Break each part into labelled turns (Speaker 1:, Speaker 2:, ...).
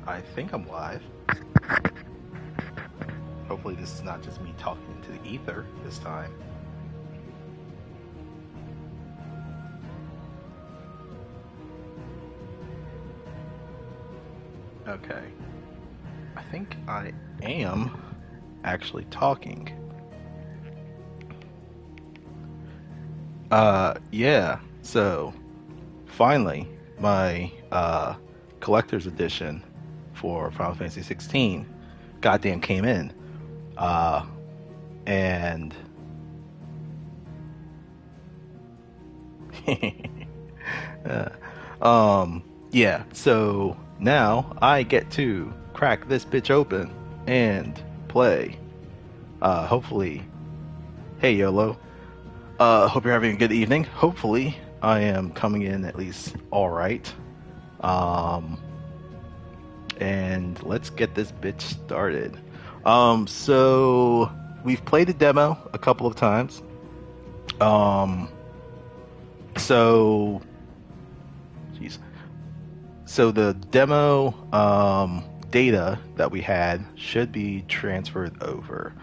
Speaker 1: I think I'm live. Hopefully this is not just me talking into the ether this time. Okay. I think I am actually talking. Yeah. So, finally, my collector's edition for Final Fantasy XVI goddamn came in. And yeah, so now I get to crack this bitch open and play. Hopefully, hey YOLO. Hope you're having a good evening. Hopefully, I am coming in at least all right. And let's get this bitch started. So we've played the demo a couple of times. So the demo data that we had should be transferred over.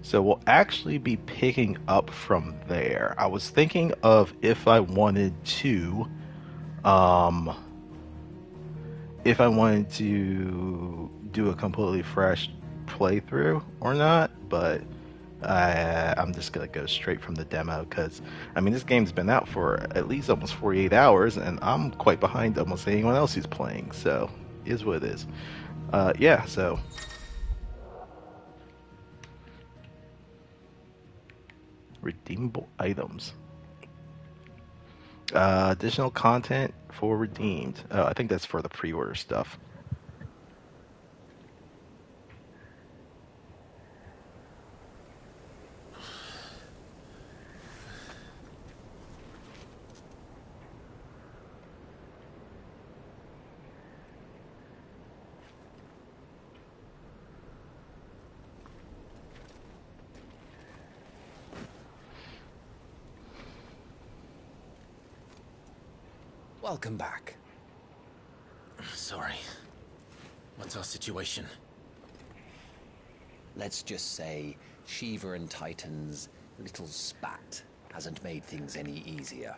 Speaker 1: So we'll actually be picking up from there. I was thinking of if I wanted to do a completely fresh playthrough or not, but I'm just gonna go straight from the demo because I mean this game's been out for at least almost 48 hours and I'm quite behind almost anyone else who's playing, so it is what it is. Yeah, so redeemable items, additional content for redeemed. I think that's for the pre-order stuff.
Speaker 2: Welcome back.
Speaker 3: Sorry. What's our situation?
Speaker 2: Let's just say Shiva and Titan's little spat hasn't made things any easier.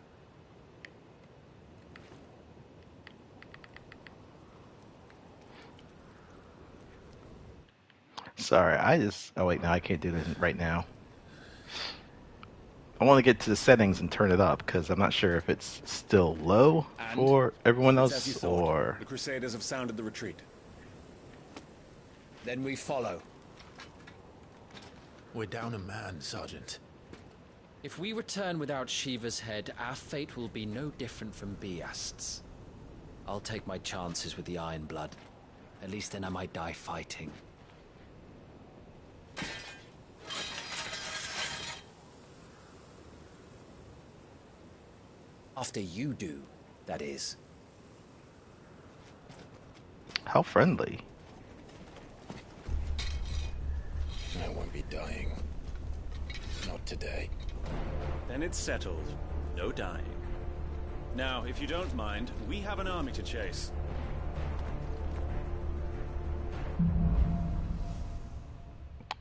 Speaker 1: Sorry, oh wait, no, I can't do that right now. I want to get to the settings and turn it up because I'm not sure if it's still low for everyone else or...
Speaker 4: The Crusaders have sounded the retreat.
Speaker 2: Then we follow.
Speaker 3: We're down a man, Sergeant.
Speaker 5: If we return without Shiva's head, our fate will be no different from Biast's. I'll take my chances with the Iron Blood. At least then I might die fighting. After you do, that is.
Speaker 1: How friendly.
Speaker 3: I won't be dying. Not today.
Speaker 4: Then it's settled. No dying. Now, if you don't mind, we have an army to chase.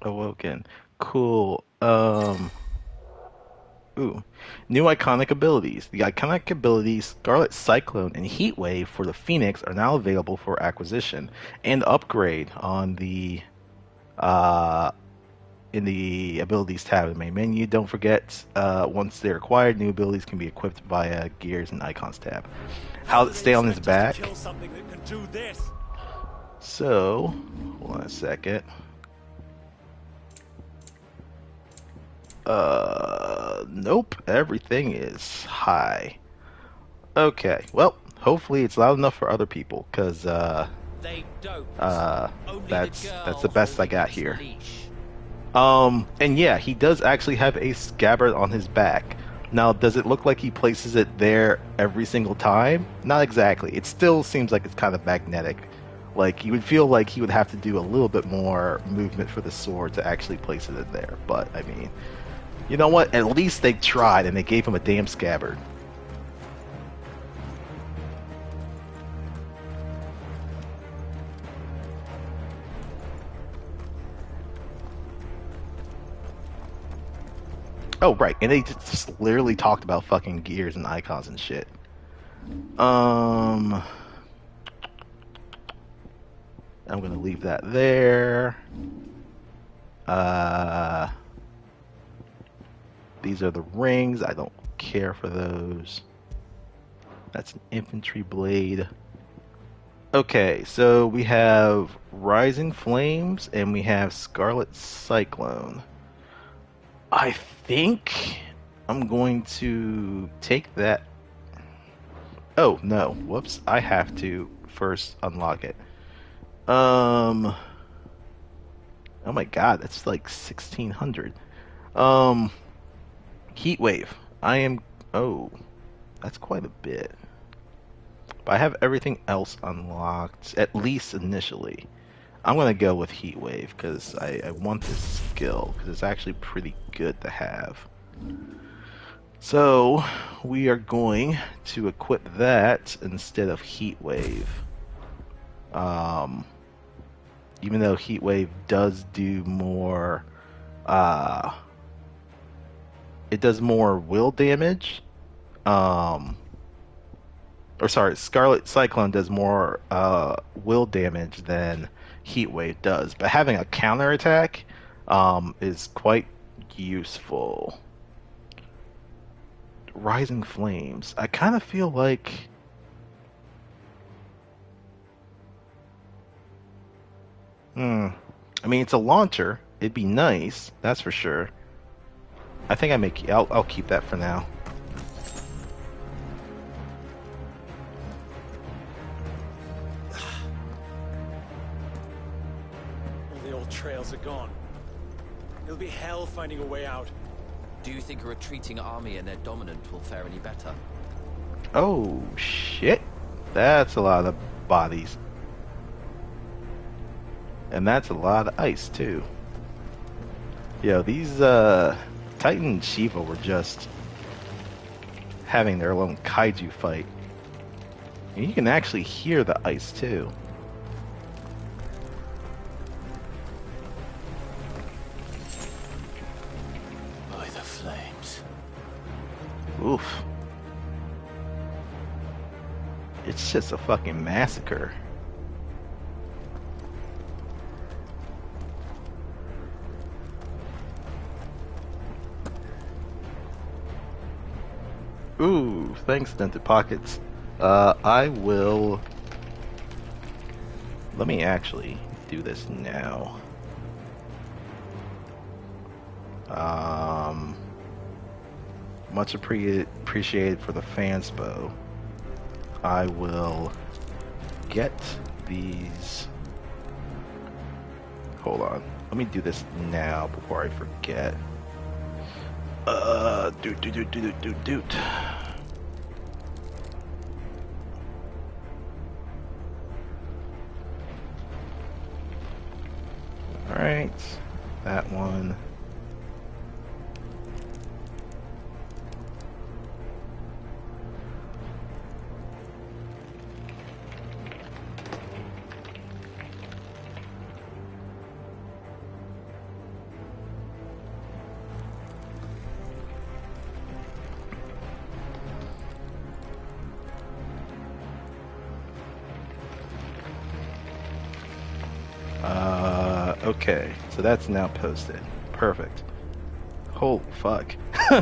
Speaker 1: Awoken. Cool. Ooh. New iconic abilities. The iconic abilities Scarlet Cyclone and Heat Wave for the Phoenix are now available for acquisition and upgrade on the in the abilities tab in the main menu. Don't forget, once they're acquired, new abilities can be equipped via gears and icons tab. How does it stay on his back? So, hold on a second. Nope, everything is high. Okay, well, hopefully it's loud enough for other people, because, that's the best I got here. And yeah, he does actually have a scabbard on his back. Now, does it look like he places it there every single time? Not exactly. It still seems like it's kind of magnetic. Like, you would feel like he would have to do a little bit more movement for the sword to actually place it in there, but, I mean... You know what? At least they tried and they gave him a damn scabbard. Oh, right, and they just literally talked about fucking gears and icons and shit. I'm gonna leave that there. These are the rings. I don't care for those. That's an infantry blade. Okay, so we have Rising Flames and we have Scarlet Cyclone. I think I'm going to take that. Oh, no. Whoops. I have to first unlock it. Oh my god, that's like 1600. Heat Wave. I am. Oh, that's quite a bit. But I have everything else unlocked, at least initially. I'm gonna go with Heat Wave because I want this skill because it's actually pretty good to have. So we are going to equip that instead of Heat Wave. Even though Heat Wave does do more, it does more will damage. Or sorry, Scarlet Cyclone does more will damage than Heat Wave does, but having a counterattack is quite useful. Rising Flames. I kind of feel like I mean, it's a launcher. It'd be nice, that's for sure. I think I'll keep that for now.
Speaker 4: All the old trails are gone. It'll be hell finding a way out.
Speaker 5: Do you think a retreating army and their dominant will fare any better?
Speaker 1: Oh, shit. That's a lot of bodies. And that's a lot of ice, too. Yo, these Titan and Shiva were just having their own kaiju fight. And you can actually hear the ice, too.
Speaker 3: By the flames.
Speaker 1: Oof. It's just a fucking massacre. Ooh, thanks, Dented Pockets. I will... Let me actually do this now. Much appreciated for the fanspo. I will get these... Hold on. Let me do this now before I forget. Doot. Alright, that one. Okay, so that's now posted. Perfect. Oh, fuck. 4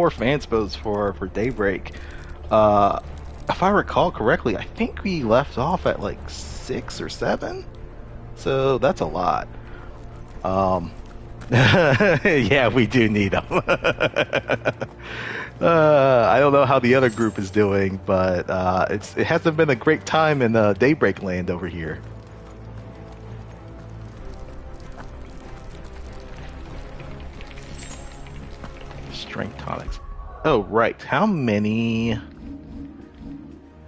Speaker 1: fanspos for Daybreak. If I recall correctly, I think we left off at like 6 or 7. So that's a lot. Yeah, we do need them. I don't know how the other group is doing, but it hasn't been a great time in Daybreak land over here. Strength tonics. Oh, right. How many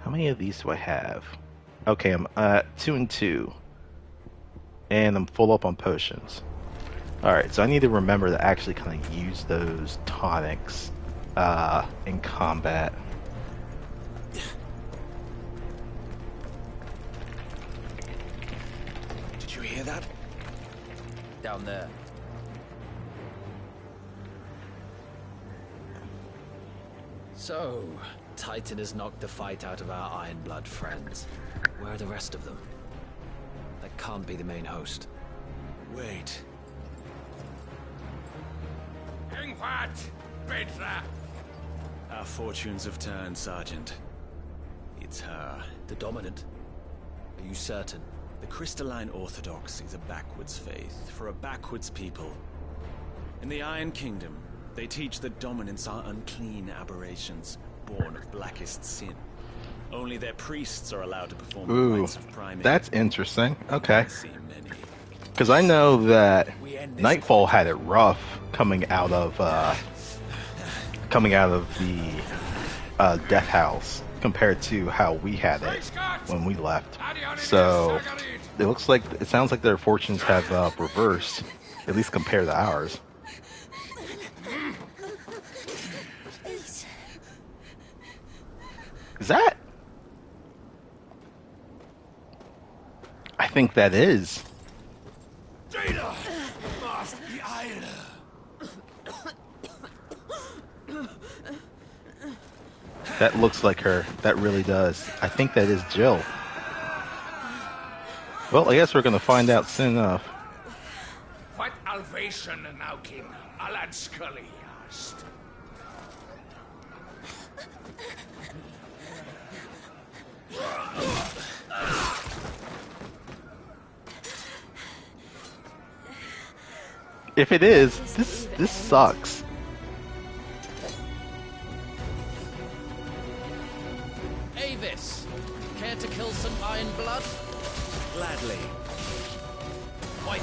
Speaker 1: of these do I have? Okay, I'm 2 and 2. And I'm full up on potions. Alright, so I need to remember to actually kind of use those tonics in combat.
Speaker 4: Did you hear that?
Speaker 5: Down there. So, Titan has knocked the fight out of our Iron Blood friends. Where are the rest of them? That can't be the main host.
Speaker 3: Wait.
Speaker 4: Our fortunes have turned, Sergeant. It's her.
Speaker 5: The Dominant? Are you certain?
Speaker 4: The Crystalline Orthodox is a backwards faith for a backwards people. In the Iron Kingdom, they teach that dominants are unclean aberrations, born of blackest sin. Only their priests are allowed to perform the
Speaker 1: Ooh,
Speaker 4: rites of primate.
Speaker 1: that's interesting. Okay.
Speaker 4: I see many.
Speaker 1: Because I know that Nightfall had it rough coming out of the Death House compared to how we had it when we left. So it sounds like their fortunes have reversed, at least compared to ours. Is that? I think that is. That looks like her. That really does. I think that is Jill. Well, I guess we're gonna find out soon enough.
Speaker 6: What Alvation now King Alad Scully asked.
Speaker 1: If it is, this sucks.
Speaker 5: Avis! Care to kill some Iron Blood?
Speaker 4: Gladly.
Speaker 5: White,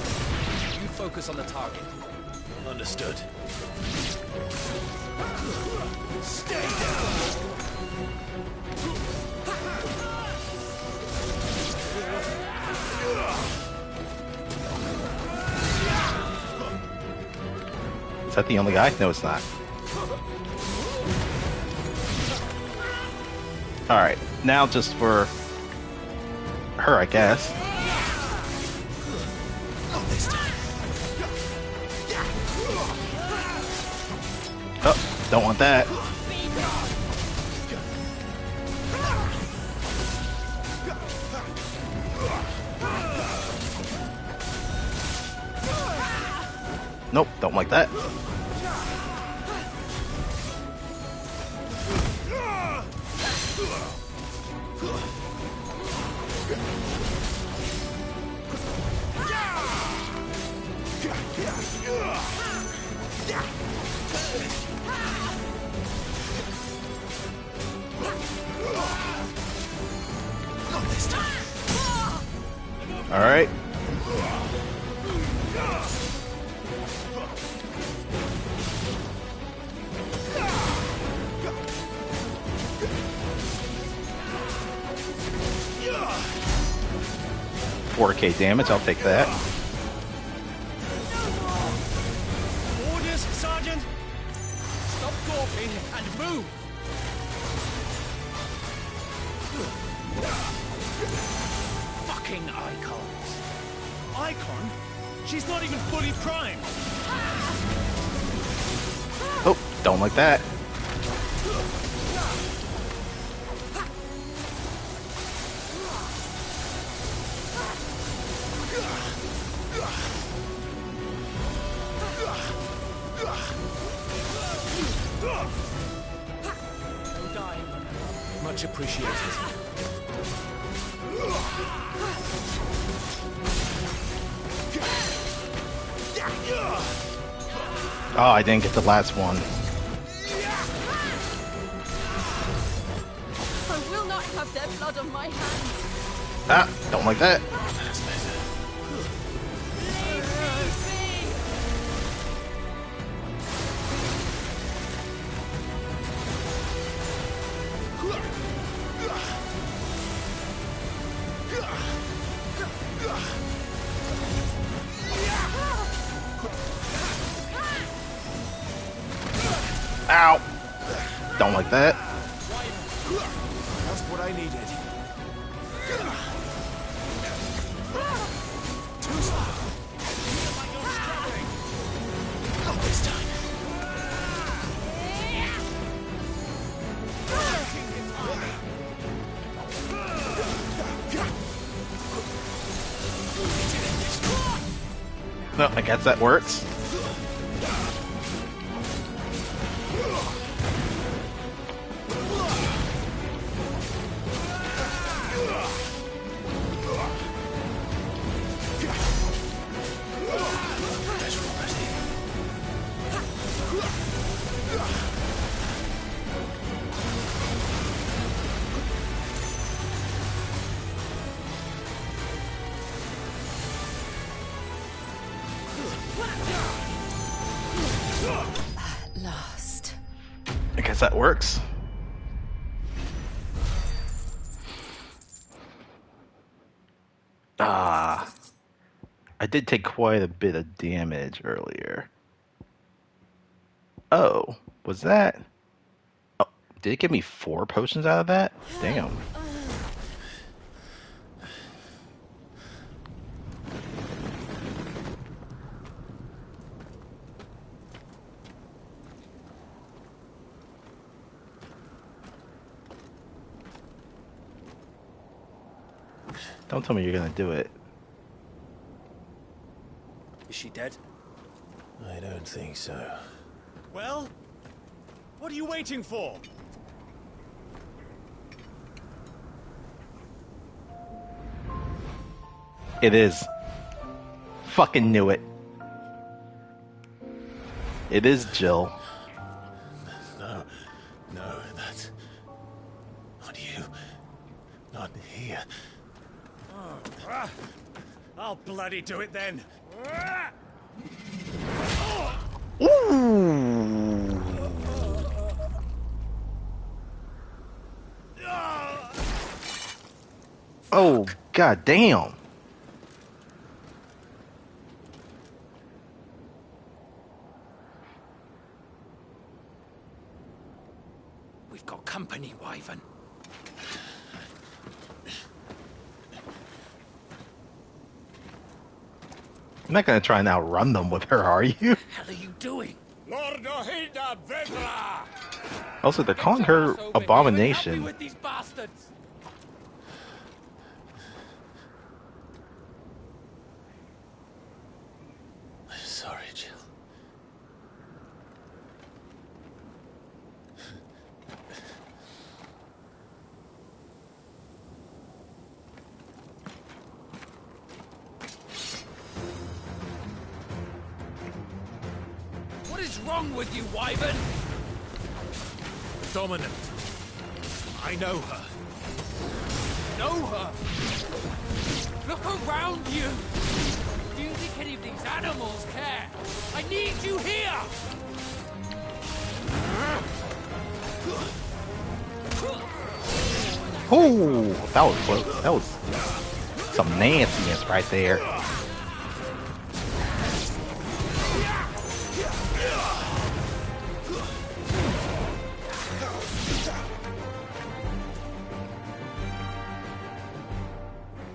Speaker 5: you focus on the target.
Speaker 3: Understood.
Speaker 6: Stay down!
Speaker 1: Is that the only guy? No, it's not. Alright, now just for her, I guess. Oh, don't want that. Nope, don't like that. All right. $4K damage, I'll take that.
Speaker 4: Orders, Sergeant!
Speaker 5: Stop gawping and move!
Speaker 4: Fucking icons. Icon? She's not even fully primed.
Speaker 1: Oh, don't like that.
Speaker 3: Much appreciated.
Speaker 1: Oh, I didn't get the last one.
Speaker 7: I will not have their blood on my hands.
Speaker 1: Ah, don't like that. Ow! Don't like that.
Speaker 3: Just what I needed. Too slow. Not this time.
Speaker 1: No, I guess that works.
Speaker 7: Last.
Speaker 1: I guess that works. Ah, I did take quite a bit of damage earlier. Oh, was that? Oh, did it give me 4 potions out of that? Damn. Don't tell me you're gonna do it.
Speaker 3: Is she dead?
Speaker 6: I don't think so.
Speaker 4: Well, what are you waiting for?
Speaker 1: It is. Fucking knew it. It is Jill.
Speaker 6: No, that's not you. Not here.
Speaker 4: I'll bloody do it then.
Speaker 1: Ooh. Oh, god damn.
Speaker 5: We've got company, Wyvern.
Speaker 1: I'm not gonna try and outrun them with her, are you?
Speaker 5: What the hell are you doing?
Speaker 6: Lord Ohilda Vedra!
Speaker 1: Also, they're calling her Abomination.
Speaker 5: With these bastards.
Speaker 6: I'm sorry, Jill.
Speaker 5: What is wrong with you, Wyvern?
Speaker 3: Dominant. I know her.
Speaker 5: Know her? Look around you. Do you think any of these animals care? I need you here.
Speaker 1: Oh, that was close. That was some nastiness right there.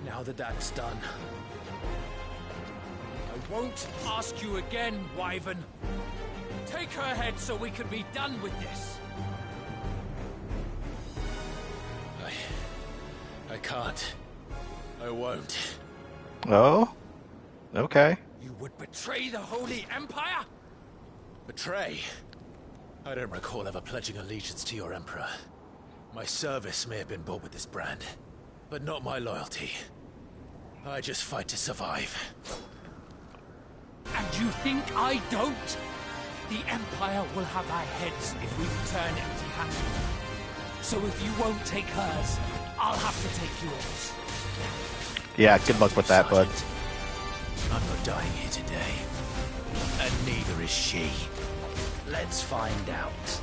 Speaker 5: Now that that's done, I won't ask you again, Wyvern. Take her head so we can be done with this.
Speaker 3: I can't. I won't.
Speaker 1: Oh? Okay.
Speaker 5: You would betray the Holy Empire?
Speaker 3: Betray? I don't recall ever pledging allegiance to your Emperor. My service may have been bought with this brand, but not my loyalty. I just fight to survive.
Speaker 5: And you think I don't? The Empire will have our heads if we return empty-handed. So if you won't take hers, I'll have to take yours.
Speaker 1: Yeah, good luck with that, bud.
Speaker 3: I'm not dying here today. And neither is she.
Speaker 5: Let's find out.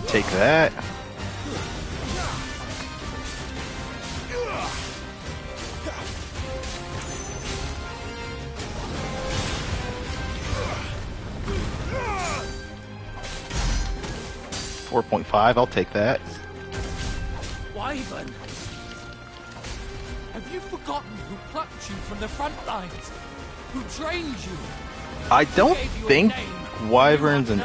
Speaker 1: Take that. .5, I'll take that.
Speaker 5: Wyvern!
Speaker 8: Have you forgotten who plucked you from the front lines? Who trained you?
Speaker 1: I don't
Speaker 8: Gave you a
Speaker 1: think
Speaker 8: name.
Speaker 1: Wyvern's an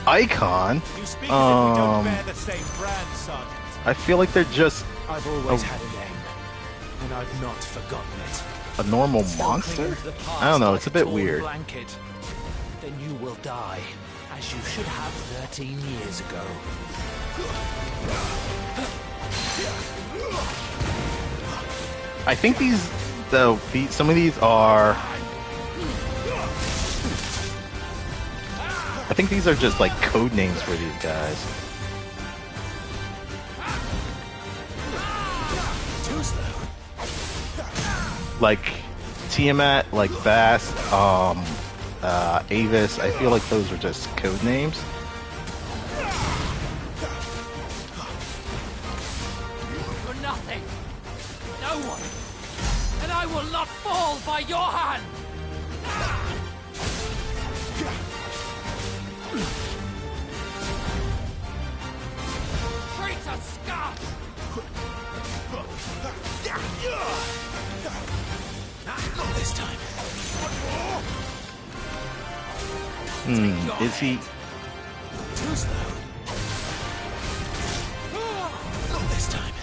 Speaker 1: icon.
Speaker 3: You speak as if we don't bear the same brand, Sergeant.
Speaker 1: I feel like they're just
Speaker 3: I've always had a name, and I've not forgotten it.
Speaker 1: a normal
Speaker 5: Still
Speaker 1: monster?
Speaker 5: clinging to the past
Speaker 1: I don't know,
Speaker 5: like
Speaker 1: it's a bit
Speaker 5: torn
Speaker 1: weird.
Speaker 5: Blanket. Then you will die, as you should have 13 years ago.
Speaker 1: I think some of these are... I think these are just like code names for these guys.
Speaker 3: Too slow.
Speaker 1: Like Tiamat, like Vast, Avis, I feel like those are just code names.
Speaker 8: For nothing. No one. And I will not fall by your hand. Traitor scum!
Speaker 3: Not this time.
Speaker 1: Is he...
Speaker 3: Too slow. Not this time.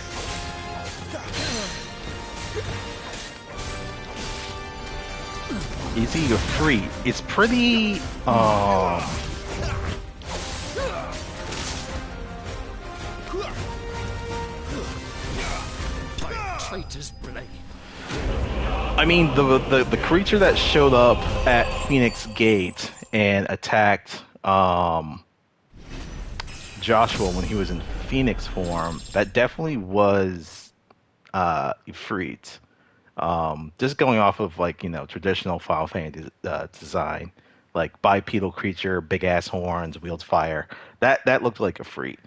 Speaker 1: Is he a free? It's pretty,
Speaker 8: Traitor's blade.
Speaker 1: I mean, the creature that showed up at Phoenix Gate and attacked Joshua when he was in Phoenix form, that definitely was Ifrit. Just going off of like, you know, traditional Final Fantasy design, like bipedal creature, big ass horns, wields fire. That looked like a Ifrit.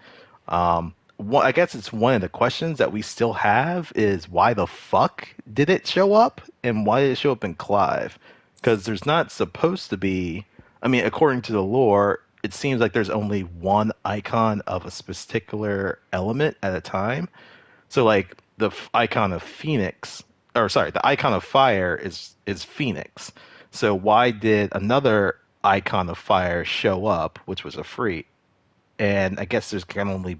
Speaker 1: I guess it's one of the questions that we still have is why the fuck did it show up and why did it show up in Clive? Because there's not supposed to be. I mean, according to the lore, it seems like there's only one icon of a particular element at a time. So like the icon of Phoenix, or sorry, the icon of fire is Phoenix. So why did another icon of fire show up, which was a Ifrit? And I guess there can only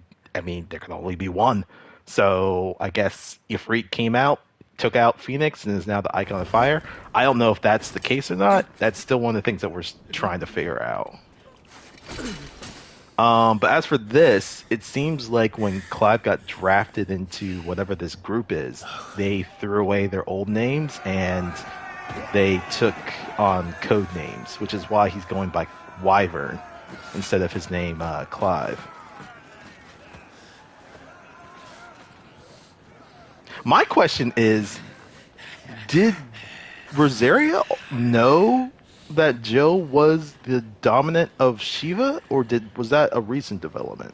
Speaker 1: be one. So I guess Ifrit came out, took out Phoenix, and is now the icon of fire. I don't know if that's the case or not. That's still one of the things that we're trying to figure out. But as for this, it seems like when Clive got drafted into whatever this group is, they threw away their old names and they took on code names, which is why he's going by Wyvern instead of his name Clive. My question is, did Rosaria know that Joe was the dominant of Shiva, or was that a recent development?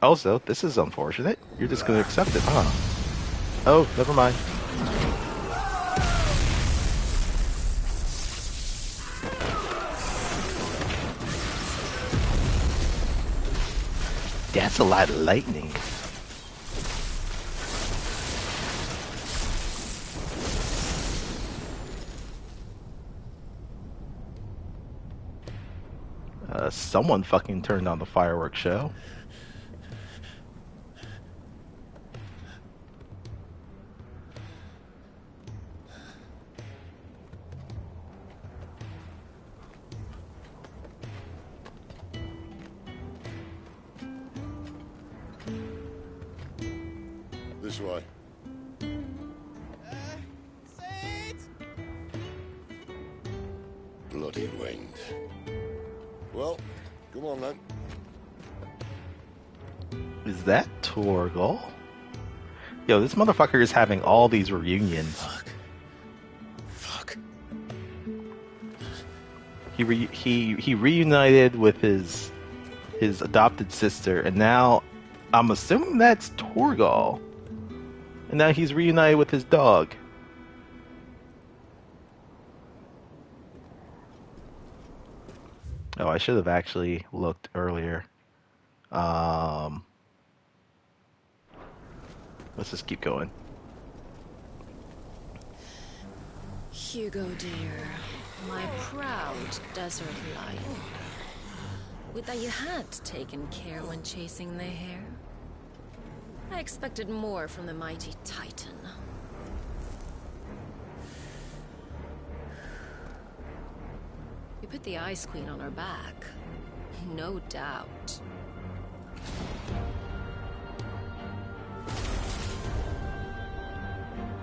Speaker 1: Also, this is unfortunate. You're just going to accept it, huh? Oh, never mind. That's a lot of lightning. Someone fucking turned on the fireworks show.
Speaker 9: This way. Bloody wind. Well, come on then.
Speaker 1: Is that Torgal? Yo, this motherfucker is having all these reunions.
Speaker 3: Fuck.
Speaker 1: He reunited with his adopted sister, and now I'm assuming that's Torgal. And now he's reunited with his dog. Oh, I should have actually looked earlier. Let's just keep going.
Speaker 10: Hugo, dear, my proud desert lion. Would that you had taken care when chasing the hare. I expected more from the mighty Titan. We put the Ice Queen on her back, no doubt.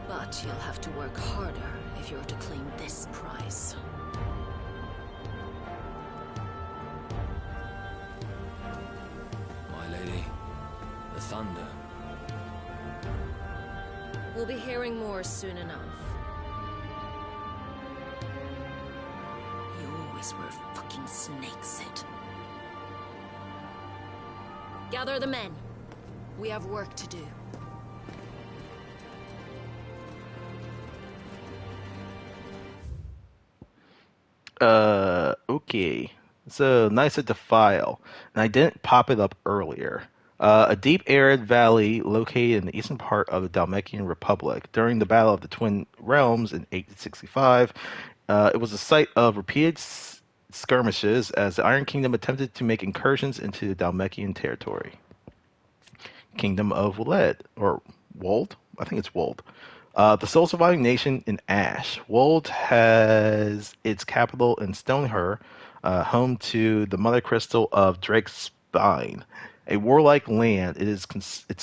Speaker 10: But you'll have to work harder if you're to claim this prize.
Speaker 5: My lady, the thunder.
Speaker 10: We'll be hearing more soon enough. You always were a fucking snake's. Gather the men. We have work to do.
Speaker 1: Okay. So, nice at the file. And I didn't pop it up earlier. A deep arid valley located in the eastern part of the Dalmatian Republic. During the Battle of the Twin Realms in 1865, it was the site of repeated skirmishes as the Iron Kingdom attempted to make incursions into the Dalmatian territory. Kingdom of Wold, or Wold? I think it's Wold. The sole surviving nation in Ash. Wold has its capital in Stoneher, home to the mother crystal of Drake's Spine. A warlike land, its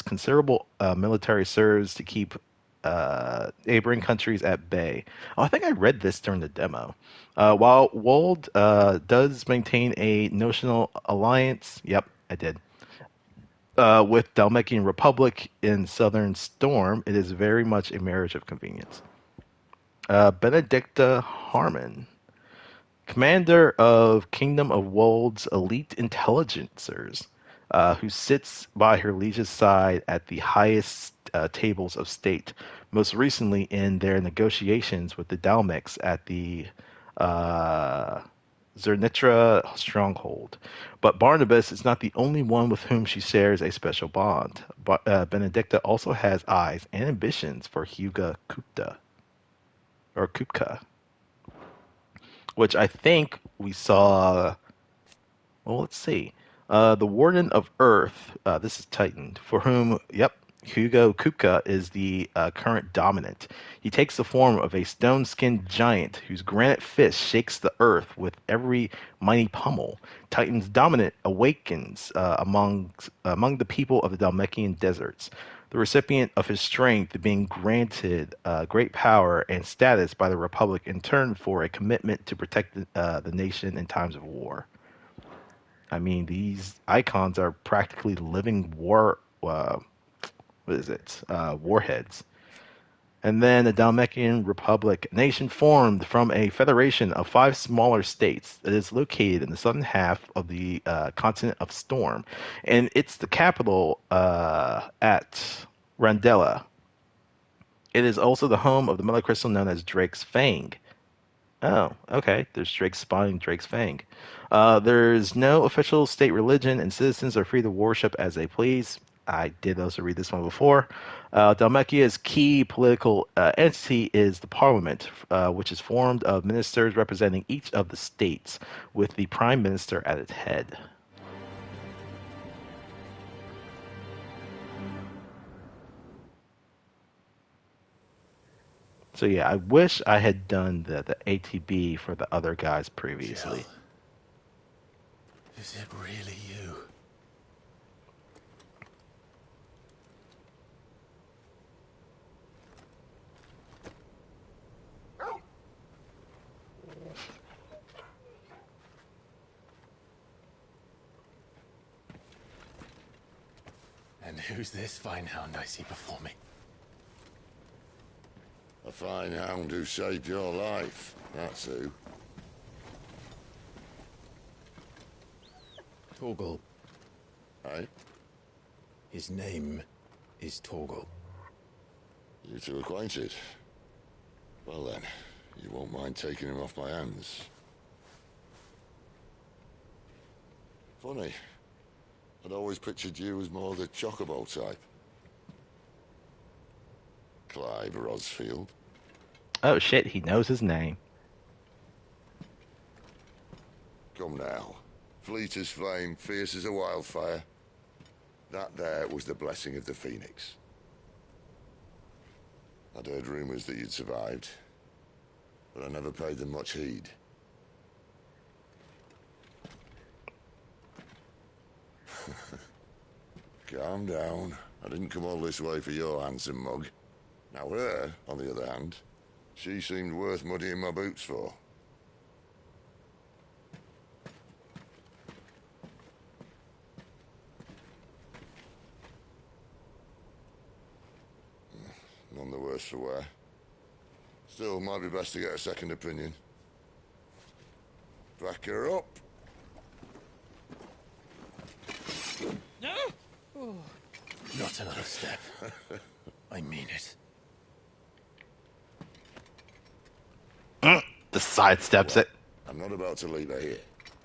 Speaker 1: considerable military serves to keep neighboring countries at bay. Oh, I think I read this during the demo. While Wold does maintain a notional alliance, yep, I did. With Dalmatian Republic in Southern Storm, it is very much a marriage of convenience. Benedicta Harmon, commander of Kingdom of Wold's elite intelligencers, who sits by her liege's side at the highest tables of state, most recently in their negotiations with the Dalmex at the Zernitra stronghold. But Barnabas is not the only one with whom she shares a special bond. Benedicta also has eyes and ambitions for Hugo Kupta, or Kupka, which I think we saw. Well, let's see. The Warden of Earth, this is Titan, for whom, yep, Hugo Kupka is the current dominant. He takes the form of a stone-skinned giant whose granite fist shakes the earth with every mighty pummel. Titan's dominant awakens among the people of the Dalmatian deserts. The recipient of his strength being granted great power and status by the Republic in turn for a commitment to protect the nation in times of war. I mean, these icons are practically living warheads. And then the Dalmatian Republic, a nation formed from a federation of 5 smaller states that is located in the southern half of the continent of Storm. And it's the capital at Randella. It is also the home of the mother crystal known as Drake's Fang. Oh, okay. There's Drake's Spine and Drake's Fang. There's no official state religion, and citizens are free to worship as they please. I did also read this one before. Dalmatia's key political entity is the Parliament, which is formed of ministers representing each of the states, with the Prime Minister at its head. So yeah, I wish I had done the ATB for the other guys previously.
Speaker 6: Jill. Is it really you? And who's this fine hound I see before me?
Speaker 9: A fine hound who saved your life, that's who.
Speaker 6: Torgal.
Speaker 9: Right?
Speaker 6: His name is Torgal.
Speaker 9: You two acquainted? Well then, you won't mind taking him off my hands. Funny. I'd always pictured you as more the chocobo type. Clive Rosfield.
Speaker 1: Oh shit, he knows his name.
Speaker 9: Come now. Fleet as flame, fierce as a wildfire. That there was the blessing of the Phoenix. I'd heard rumors that you'd survived, but I never paid them much heed. Calm down. I didn't come all this way for your handsome mug. Now her, on the other hand, she seemed worth muddying my boots for. None the worse for wear. Still, might be best to get a second opinion. Back her up.
Speaker 8: No? Oh.
Speaker 3: Not another step. I mean it.
Speaker 1: The sidesteps it.
Speaker 9: I'm not about to leave her here.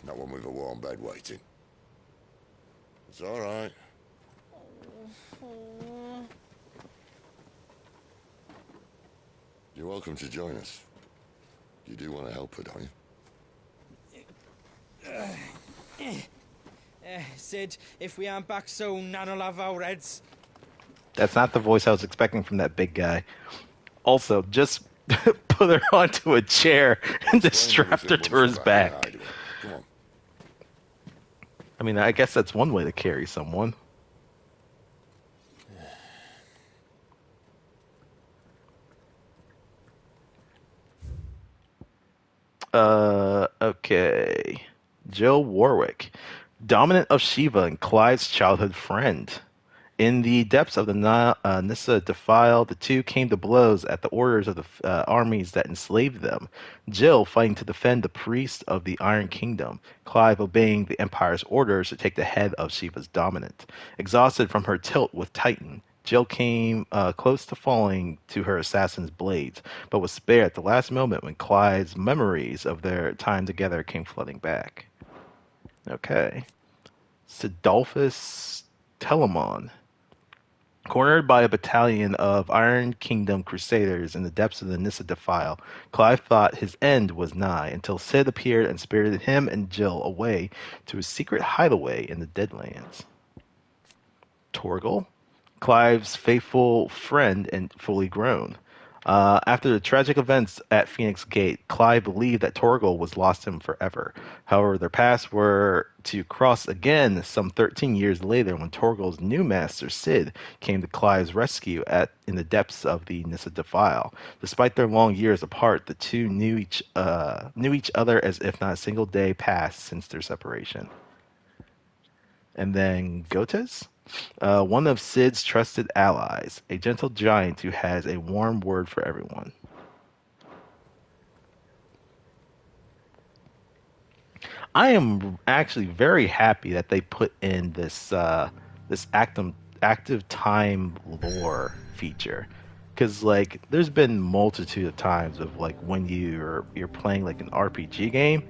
Speaker 9: Not one with a warm bed waiting. It's all right. You're welcome to join us. You do want to help her, don't you?
Speaker 8: Sid, if we aren't back soon, Nan'll have our heads.
Speaker 1: That's not the voice I was expecting from that big guy. Also, just put her onto a chair and just strapped her to his back.
Speaker 9: Come on.
Speaker 1: I mean, I guess that's one way to carry someone. Okay. Jill Warwick, dominant of Shiva and Clyde's childhood friend. In the depths of the Nissa defile, the two came to blows at the orders of the armies that enslaved them. Jill fighting to defend the priest of the Iron Kingdom, Clive obeying the Empire's orders to take the head of Shiva's dominant. Exhausted from her tilt with Titan, Jill came close to falling to her assassin's blades, but was spared at the last moment when Clive's memories of their time together came flooding back. Okay. Sidolphus Telamon. Cornered by a battalion of Iron Kingdom crusaders in the depths of the Nissa defile, Clive thought his end was nigh until Sid appeared and spirited him and Jill away to a secret hideaway in the Deadlands. Torgal, Clive's faithful friend and fully grown. After the tragic events at Phoenix Gate, Clive believed that Torgal was lost him forever. However, their paths were to cross again some 13 years later when Torgal's new master, Sid, came to Clive's rescue in the depths of the Nissa Defile. Despite their long years apart, the two knew each other as if not a single day passed since their separation. And then Gotes? One of Sid's trusted allies, a gentle giant who has a warm word for everyone. I am actually very happy that they put in this active time lore feature, because like there's been multitude of times of like when you're playing like an RPG game,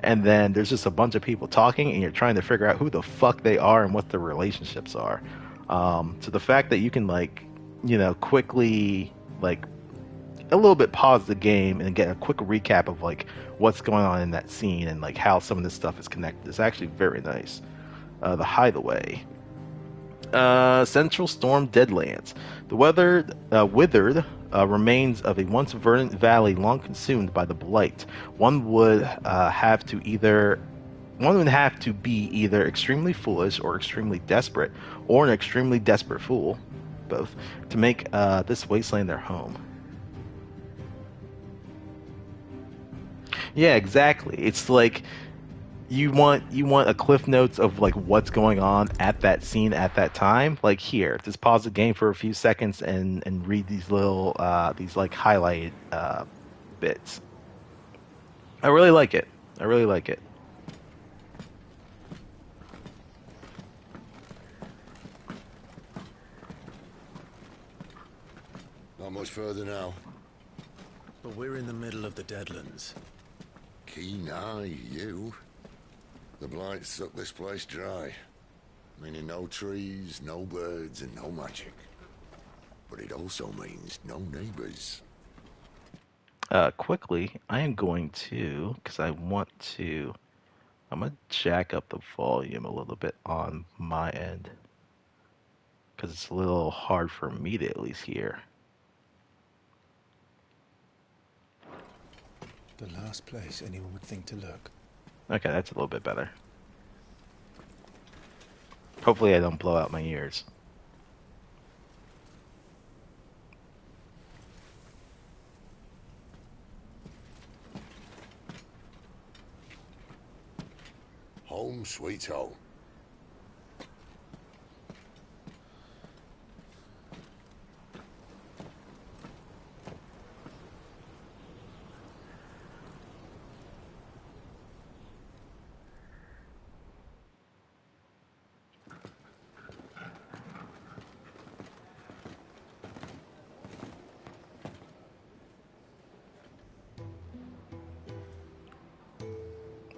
Speaker 1: and then there's just a bunch of people talking and you're trying to figure out who the fuck they are and what their relationships are. So the fact that you can like, quickly like a little bit pause the game and get a quick recap of like what's going on in that scene and like how some of this stuff is connected is actually very nice. The Hideaway. Central Storm Deadlands. The withered remains of a once verdant valley long consumed by the blight. One would have to be either extremely foolish or extremely desperate, or an extremely desperate fool, both, to make this wasteland their home. Yeah, exactly. It's like you want a cliff notes of like what's going on at that scene at that time. Like here, just pause the game for a few seconds and read these little these like highlighted bits. I really like it.
Speaker 9: Not much further now.
Speaker 3: But we're in the middle of the Deadlands.
Speaker 9: Keen eye, you. The blight sucked this place dry. Meaning no trees, no birds, and no magic. but it also means no neighbors.
Speaker 1: Quickly, I am going to, because I'm going to jack up the volume a little bit on my end, because it's a little hard for me to at least hear.
Speaker 3: The last place anyone would think to look.
Speaker 1: Okay, that's a little bit better. Hopefully I don't blow out my ears.
Speaker 9: Home sweet home.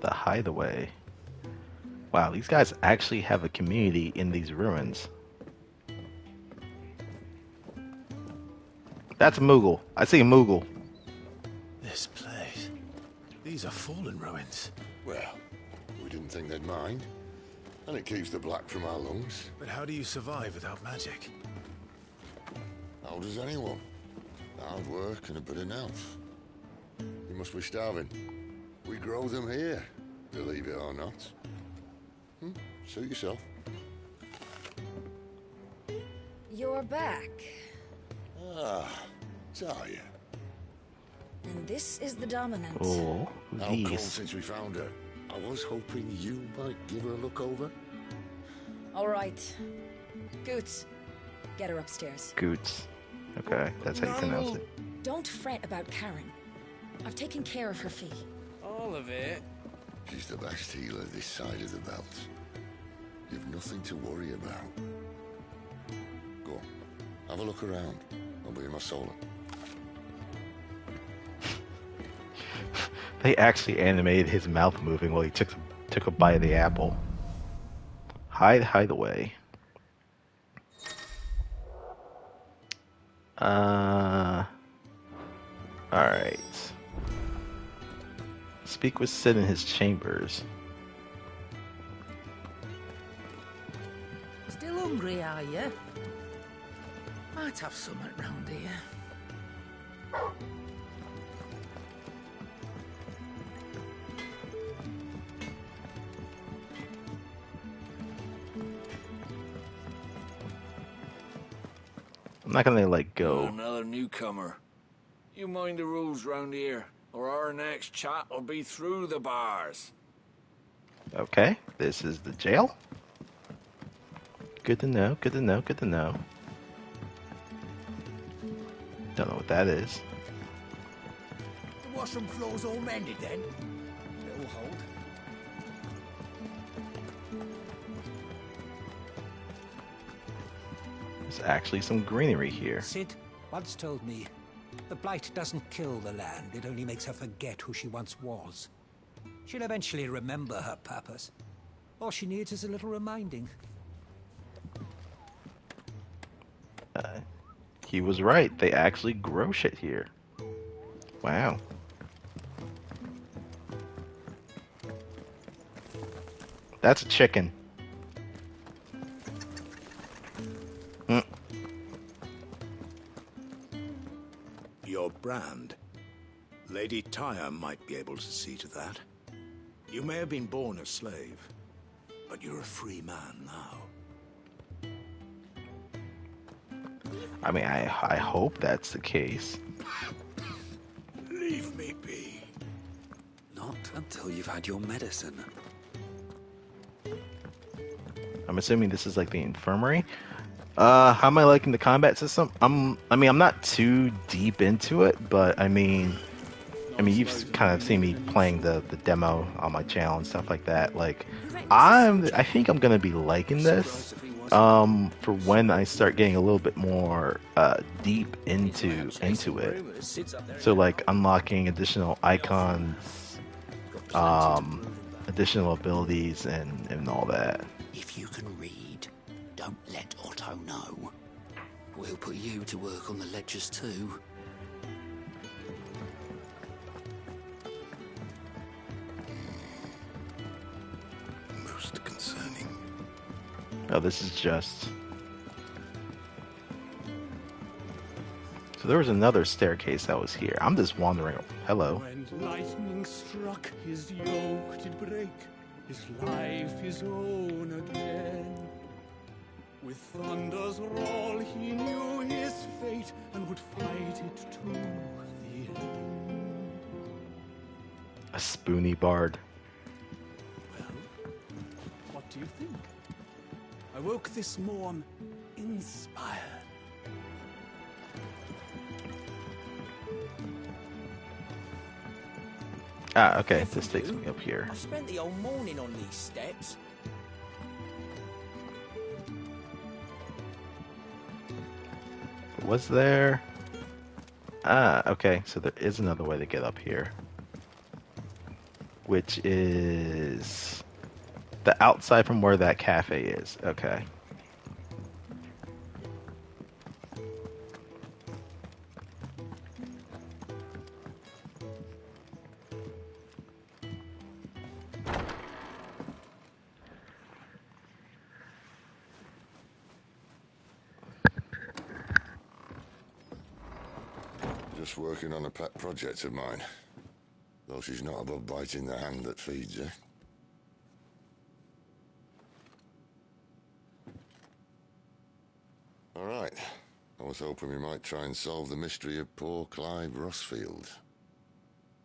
Speaker 1: The Hideaway. Wow, these guys actually have a community in these ruins. That's a Moogle. I see a Moogle.
Speaker 3: This place. These are fallen ruins.
Speaker 9: Well, we didn't think they'd mind. And it keeps the black from our lungs.
Speaker 3: But how do you survive without magic?
Speaker 9: How does anyone? Hard work and a bit of nerve. You must be starving. We grow them here, believe it or not. Suit yourself.
Speaker 11: You're back.
Speaker 9: Ah, Talia.
Speaker 11: And this is the Dominant.
Speaker 1: Oh,
Speaker 9: How cold
Speaker 1: these.
Speaker 9: since we found her. I was hoping you might give her a look over.
Speaker 11: All right. Goots, get her upstairs.
Speaker 1: Goots. Okay, that's how you pronounce it.
Speaker 11: Don't fret about Karen. I've taken care of her fee.
Speaker 4: All of it?
Speaker 9: She's the best healer this side of the belt. You've nothing to worry about. Go on, have a look around. I'll be in my solar.
Speaker 1: They actually animated his mouth moving while he took a bite of the apple. Hideaway. Alright. Speak with Sid in his chambers.
Speaker 8: Still hungry, are you? Might have something round here.
Speaker 1: I'm not gonna let go.
Speaker 12: Another newcomer. You mind the rules round here, or our next chat will be through the bars.
Speaker 1: Okay, this is the jail. Good to know, good to know, good to know. Don't know what that is.
Speaker 2: The washroom floor's all mended then? It'll hold.
Speaker 1: There's actually some greenery here.
Speaker 13: Sid once told me, the blight doesn't kill the land, it only makes her forget who she once was. She'll eventually remember her purpose. All she needs is a little reminding.
Speaker 1: He was right. They actually grow shit here. Wow. That's a chicken.
Speaker 14: Your brand. Lady Tyre might be able to see to that. You may have been born a slave, but you're a free man now.
Speaker 1: I mean, I hope that's the case.
Speaker 14: Leave me be.
Speaker 2: Not until you've had your medicine.
Speaker 1: I'm assuming this is like the infirmary. How am I liking the combat system? I'm not too deep into it, but I mean, you've kind of seen me playing the demo on my channel and stuff like that. Like, I think I'm gonna be liking this. For when I start getting a little bit more deep into it. So like unlocking additional icons, additional abilities, and all that.
Speaker 2: If you can read, don't let Otto know.
Speaker 15: We'll put you to work on the ledgers too.
Speaker 9: Most concerning.
Speaker 1: Oh, this is just... So there was another staircase that was here. I'm just wandering. Hello.
Speaker 16: When lightning struck, his yoke did break, his life his own again. With thunder's roll, he knew his fate and would fight it to the end.
Speaker 1: A spoony bard.
Speaker 16: Well, what do you think? I woke this morn inspired.
Speaker 1: Ah, okay. This takes me up here.
Speaker 17: I've spent the whole morning on these steps.
Speaker 1: Was there? Ah, okay. So there is another way to get up here. Which is the outside from where that cafe is. Okay.
Speaker 9: Just working on a pet project of mine. Though she's not above biting the hand that feeds her. All right. I was hoping we might try and solve the mystery of poor Clive Rosfield.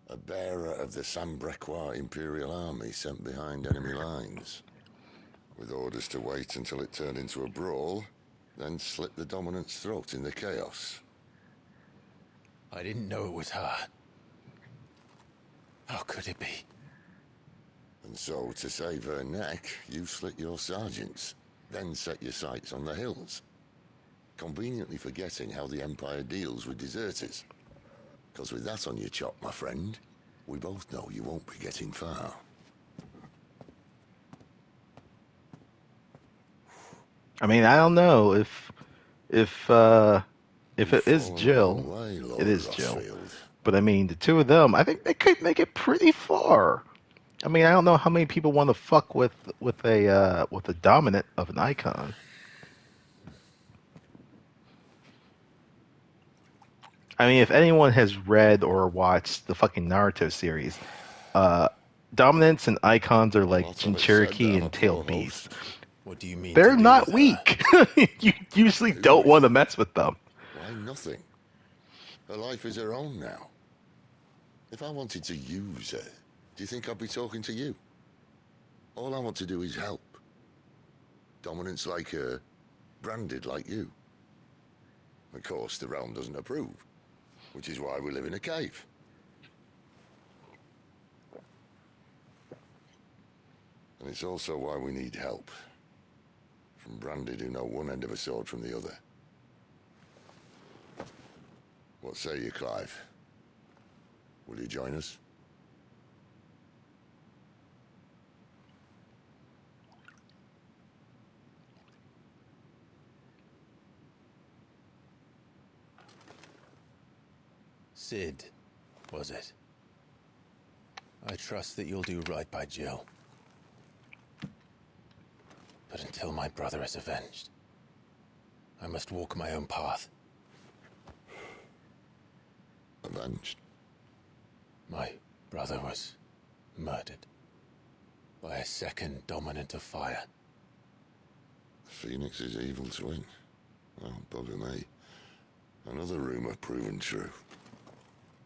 Speaker 9: A bearer of the Sambrequois Imperial Army sent behind enemy lines. With orders to wait until it turned into a brawl, then slit the dominant's throat in the chaos.
Speaker 6: I didn't know it was her. How could it be?
Speaker 9: And so, to save her neck, you slit your sergeants, then set your sights on the hills. Conveniently forgetting how the Empire deals with deserters. Because with that on your chop, my friend, we both know you won't be getting far.
Speaker 1: I mean, I don't know if it is Jill, it is Jill. But I mean, the two of them, I think they could make it pretty far. I mean, I don't know how many people want to fuck with a dominant of an icon. I mean, if anyone has read or watched the fucking Naruto series, dominants and icons are like Jinchuriki and tailed beasts.
Speaker 6: What do you mean?
Speaker 1: They're not weak. You usually don't want to mess with them.
Speaker 9: Why nothing? Her life is her own now. If I wanted to use her, do you think I'd be talking to you? All I want to do is help. Dominants like her, branded like you. Of course, the realm doesn't approve, which is why we live in a cave. And it's also why we need help. From branded who know one end of a sword from the other. What say you, Clive? Will you join us?
Speaker 6: Sid, was it? I trust that you'll do right by Jill. But until my brother is avenged, I must walk my own path.
Speaker 9: Avenged?
Speaker 6: My brother was murdered by a second dominant of fire.
Speaker 9: Phoenix's evil twin. Oh, bugger me. Another rumor proven true.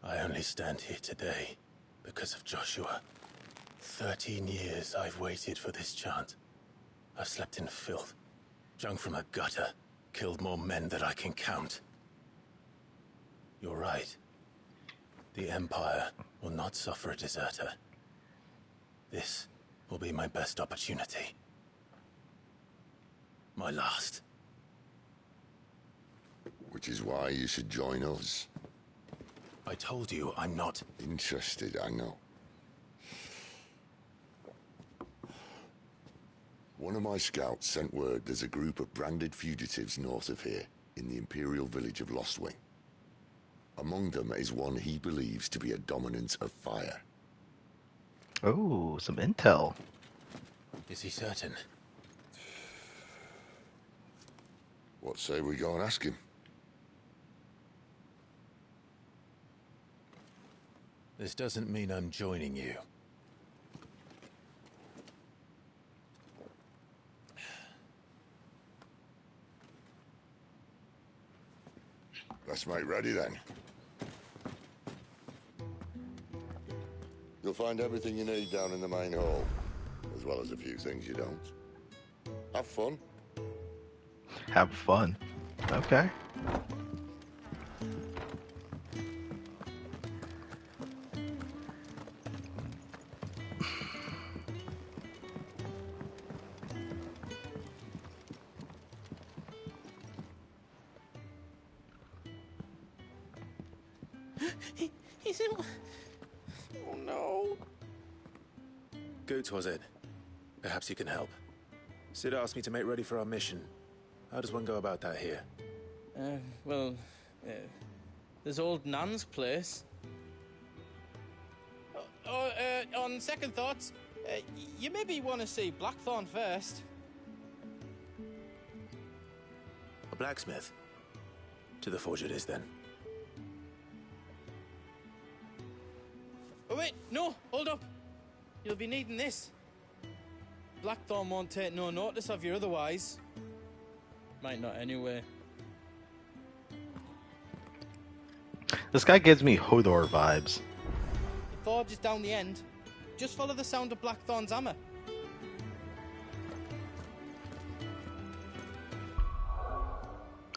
Speaker 6: I only stand here today because of Joshua. 13 years I've waited for this chance. I've slept in filth, drunk from a gutter, killed more men than I can count. You're right. The Empire will not suffer a deserter. This will be my best opportunity. My last.
Speaker 9: Which is why you should join us.
Speaker 6: I told you I'm not
Speaker 9: interested, I know. One of my scouts sent word there's a group of branded fugitives north of here. in the Imperial village of Lostwing. Among them is one he believes to be a dominant of fire.
Speaker 1: Oh, some intel.
Speaker 6: Is he certain?
Speaker 9: What say we go and ask him?
Speaker 6: This doesn't mean I'm joining you.
Speaker 9: Let's make ready then. You'll find everything you need down in the main hall, as well as a few things you don't. Have fun.
Speaker 1: Have fun. Okay.
Speaker 6: He's in... Oh no. Goots was it? Perhaps you can help. Sid asked me to make ready for our mission. How does one go about that here?
Speaker 18: There's old Nan's place. On second thoughts, you maybe want to see Blackthorn first.
Speaker 6: A blacksmith? To the forge it is then.
Speaker 18: Oh wait, no, hold up. You'll be needing this. Blackthorn won't take no notice of you otherwise. Might not anyway.
Speaker 1: This guy gives me Hodor vibes.
Speaker 18: The forge is down the end. Just follow the sound of Blackthorn's hammer.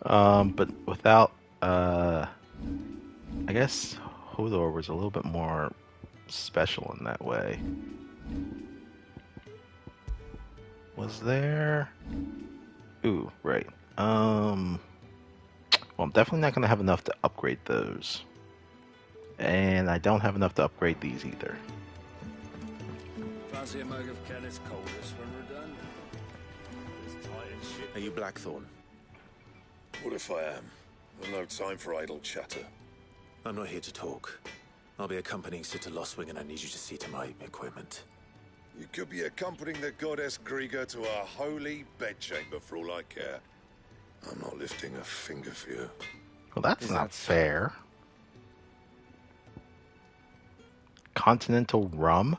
Speaker 1: But without, I guess Hodor was a little bit more special in that way. Was there? Ooh, right. Well, I'm definitely not going to have enough to upgrade those. And I don't have enough to upgrade these either.
Speaker 14: Fancy a mug of Kenneth's coldest when we're done? It's tight as shit.
Speaker 6: Are you Blackthorn?
Speaker 14: What if I am? I've no time for idle chatter.
Speaker 6: I'm not here to talk. I'll be accompanying Sid to Lostwing, and I need you to see to my equipment.
Speaker 14: You could be accompanying the goddess Grieger to our holy bedchamber for all I care. I'm not lifting a finger for you.
Speaker 1: Well, that's not fair. Continental rum?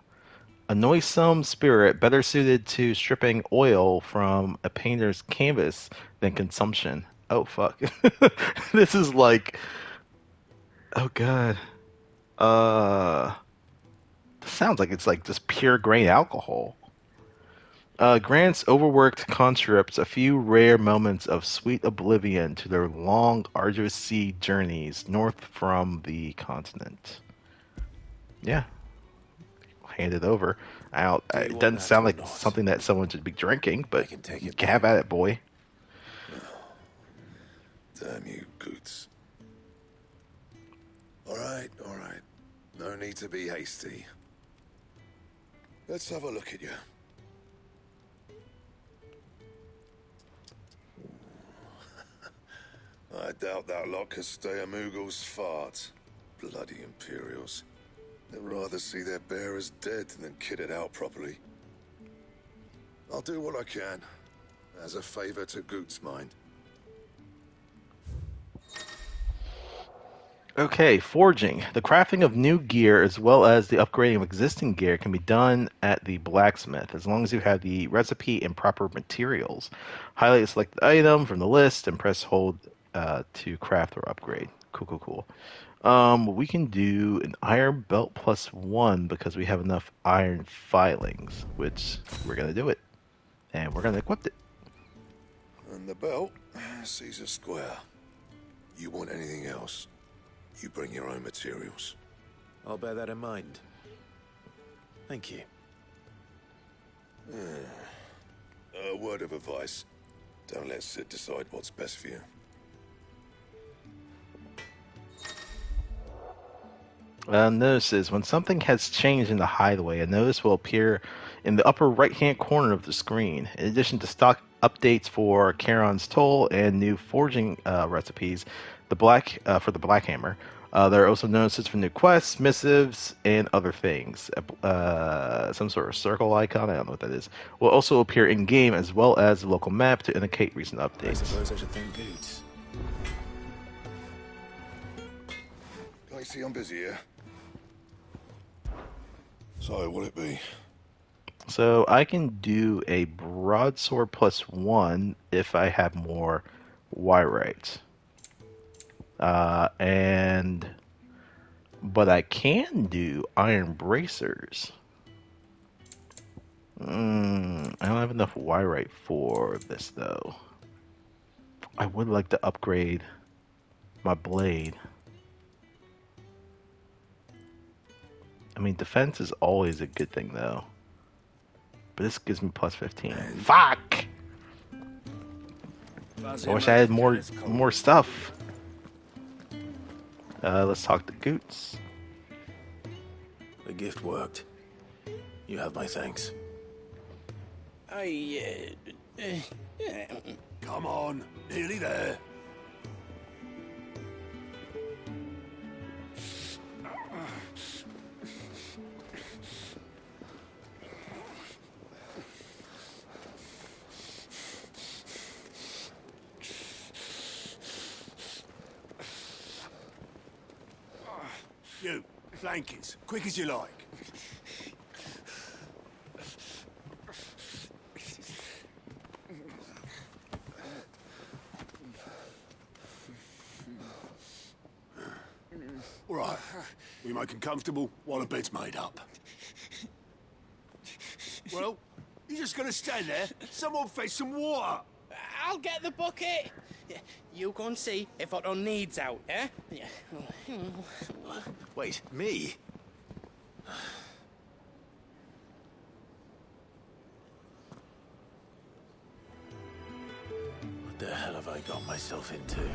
Speaker 1: A noisome spirit better suited to stripping oil from a painter's canvas than consumption. Oh, fuck. This is like... Oh, God. Sounds like it's like just pure grain alcohol. Grants overworked conscripts a few rare moments of sweet oblivion to their long, arduous sea journeys north from the continent. Yeah. Hand it over. It doesn't sound like something that someone should be drinking, but you can have at it, boy.
Speaker 14: Damn you, Goots. All right. No need to be hasty. Let's have a look at you. I doubt that lot could stay a Moogle's fart. Bloody Imperials. They'd rather see their bearers dead than kitted out properly. I'll do what I can, as a favor to Goot's mind.
Speaker 1: Okay, forging. The crafting of new gear as well as the upgrading of existing gear can be done at the blacksmith as long as you have the recipe and proper materials. Highlight a selected item from the list and press hold to craft or upgrade. Cool. We can do an iron belt +1 because we have enough iron filings, which we're going to do it. And we're going to equip it.
Speaker 14: And the belt sees a square. You want anything else? You bring your own materials.
Speaker 6: I'll bear that in mind. Thank you.
Speaker 14: A word of advice. Don't let Sid decide what's best for you.
Speaker 1: Notices. When something has changed in the hideaway, a notice will appear in the upper right-hand corner of the screen. In addition to stock updates for Charon's Toll and new forging recipes. The black for the Black Hammer. There are also notices for new quests, missives, and other things. Some sort of circle icon, I don't know what that is, will also appear in game as well as the local map to indicate recent updates.
Speaker 6: I suppose I should thank Goots.
Speaker 14: I see I'm busy here. So, will it be?
Speaker 1: So I can do a broadsword +1 if I have more Wyrite. But I can do iron bracers. I don't have enough Wyrite for this though. I would like to upgrade my blade. I mean, defense is always a good thing though. But this gives me +15. Fuck! I wish I had more stuff. Let's talk to Goots.
Speaker 6: The gift worked. You have my thanks.
Speaker 14: Come on, nearly there.
Speaker 19: You, flankers, quick as you like. All right, we make him comfortable while the bed's made up. Well, you just gonna stand there? Someone fetch some water.
Speaker 18: I'll get the bucket. You go and see if Otto needs out, eh?
Speaker 6: Wait, me? What the hell have I got myself into?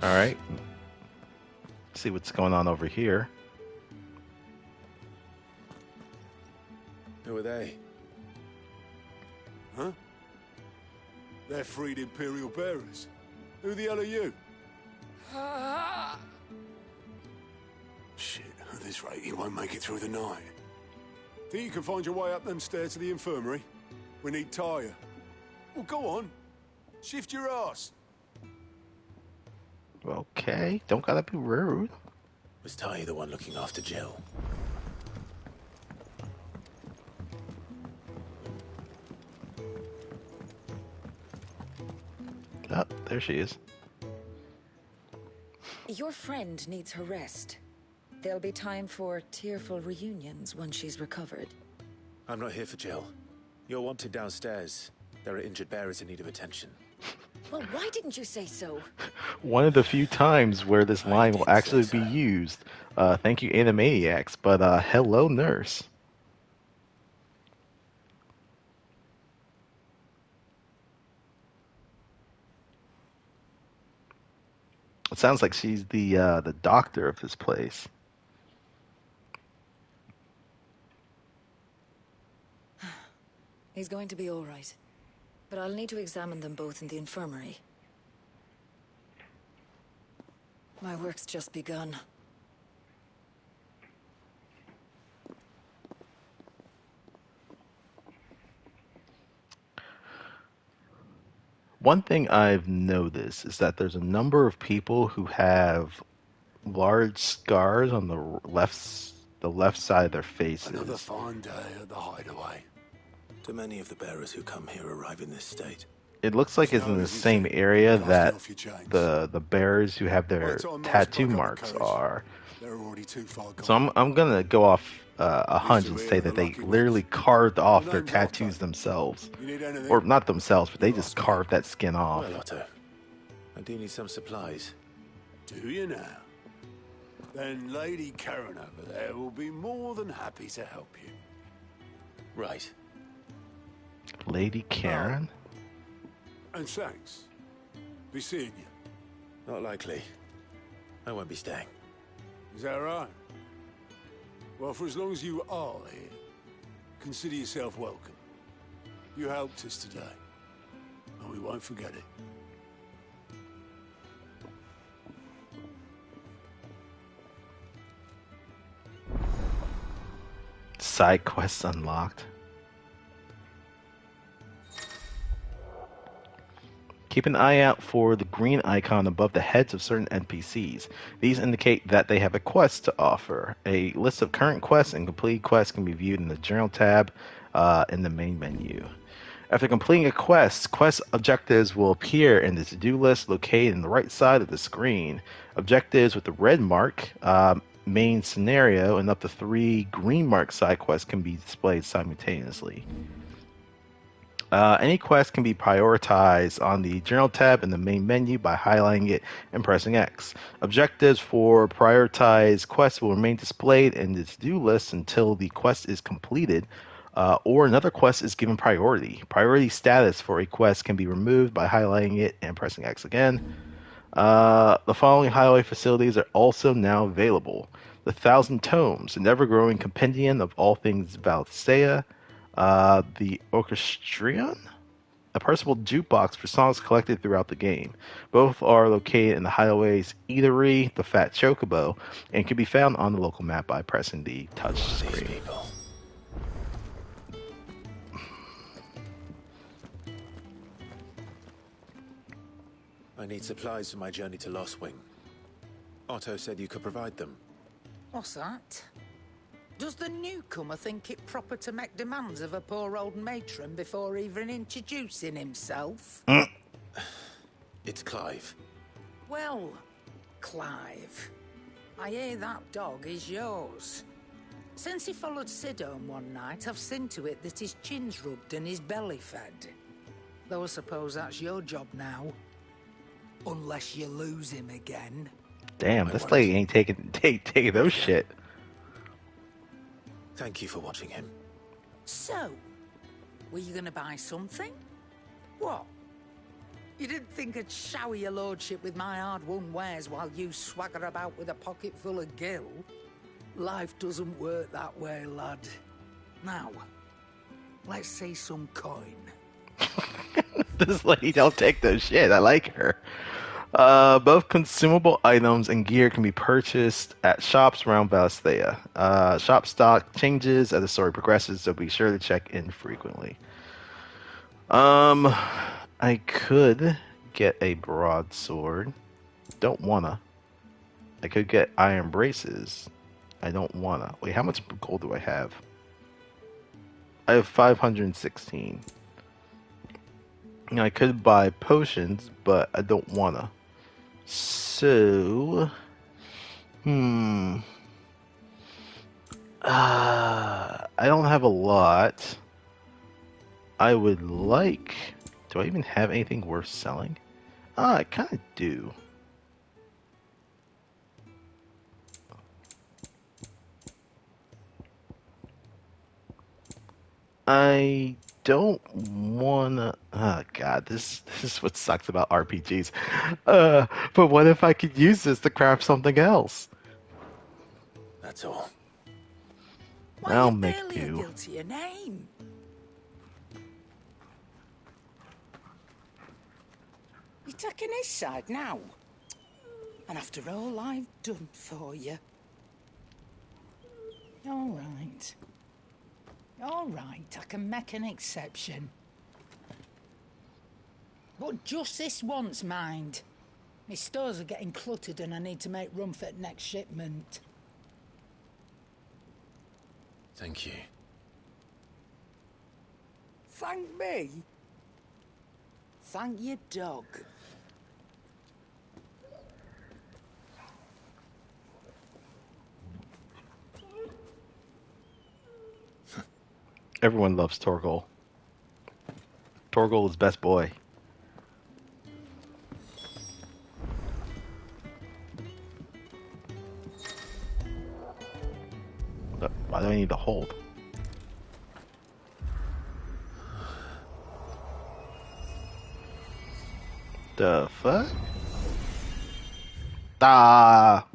Speaker 1: Alright. See what's going on over here.
Speaker 6: Who are they?
Speaker 19: Huh? They're freed Imperial bearers. Who the hell are you? Shit, at this rate, he won't make it through the night. Think you can find your way up them stairs to the infirmary? We need Tyre. Well, go on. Shift your ass.
Speaker 1: Okay, don't gotta be rude.
Speaker 6: Was Ty the one looking after Jill?
Speaker 1: Oh, there she is.
Speaker 11: Your friend needs her rest. There'll be time for tearful reunions once she's recovered.
Speaker 6: I'm not here for Jill. You're wanted downstairs. There are injured bearers in need of attention.
Speaker 11: Well, why didn't you say so?
Speaker 1: One of the few times where this line will actually be used. Thank you, Animaniacs, but hello, nurse. It sounds like she's the doctor of this place.
Speaker 11: He's going to be all right. But I'll need to examine them both in the infirmary. My work's just begun.
Speaker 1: One thing I've noticed is that there's a number of people who have large scars on the left side of their faces.
Speaker 19: Another fine day at the hideaway.
Speaker 6: Do many of the bearers who come here arrive in this state?
Speaker 1: It looks like it's in the same area that the bearers who have their tattoo marks are. So I'm gonna go off a hunch and say that they literally carved off their tattoos themselves, or not themselves, but they just carved that skin off.
Speaker 6: Well, Otto, I do need some supplies.
Speaker 19: Do you now? Then Lady Karen over there will be more than happy to help you.
Speaker 6: Right.
Speaker 1: Lady Karen?
Speaker 19: And thanks. Be seeing you.
Speaker 6: Not likely. I won't be staying.
Speaker 19: Is that right? Well, for as long as you are here, consider yourself welcome. You helped us today, and we won't forget it.
Speaker 1: Side quests unlocked. Keep an eye out for the green icon above the heads of certain NPCs. These indicate that they have a quest to offer. A list of current quests and completed quests can be viewed in the Journal tab in the main menu. After completing a quest objectives will appear in the to-do list located in the right side of the screen. Objectives with the red mark, main scenario, and up to 3 green mark side quests can be displayed simultaneously. Any quest can be prioritized on the Journal tab in the main menu by highlighting it and pressing X. Objectives for prioritized quests will remain displayed in the to-do list until the quest is completed, or another quest is given priority. Priority status for a quest can be removed by highlighting it and pressing X again. The following highlight facilities are also now available. The 1,000 Tomes, an ever-growing compendium of all things Valisthea. The Orchestrion, a personal jukebox for songs collected throughout the game. Both are located in the Hideaway's Eatery, the Fat Chocobo, and can be found on the local map by pressing the touch screen.
Speaker 6: I need supplies for my journey to Lost Wing. Otto said you could provide them.
Speaker 11: What's that? Does the newcomer think it proper to make demands of a poor old matron before even introducing himself?
Speaker 6: It's Clive.
Speaker 11: Well, Clive, I hear that dog is yours. Since he followed Sid home one night, I've seen to it that his chin's rubbed and his belly fed. Though I suppose that's your job now. Unless you lose him again.
Speaker 1: Damn, this lady ain't taking those shit.
Speaker 6: Thank you for watching him.
Speaker 11: So, were you gonna buy something? What? You didn't think I'd shower your lordship with my hard-won wares while you swagger about with a pocket full of gil? Life doesn't work that way, lad. Now, let's see some coin.
Speaker 1: This lady don't take those shit. I like her. Both consumable items and gear can be purchased at shops around Valisthea. Shop stock changes as the story progresses, so be sure to check in frequently. I could get a broadsword. Don't wanna. I could get iron braces. I don't wanna. Wait, how much gold do I have? I have 516. I could buy potions, but I don't wanna. So, I don't have a lot. I would like... Do I even have anything worth selling? I kind of do. I don't wanna... Oh god, this is what sucks about RPGs. But what if I could use this to craft something else?
Speaker 6: That's all.
Speaker 1: I'll make
Speaker 11: Barely a
Speaker 1: do.
Speaker 11: guilty name. You're taking his side now. And after all I've done for you. All right. All right, I can make an exception. But just this once, mind. My stores are getting cluttered and I need to make room for the next shipment.
Speaker 6: Thank you.
Speaker 11: Thank me? Thank your dog.
Speaker 1: Everyone loves Torgal. Torgal is best boy. But why do I need to hold? The fuck? Ah!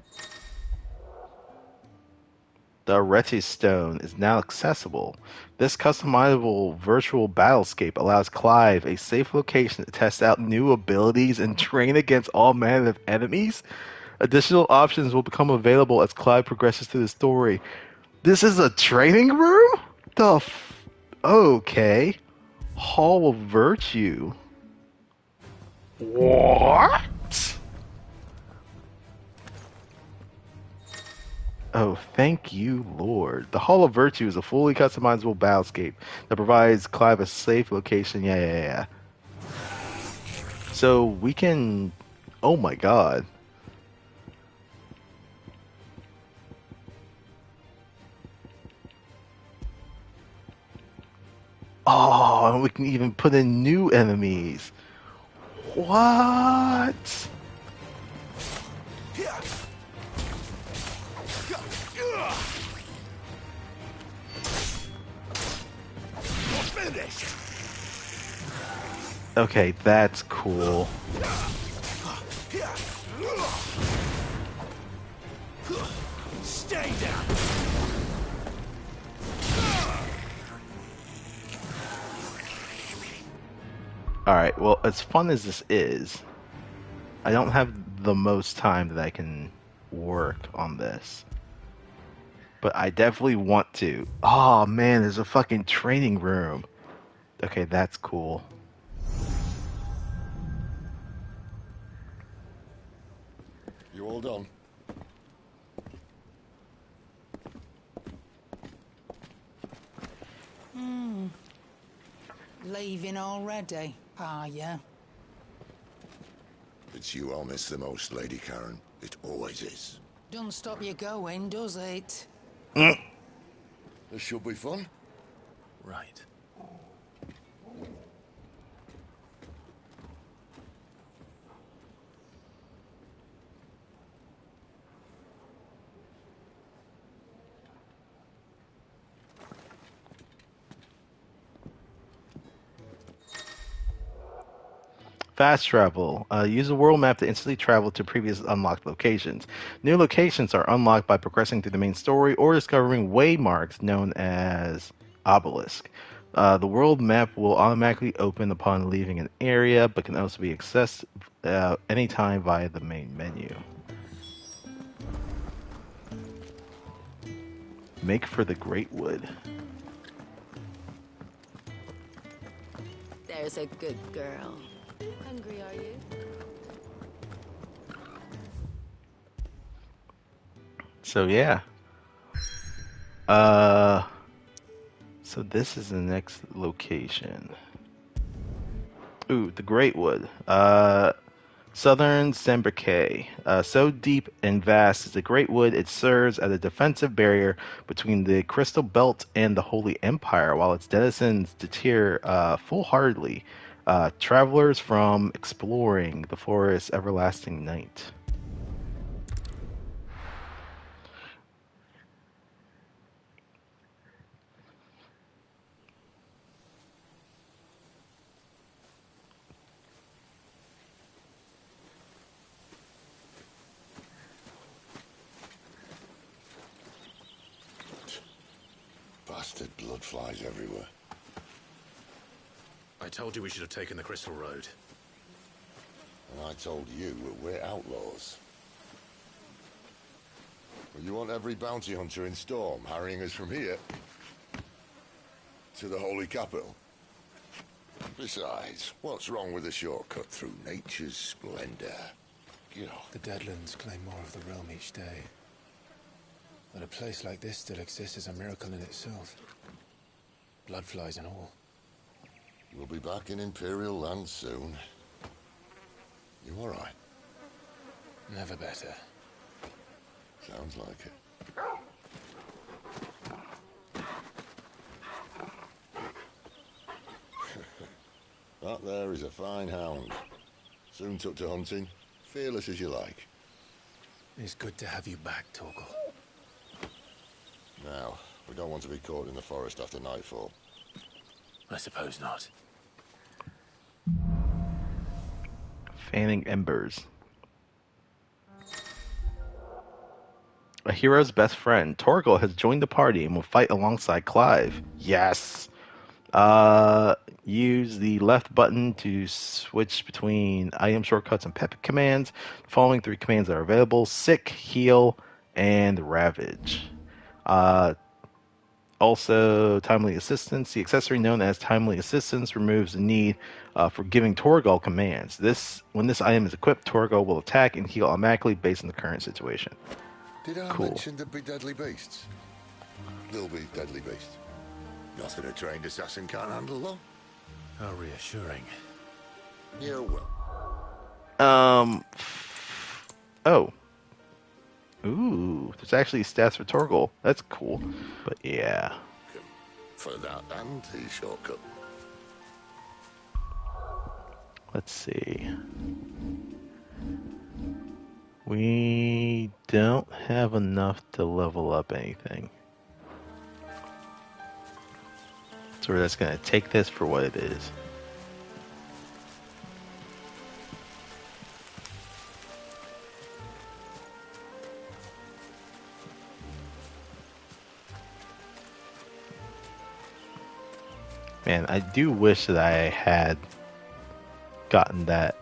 Speaker 1: The Arete Stone is now accessible. This customizable virtual battlescape allows Clive a safe location to test out new abilities and train against all manner of enemies. Additional options will become available as Clive progresses through the story. This is a training room? Okay. Hall of Virtue. What? Oh, thank you, Lord. The Hall of Virtue is a fully customizable battlescape that provides Clive a safe location. Yeah. So we can... Oh my god. Oh, and we can even put in new enemies. What? Okay, that's cool.
Speaker 3: Stay down.
Speaker 1: Alright, well, as fun as this is, I don't have the most time that I can work on this. But I definitely want to. Oh man, there's a fucking training room. Okay, that's cool.
Speaker 9: You all done?
Speaker 11: Leaving already, are ya?
Speaker 9: It's you I'll miss the most, Lady Karen. It always is.
Speaker 11: Don't stop you going, does it?
Speaker 9: This should be fun.
Speaker 3: Right.
Speaker 1: Fast travel. Use a world map to instantly travel to previous unlocked locations. New locations are unlocked by progressing through the main story or discovering waymarks known as obelisk. The world map will automatically open upon leaving an area, but can also be accessed anytime via the main menu. Make for the Great Wood.
Speaker 7: There's a good girl. Hungry, are you?
Speaker 1: So yeah. So this is the next location. Ooh, the Great Wood. Southern Semberke. So deep and vast is the Great Wood, it serves as a defensive barrier between the Crystal Belt and the Holy Empire, while its denizens deter full-heartedly travelers from exploring the forest's everlasting night.
Speaker 9: Bastard blood flies everywhere.
Speaker 3: I told you we should have taken the Crystal Road.
Speaker 9: And I told you that we're outlaws. Well, you want every bounty hunter in Storm harrying us from here to the Holy Capital? Besides, what's wrong with a shortcut through nature's splendor? You know.
Speaker 6: The Deadlands claim more of the realm each day. That a place like this still exists is a miracle in itself. Bloodflies and all.
Speaker 9: We'll be back in Imperial land soon. You all right?
Speaker 6: Never better.
Speaker 9: Sounds like it. That there is a fine hound. Soon took to hunting. Fearless as you like.
Speaker 6: It's good to have you back, Torgal.
Speaker 9: Now, we don't want to be caught in the forest after nightfall.
Speaker 3: I suppose not.
Speaker 1: Fanning embers. A hero's best friend. Torgal has joined the party and will fight alongside Clive. Yes. Use the left button to switch between item shortcuts and pep commands. The following 3 commands are available: Sick, Heal, and Ravage. Also, Timely Assistance. The accessory known as Timely Assistance removes the need for giving Torgal commands. When this item is equipped, Torgal will attack and heal automatically based on the current situation.
Speaker 9: Did I
Speaker 1: Cool.
Speaker 9: mention there'd be deadly beasts? There'll be deadly beasts. Nothing a trained assassin can't handle, though.
Speaker 3: How reassuring.
Speaker 9: Yeah, well.
Speaker 1: Oh. Ooh, there's actually stats for Torgal. That's cool. But yeah.
Speaker 9: For that and the shortcut.
Speaker 1: Let's see. We don't have enough to level up anything. So we're just going to take this for what it is. Man, I do wish that I had gotten that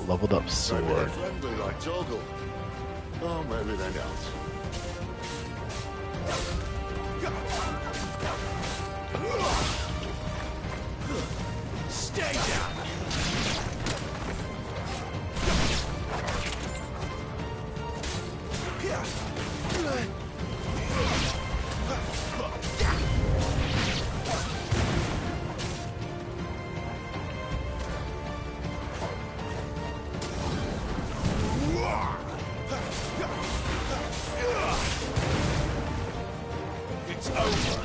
Speaker 1: leveled up sword.
Speaker 9: Maybe they're friendly like Torgal. Oh, maybe they don't.
Speaker 3: Stay down! It's over.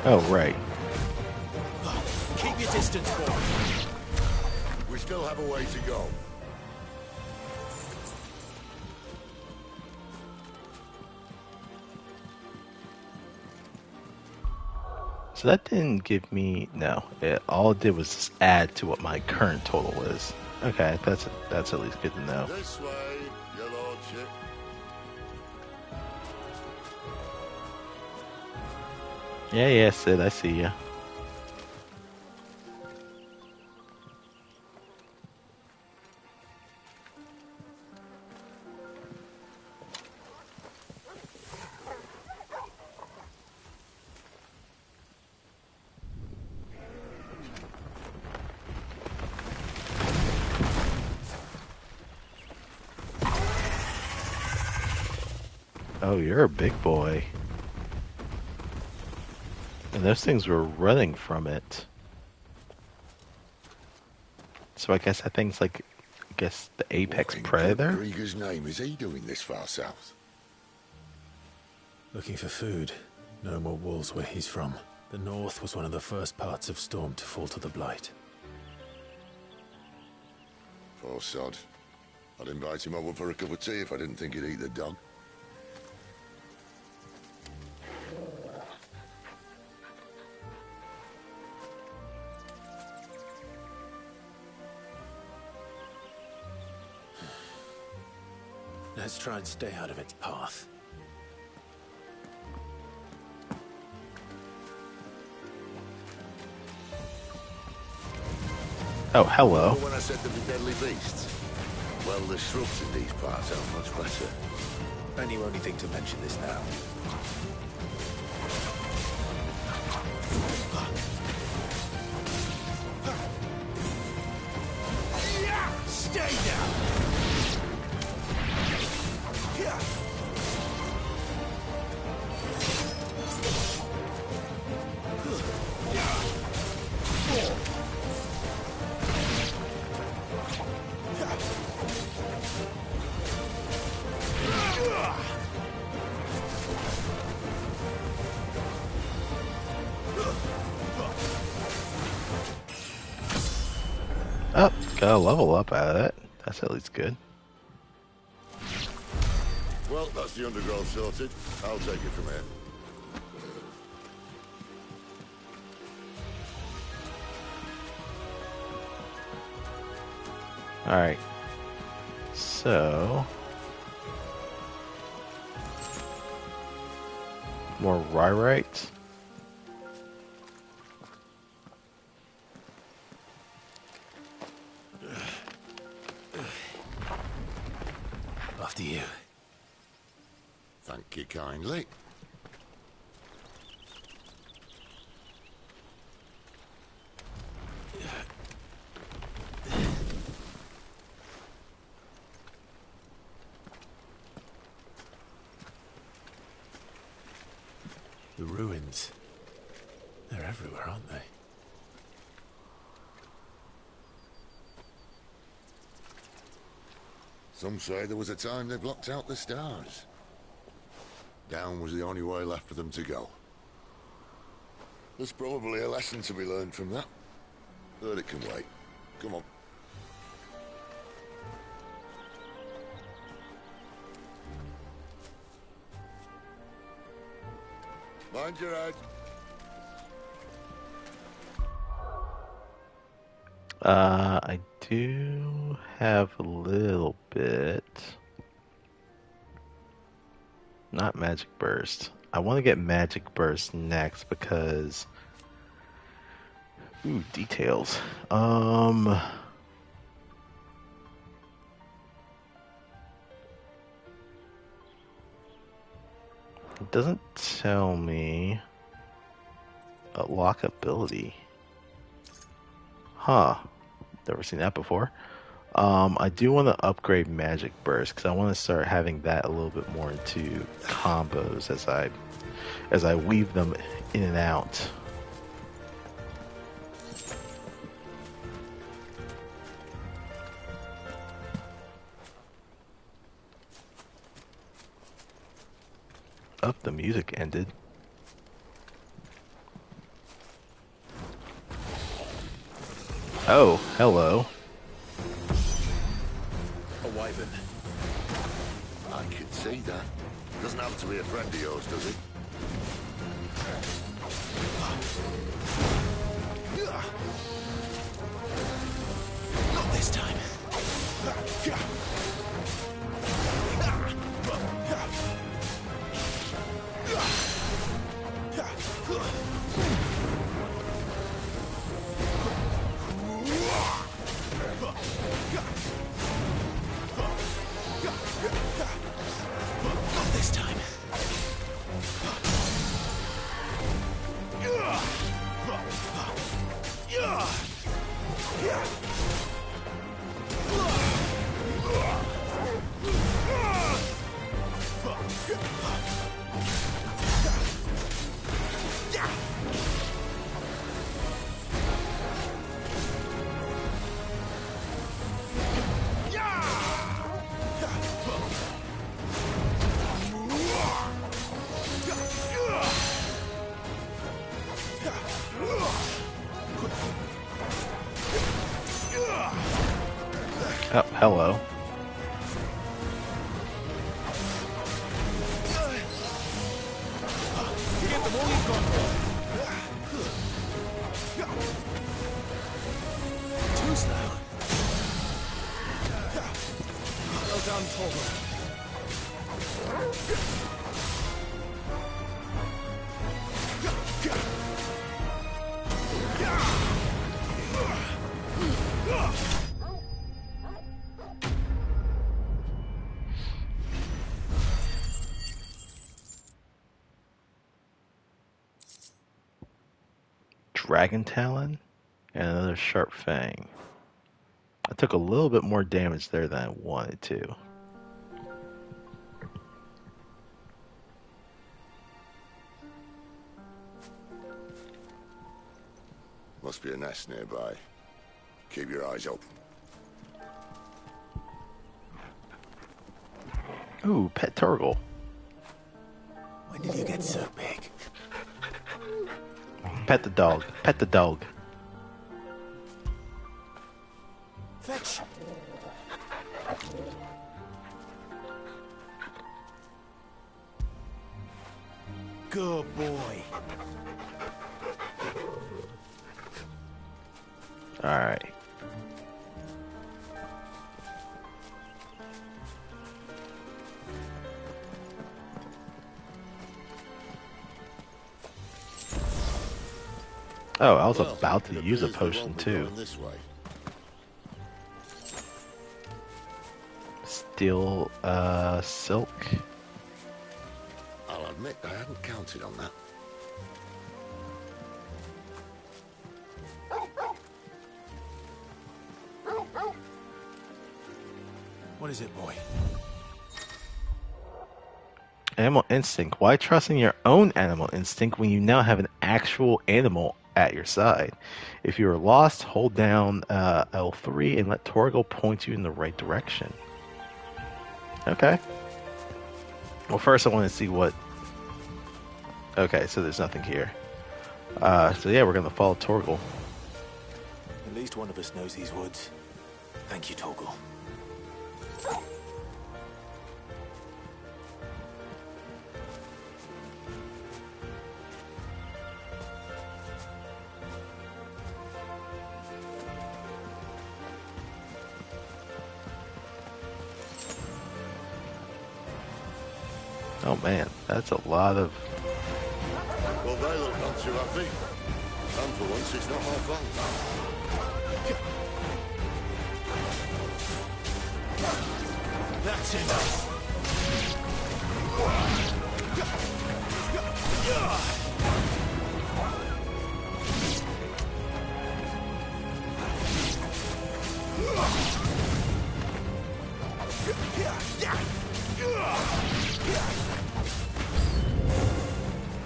Speaker 1: Oh, right.
Speaker 3: Keep your distance, boy.
Speaker 9: We still have a way to go.
Speaker 1: So that didn't give me... No. All it did was just add to what my current total is. Okay, that's at least good to know.
Speaker 9: This way, your lordship.
Speaker 1: Yeah, Sid, I see ya. Oh, you're a big boy. And those things were running from it. So I guess that thing's like, the apex predator?
Speaker 9: What in Grieger's name is he doing this far south?
Speaker 3: Looking for food. No more wolves where he's from. The north was one of the first parts of Storm to fall to the Blight.
Speaker 9: Poor sod. I'd invite him over for a cup of tea if I didn't think he'd eat the dog.
Speaker 3: Let's try and stay out of its path.
Speaker 1: Oh, hello.
Speaker 9: Remember when I said there'd be deadly beasts? Well, the shrubs in these parts are much better.
Speaker 3: And you only think to mention this now. Stay down!
Speaker 1: Oh, got a level up out of that. That's at least good.
Speaker 9: Well, that's the undergrowth sorted. I'll take it from here.
Speaker 1: Alright. So... more Ryrite.
Speaker 3: After you.
Speaker 9: Thank you kindly.
Speaker 3: The ruins. They're everywhere, aren't they?
Speaker 9: Some say there was a time they blocked out the stars. Down was the only way left for them to go. There's probably a lesson to be learned from that. But it can wait. Come on. Mind your head.
Speaker 1: I do have a little bit. Not Magic Burst. I want to get Magic Burst next because... Ooh, details. It doesn't tell me a lock ability. Huh. Never seen that before. I do want to upgrade Magic Burst because I want to start having that a little bit more into combos as I weave them in and out. Oh, the music ended. Oh, hello.
Speaker 3: A wyvern.
Speaker 9: I can see that. Doesn't have to be a friend of yours, does it?
Speaker 3: Not this time. Not this time.
Speaker 1: Oh, hello.
Speaker 3: Get them all you've got. Too slow. Well done, Torgal.
Speaker 1: Dragon Talon and another Sharp Fang. I took a little bit more damage there than I wanted to.
Speaker 9: Must be a nest nearby. Keep your eyes open.
Speaker 1: Ooh, pet turtle.
Speaker 3: When did you get so big?
Speaker 1: Pet the dog. Pet the dog.
Speaker 3: Fetch. Good boy.
Speaker 1: Alright. Oh, I was about to use a potion too.
Speaker 9: This way.
Speaker 1: Steel, silk.
Speaker 9: I'll admit I hadn't counted on that.
Speaker 3: What is it, boy?
Speaker 1: Animal instinct. Why trust in your own animal instinct when you now have an actual animal at your side? If you are lost, hold down L3 and let Torgal point you in the right direction. Okay. Well, first I want to see what... Okay, so there's nothing here. So yeah, we're going to follow Torgal.
Speaker 6: At least one of us knows these woods. Thank you, Torgal.
Speaker 1: Oh man, that's a lot of...
Speaker 9: Well, they look not too happy. And for once, it's not my fault.
Speaker 3: That's enough.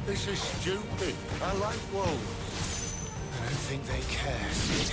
Speaker 9: This is stupid. I like wolves.
Speaker 3: I don't think they care, Sid.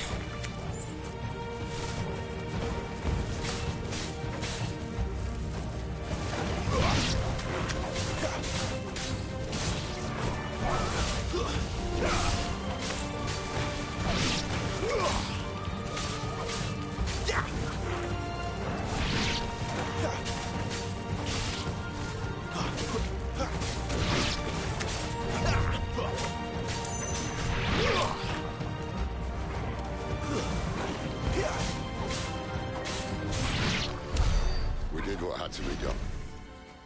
Speaker 9: We did what had to be done.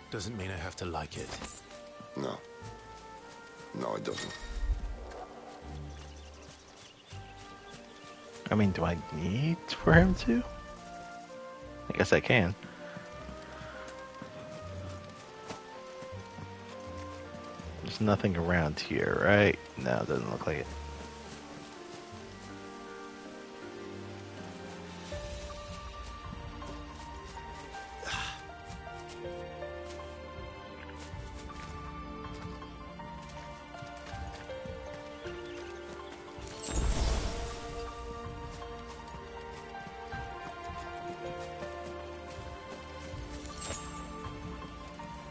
Speaker 3: Doesn't mean I have to like it.
Speaker 9: No. No, it doesn't.
Speaker 1: I mean, do I need for him to? I guess I can. There's nothing around here, right? No, it doesn't look like it.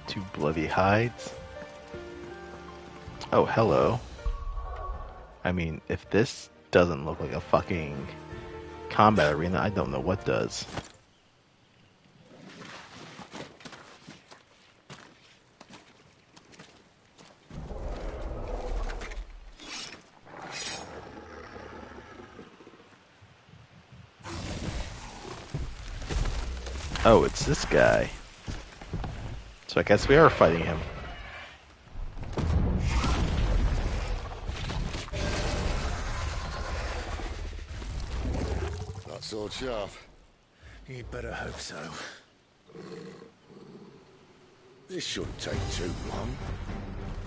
Speaker 1: Two bloody hides. Oh, hello. I mean, if this doesn't look like a fucking combat arena, I don't know what does. Oh, it's this guy. So I guess we are fighting him.
Speaker 9: That sword sharp.
Speaker 3: You'd better hope so.
Speaker 9: This shouldn't take too long.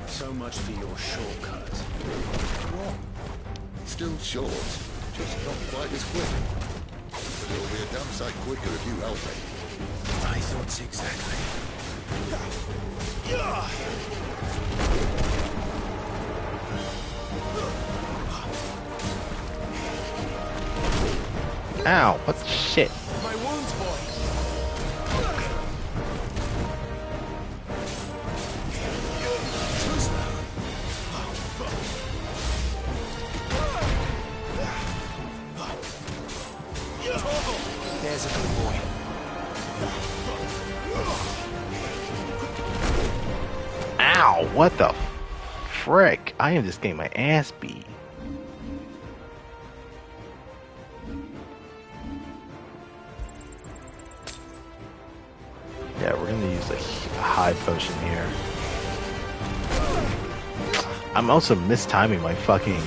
Speaker 4: So much for your shortcut.
Speaker 9: What? Still short, just not quite as quick. But it'll be a damn sight quicker if you help me.
Speaker 3: My thoughts exactly.
Speaker 1: Ow, what the shit?
Speaker 3: My wounds, boy. There's a good boy.
Speaker 1: Ow, what the frick? I am just getting my ass beat. Yeah, we're gonna use a high potion here. I'm also mistiming my fucking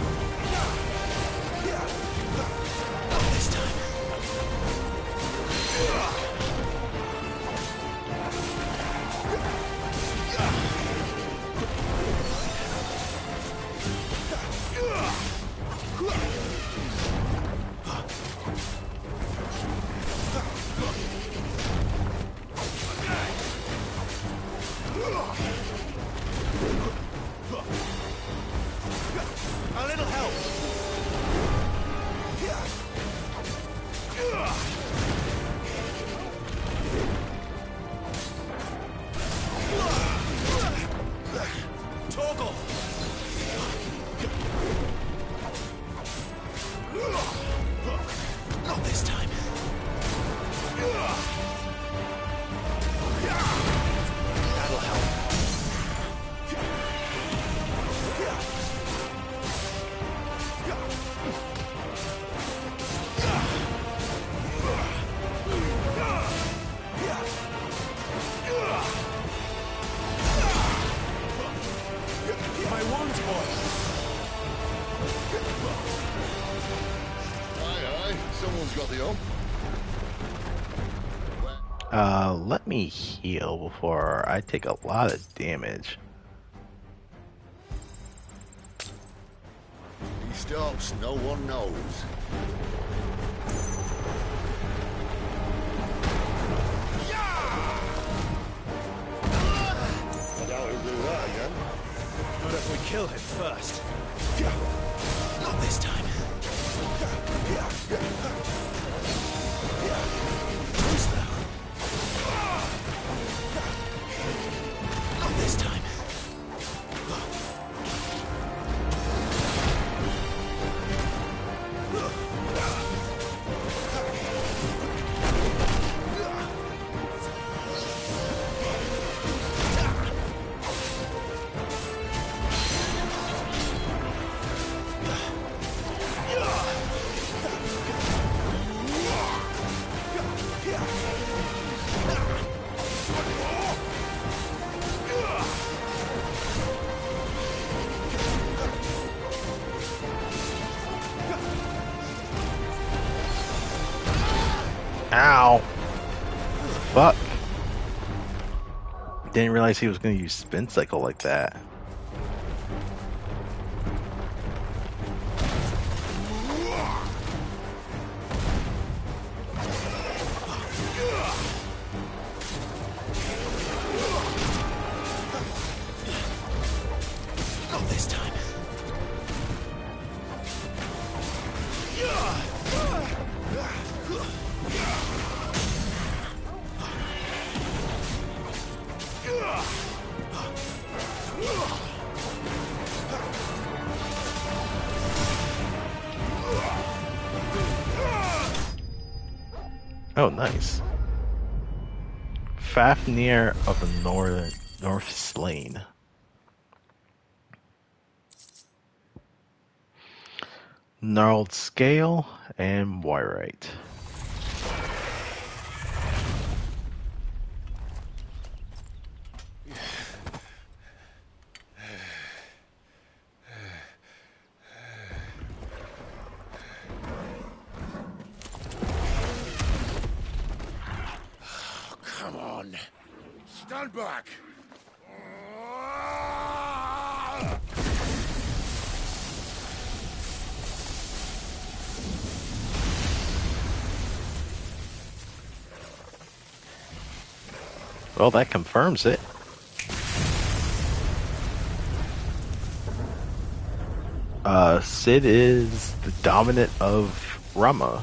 Speaker 3: Not this time. That'll help.
Speaker 19: My wounds, boy.
Speaker 9: Aye, someone's got the hump.
Speaker 1: Let me heal before I take a lot of damage.
Speaker 9: He stops, no one knows. I doubt he'll do that again.
Speaker 3: Not if we kill him first. Not this time. Close though. Not this time.
Speaker 1: Ow! Fuck. Didn't realize he was going to use spin cycle like that.
Speaker 3: Not this time.
Speaker 1: Oh, nice. Fafnir of the North Slain. Gnarled Scale and Wyrite.
Speaker 3: Come on.
Speaker 9: Stand back!
Speaker 1: Well, that confirms it. Sid is the dominant of Ramu.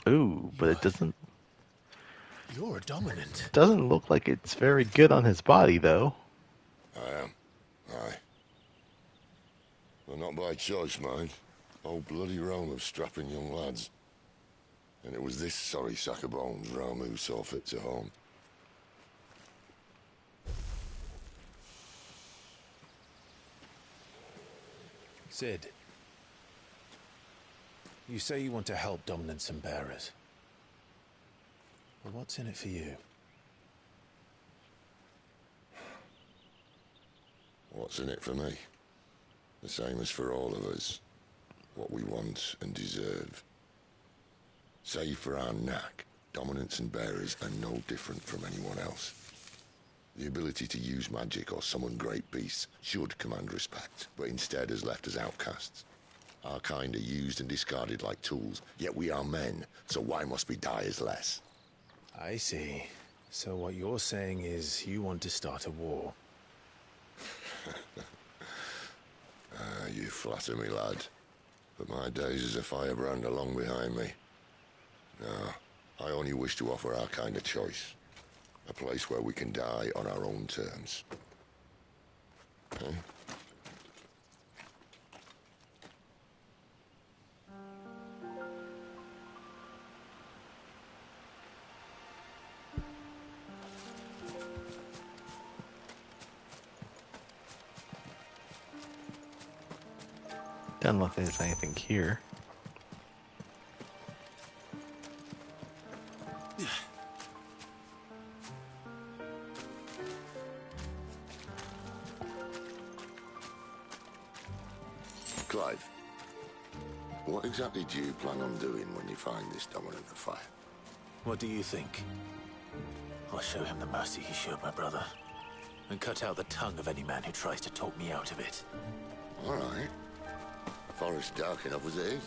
Speaker 1: Ooh, but it doesn't
Speaker 3: You're a dominant.
Speaker 1: look like it's very good on his body though.
Speaker 9: I am. Aye. Well, not by choice, mind. Whole bloody realm of strapping young lads. And it was this sorry sack of bones Ramu saw fit to home.
Speaker 3: Sid, you say you want to help dominants and bearers. But what's in it for you?
Speaker 9: What's in it for me? The same as for all of us. What we want and deserve. Save for our knack, dominants and bearers are no different from anyone else. The ability to use magic or summon great beasts should command respect, but instead has left us outcasts. Our kind are used and discarded like tools, yet we are men, so why must we die as less?
Speaker 3: I see. So what you're saying is you want to start a war.
Speaker 9: You flatter me, lad. But my days as a firebrand are long behind me. No, I only wish to offer our kind a choice. A place where we can die on our own terms. Huh?
Speaker 1: Doesn't look like there's anything here.
Speaker 9: Clive, what exactly do you plan on doing when you find this dominant of fire?
Speaker 3: What do you think? I'll show him the mercy he showed my brother, and cut out the tongue of any man who tries to talk me out of it.
Speaker 9: All right. Forest dark enough as it is.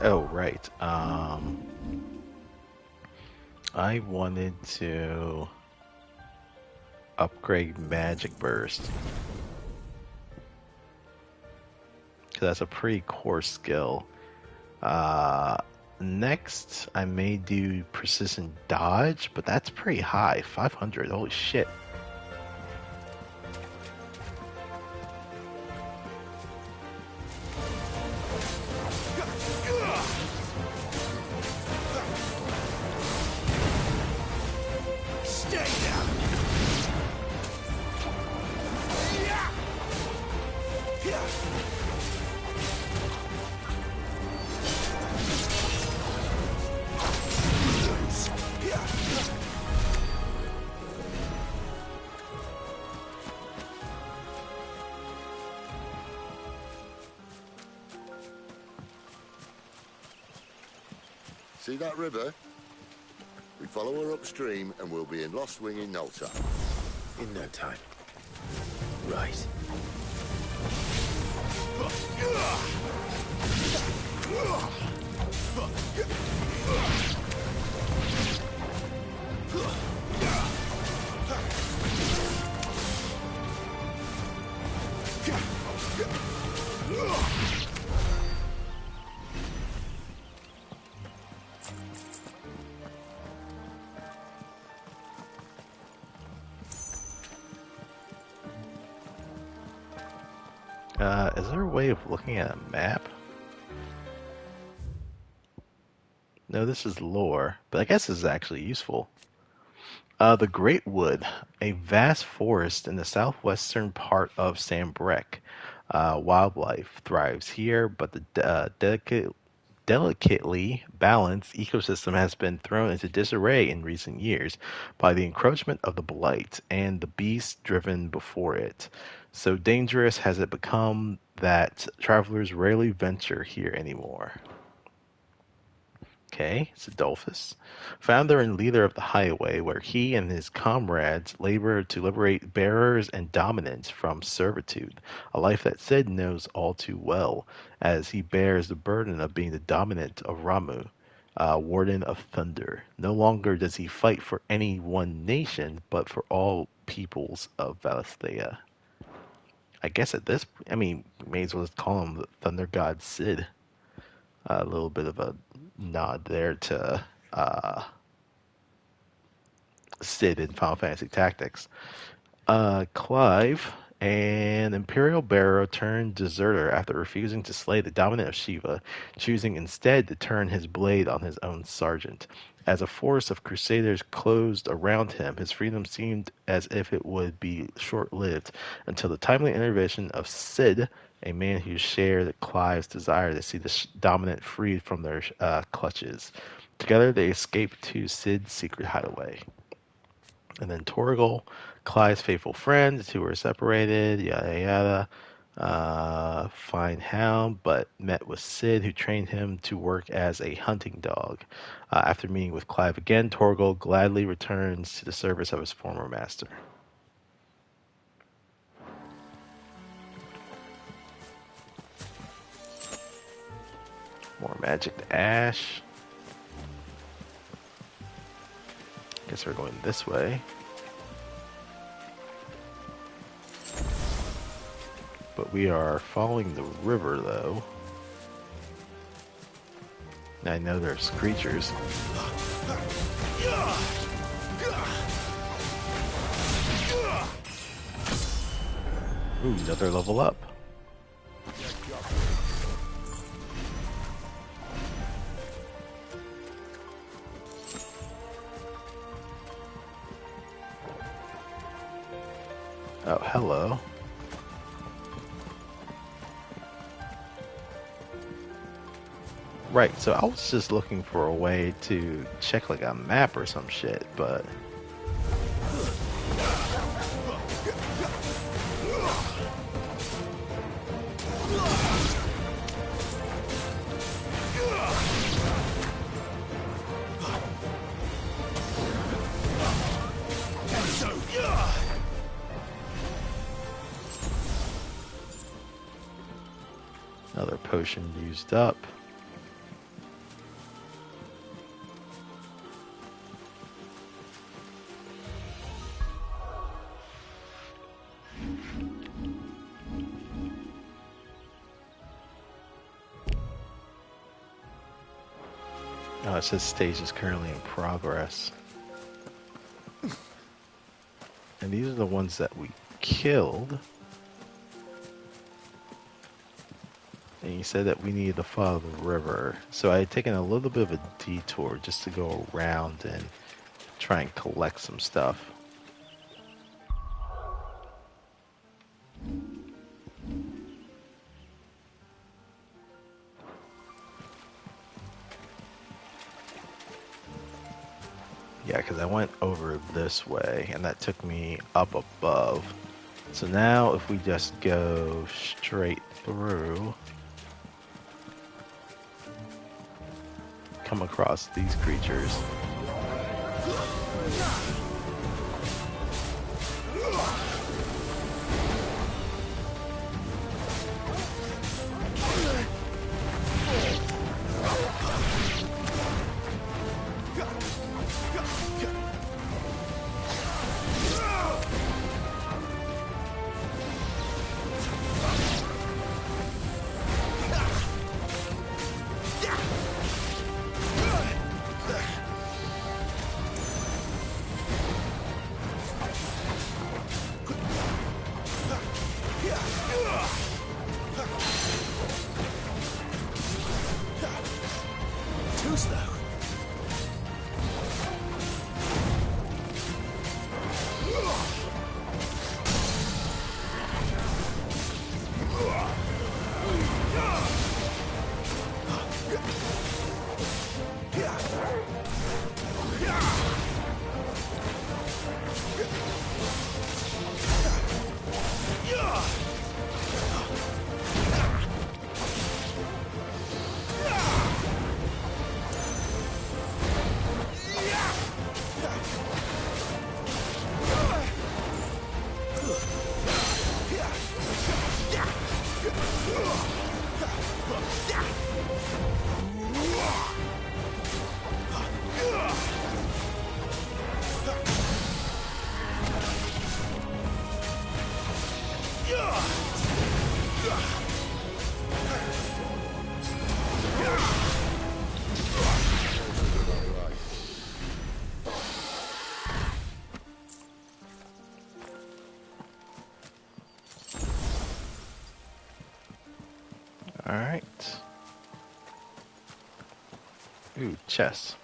Speaker 1: Oh, right. I wanted to upgrade Magic Burst. Because that's a pretty core skill. Next, I may do Precision Dodge, but that's pretty high. 500, holy shit.
Speaker 9: See that river? We follow her upstream and we'll be in Lost Wing in no time.
Speaker 3: In no time. Right.
Speaker 1: Is there a way of looking at a map? No, this is lore, but I guess this is actually useful. The Great Wood, a vast forest in the southwestern part of Sambrek. Wildlife thrives here, but the delicately balanced ecosystem has been thrown into disarray in recent years by the encroachment of the blight and the beasts driven before it. So dangerous has it become that travelers rarely venture here anymore. Okay, it's Adolphus, founder and leader of the Highway, where he and his comrades labor to liberate bearers and dominants from servitude, a life that Sid knows all too well, as he bears the burden of being the dominant of Ramu, Warden of Thunder. No longer does he fight for any one nation, but for all peoples of Valisthea. I guess at this, I mean, may as well just call him the Thunder God Sid. A little bit of a nod there to Sid in Final Fantasy Tactics. Clive, an Imperial Bearer turned deserter after refusing to slay the dominant of Shiva, choosing instead to turn his blade on his own sergeant. As a force of crusaders closed around him, his freedom seemed as if it would be short-lived until the timely intervention of Sid, a man who shared Clive's desire to see the dominant freed from their clutches. Together they escaped to Sid's secret hideaway. And then Torgal, Clive's faithful friend, the two were separated, yada yada. Fine hound, but met with Sid, who trained him to work as a hunting dog. After meeting with Clive again, Torgal gladly returns to the service of his former master. More magic ash. Guess we're going this way. But we are following the river, though. And I know there's creatures. Ooh, another level up. Oh, hello. Right, so I was just looking for a way to check like a map or some shit, but... Another potion used up. Oh, it says stage is currently in progress. And these are the ones that we killed. And you said that we needed to follow the river. So I had taken a little bit of a detour just to go around and try and collect some stuff. Yeah, because I went over this way, and that took me up above. So now if we just go straight through, come across these creatures. Alright. Ooh, chest.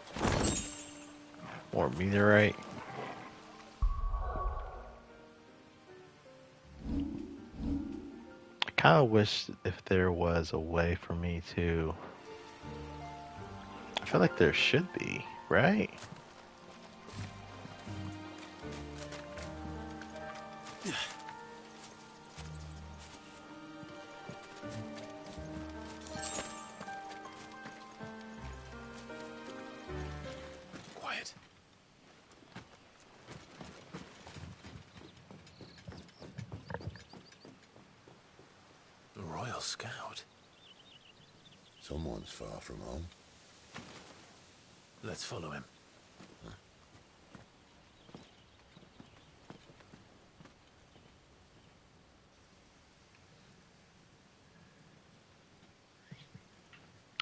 Speaker 1: More meteorite. I kind of wish if there was a way for me to... I feel like there should be, right?
Speaker 3: Quiet. The Royal Scout.
Speaker 9: Someone's far from home.
Speaker 3: Let's follow him.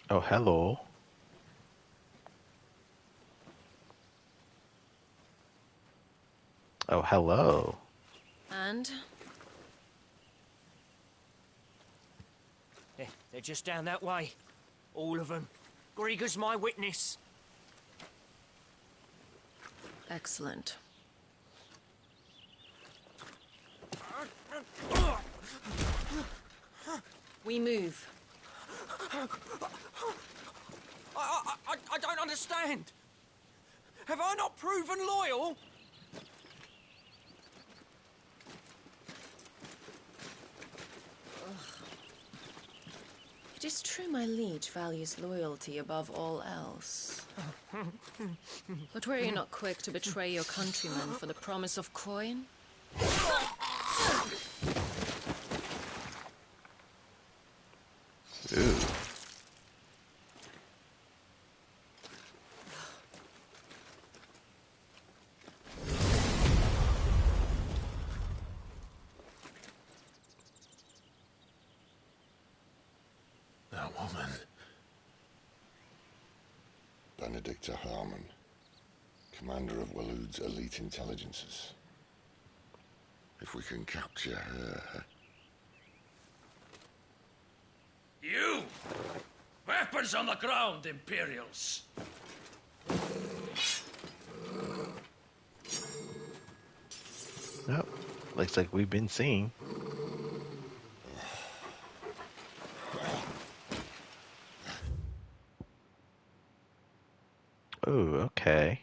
Speaker 1: Oh, hello. Oh, hello.
Speaker 10: And?
Speaker 20: They're just down that way. All of them. Grieger's my witness.
Speaker 10: Excellent. We move.
Speaker 20: I don't understand. Have I not proven loyal?
Speaker 10: It is true my liege values loyalty above all else. But were you not quick to betray your countrymen for the promise of coin?
Speaker 1: Ooh.
Speaker 3: That woman.
Speaker 9: Benedicta Harmon, commander of Waloed's elite intelligences. If we can capture her...
Speaker 8: You! Weapons on the ground, Imperials!
Speaker 1: Yep. Looks like we've been seen. Oh, okay.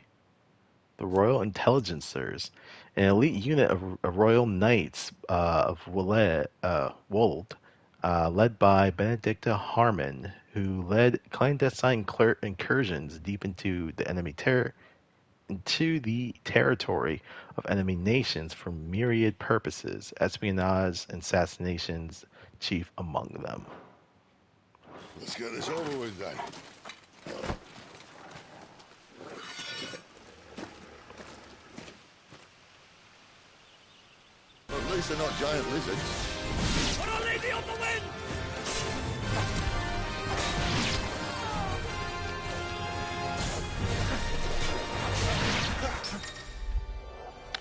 Speaker 1: The Royal Intelligencers, an elite unit of Royal Knights of Wold, led by Benedicta Harmon, who led clandestine incursions deep into the territory of enemy nations for myriad purposes, espionage and assassinations chief among them.
Speaker 9: Let's get this over with then. At least they're not giant lizards.
Speaker 8: Put a lady on the wind!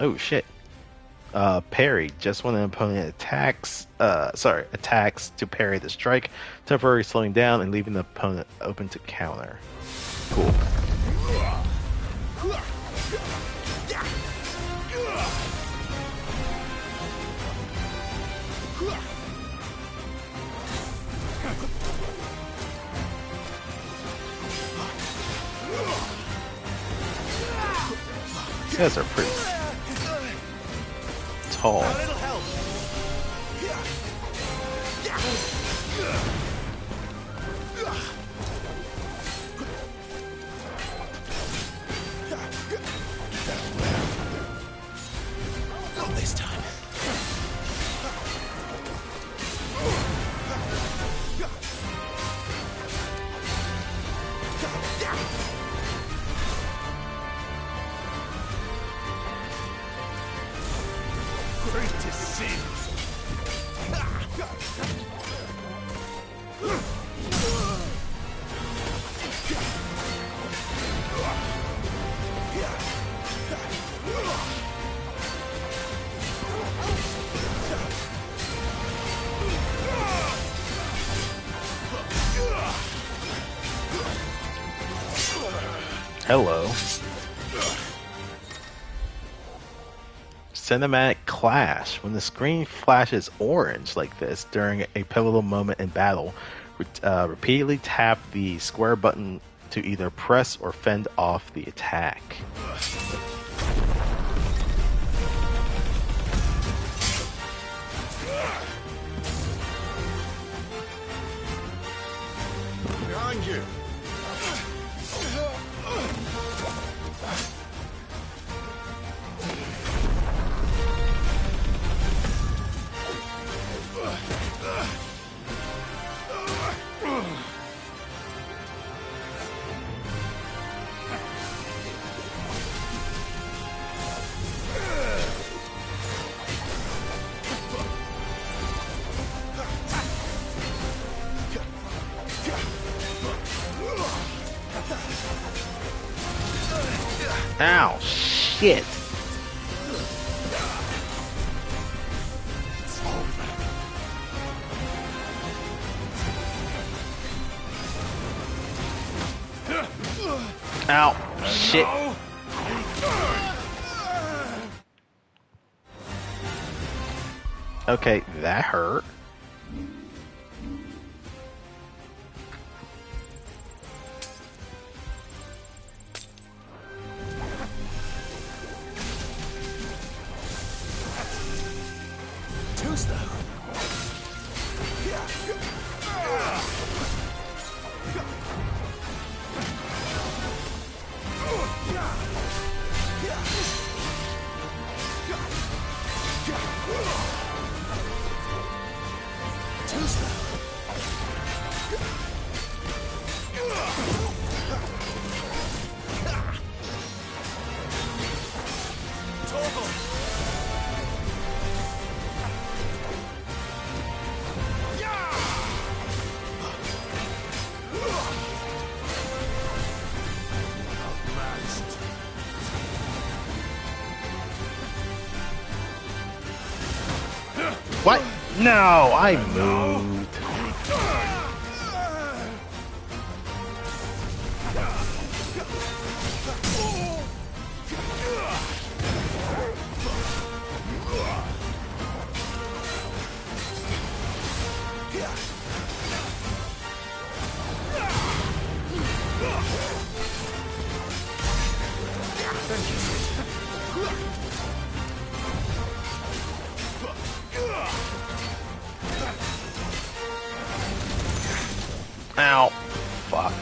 Speaker 1: Oh shit. Parry. Just when an opponent attacks to parry the strike, temporarily slowing down and leaving the opponent open to counter. Cool. These guys are pretty tall.
Speaker 3: Not this time. Great to see.
Speaker 1: Hello. Cinematic clash. When the screen flashes orange like this during a pivotal moment in battle, repeatedly tap the square button to either press or fend off the attack.
Speaker 9: Behind you.
Speaker 1: Ow, shit. Ow, shit. Okay, that hurt.
Speaker 3: Too slow. Too slow.
Speaker 1: What? No, I moved. Ow. Fuck.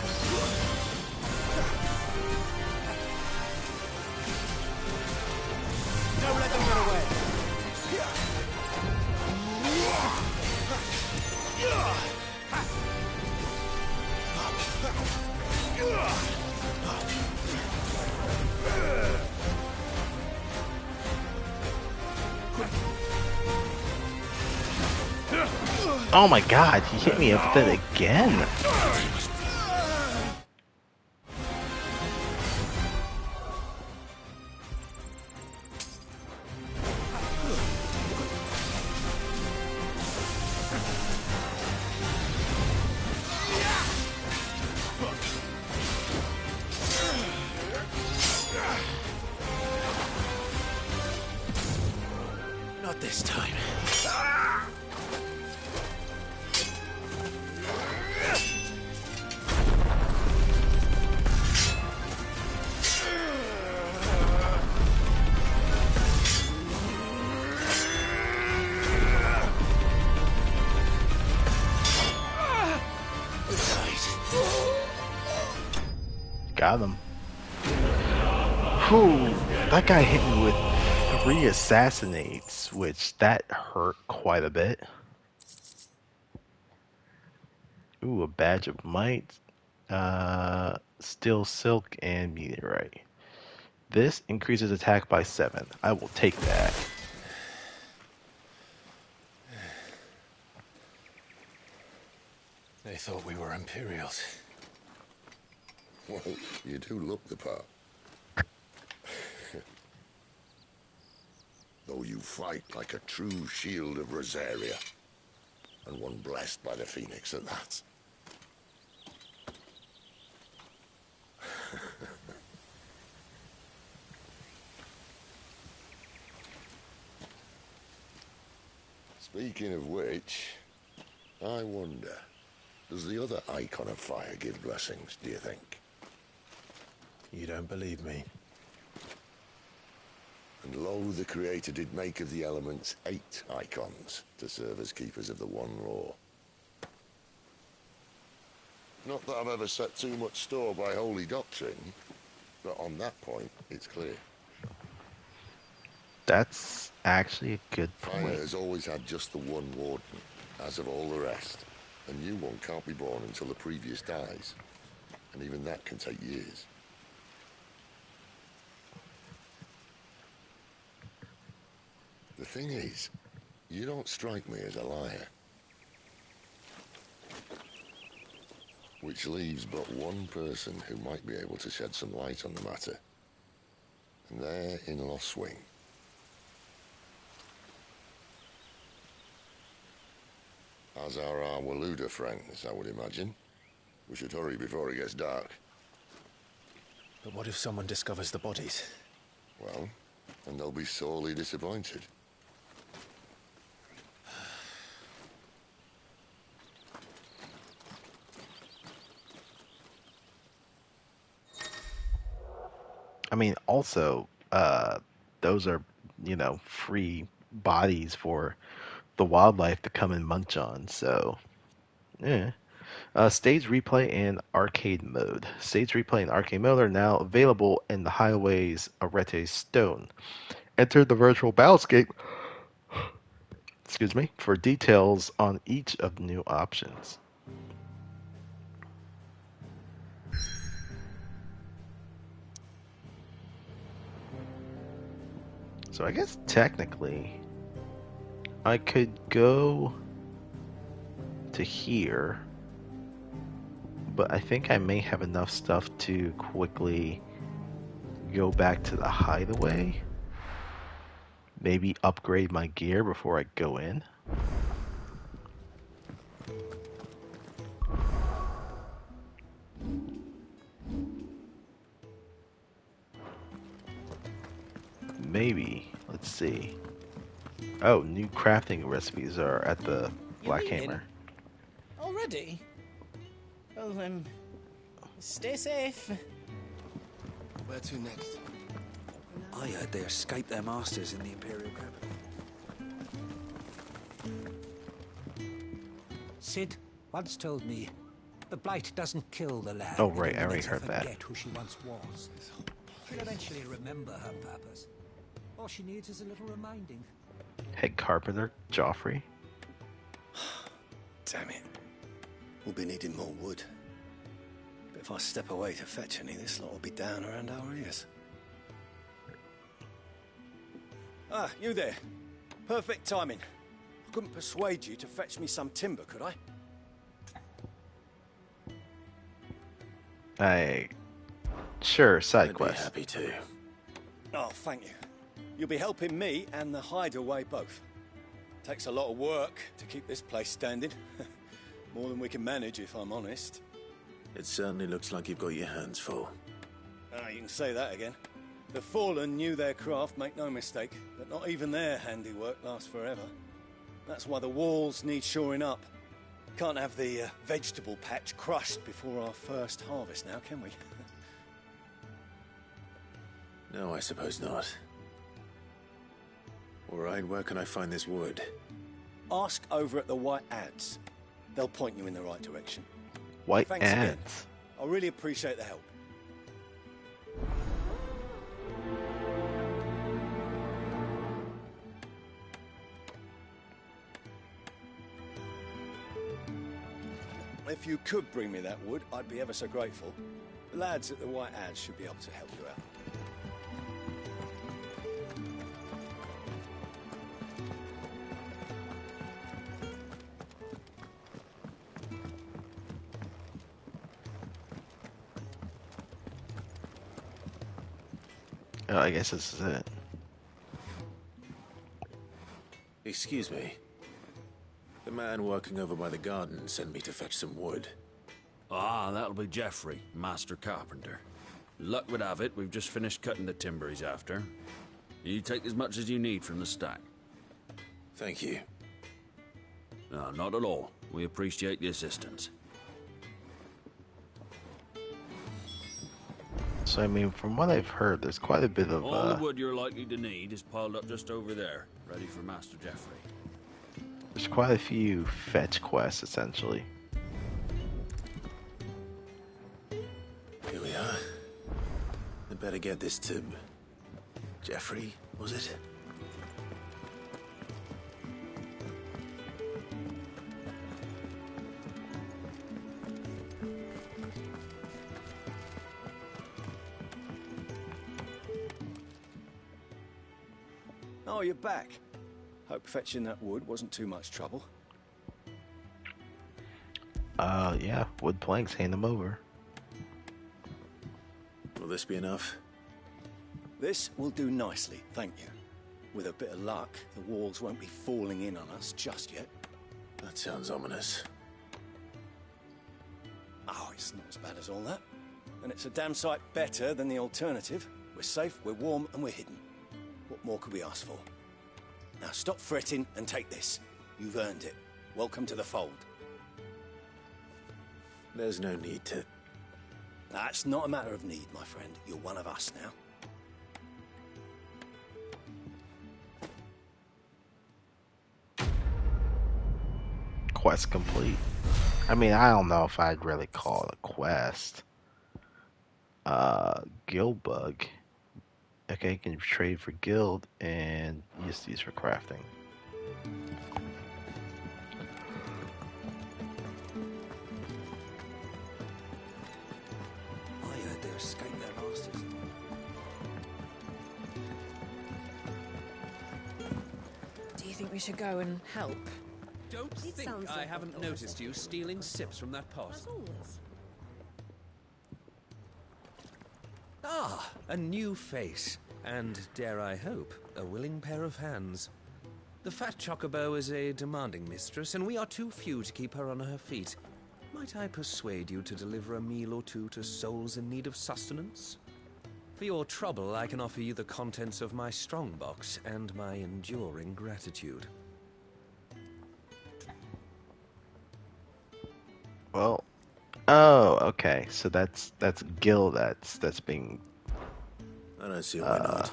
Speaker 3: Don't let them get away.
Speaker 1: Oh my god, he hit me up with it again.
Speaker 3: Not this time.
Speaker 1: Got him. Whew, that guy hit me with 3 assassinates, which that hurt quite a bit. Ooh, a badge of might. Steel silk and meteorite. This increases attack by 7. I will take that.
Speaker 3: They thought we were Imperials.
Speaker 9: Well, you do look the part. Though you fight like a true shield of Rosaria. And one blessed by the Phoenix at that. Speaking of which, I wonder, does the other Icon of Fire give blessings, do you think?
Speaker 3: You don't believe me?
Speaker 9: And lo, the Creator did make of the elements 8 icons to serve as keepers of the One Law. Not that I've ever set too much store by holy doctrine, but on that point, it's clear.
Speaker 1: That's actually a good
Speaker 9: Fire
Speaker 1: point.
Speaker 9: has always had just the one warden, as of all the rest. A new one can't be born until the previous dies, and even that can take years. The thing is, you don't strike me as a liar. Which leaves but one person who might be able to shed some light on the matter. and they're in Lost Swing. As are our Waluda friends, I would imagine. We should hurry before it gets dark.
Speaker 3: But what if someone discovers the bodies?
Speaker 9: Well, and they'll be sorely disappointed.
Speaker 1: I mean, also, those are, free bodies for the wildlife to come and munch on. So, yeah. Stage replay and arcade mode. Stage replay and arcade mode are now available in the Highways Arete Stone. Enter the virtual battlescape, excuse me, for details on each of the new options. So I guess technically I could go to here, but I think I may have enough stuff to quickly go back to the hideaway. Maybe upgrade my gear before I go in. Maybe. Let's see. Oh, new crafting recipes are at the Black Hammer.
Speaker 18: Already? Well, stay safe.
Speaker 15: Where to next?
Speaker 21: I heard they escaped their masters in the Imperial capital.
Speaker 13: Sid once told me, the Blight doesn't kill the land.
Speaker 1: Oh, right,
Speaker 13: it
Speaker 1: I already
Speaker 13: makes her
Speaker 1: heard that.
Speaker 13: forget who she once was. She'll eventually remember her purpose. All she needs is a little reminding.
Speaker 1: Head Carpenter, Joffrey.
Speaker 15: Damn it. We'll be needing more wood. But if I step away to fetch any, this lot will be down around our ears.
Speaker 22: Ah, you there. Perfect timing. I couldn't persuade you to fetch me some timber, could I?
Speaker 1: Sure, side
Speaker 6: I'd
Speaker 1: quest.
Speaker 6: be happy to.
Speaker 22: Oh, thank you. You'll be helping me and the hideaway both. Takes a lot of work to keep this place standing. More than we can manage, if I'm honest.
Speaker 6: It certainly looks like you've got your hands full.
Speaker 22: Ah, you can say that again. The Fallen knew their craft, make no mistake, but not even their handiwork lasts forever. That's why the walls need shoring up. Can't have the vegetable patch crushed before our first harvest now, can we?
Speaker 6: No, I suppose not. All right, where can I find this wood?
Speaker 22: Ask over at the White Ads. They'll point you in the right direction.
Speaker 1: White
Speaker 22: Thanks again.
Speaker 1: Ads.
Speaker 22: I really appreciate the help. If you could bring me that wood, I'd be ever so grateful. The lads at the White Ads should be able to help you out.
Speaker 1: Oh, I guess this is it.
Speaker 6: Excuse me. The man working over by the garden sent me to fetch some wood.
Speaker 23: Ah, that'll be Geoffrey, Master Carpenter. Luck would have it, we've just finished cutting the timber he's after. You take as much as you need from the stack.
Speaker 6: Thank you.
Speaker 23: No, not at all. We appreciate the assistance.
Speaker 1: So, I mean, from what I've heard, there's quite a bit of...
Speaker 23: All the wood you're likely to need is piled up just over there, ready for Master Geoffrey.
Speaker 1: There's quite a few fetch quests, essentially.
Speaker 6: Here we are. I'd better get this to... Geoffrey, was it?
Speaker 22: Oh, you're back. Hope fetching that wood wasn't too much trouble.
Speaker 1: Yeah, wood planks, hand them over.
Speaker 6: Will this be enough?
Speaker 22: This will do nicely, thank you. With a bit of luck, the walls won't be falling in on us just yet.
Speaker 6: That sounds ominous.
Speaker 22: Oh, it's not as bad as all that. And it's a damn sight better than the alternative. We're safe, we're warm, and we're hidden. What more could we ask for? Now stop fretting and take this. You've earned it. Welcome to the fold.
Speaker 6: There's no need to...
Speaker 22: That's not a matter of need, my friend. You're one of us now.
Speaker 1: Quest complete. I mean, I don't know if I'd really call it a quest. Guild bug. Okay, you can trade for guild and use these for crafting.
Speaker 21: I heard they escaped their masters.
Speaker 10: Do you think we should go and help?
Speaker 2: Don't think I haven't noticed you stealing sips from that pot.
Speaker 10: As always.
Speaker 2: Ah, a new face. And, dare I hope, a willing pair of hands. The fat chocobo is a demanding mistress, and we are too few to keep her on her feet. Might I persuade you to deliver a meal or two to souls in need of sustenance? For your trouble, I can offer you the contents of my strongbox and my enduring gratitude.
Speaker 1: Well, oh, okay. So that's guild that's being.
Speaker 6: I don't see why not.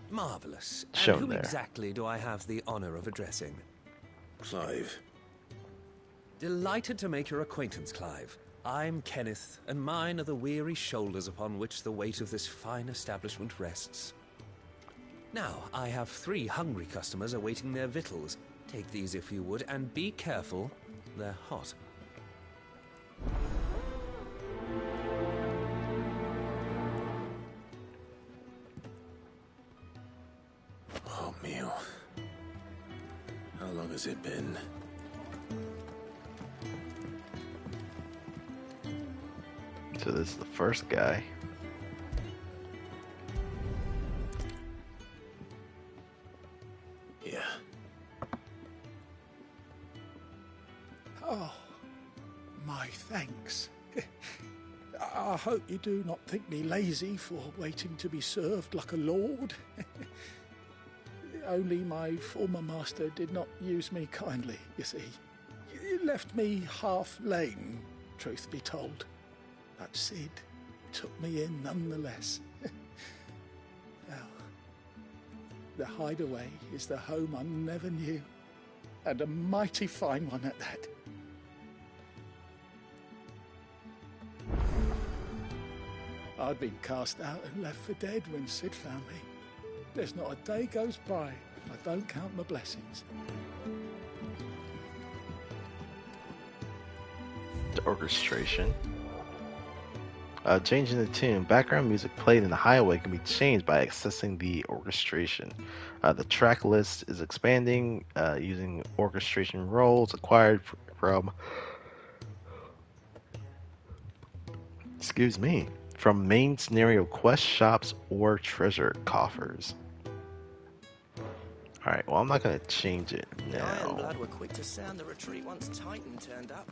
Speaker 2: Marvelous. And
Speaker 1: Shown
Speaker 2: who
Speaker 1: there.
Speaker 2: exactly do I have the honor of addressing?
Speaker 6: Clive.
Speaker 2: Delighted to make your acquaintance, Clive. I'm Kenneth, and mine are the weary shoulders upon which the weight of this fine establishment rests. Now, I have 3 hungry customers awaiting their victuals. Take these if you would, and be careful, they're hot.
Speaker 6: Oh, meal. How long has it been?
Speaker 1: So this is the first guy.
Speaker 6: Yeah.
Speaker 16: Oh, my thanks. I hope you do not think me lazy for waiting to be served like a lord. Only my former master did not use me kindly, you see. He left me half lame, truth be told. But Sid took me in nonetheless. Well, the hideaway is the home I never knew, and a mighty fine one at that. I'd been cast out and left for dead when Sid found me. There's not a day goes by I don't count my blessings.
Speaker 1: The orchestration. Changing the tune. Background music played in the highway can be changed by accessing the orchestration. The track list is expanding using orchestration roles acquired from from main scenario quest shops or treasure coffers. Alright, well, I'm not going to change it
Speaker 17: The Iron Blood
Speaker 1: now.
Speaker 17: were quick to sound the retreat once Titan turned up.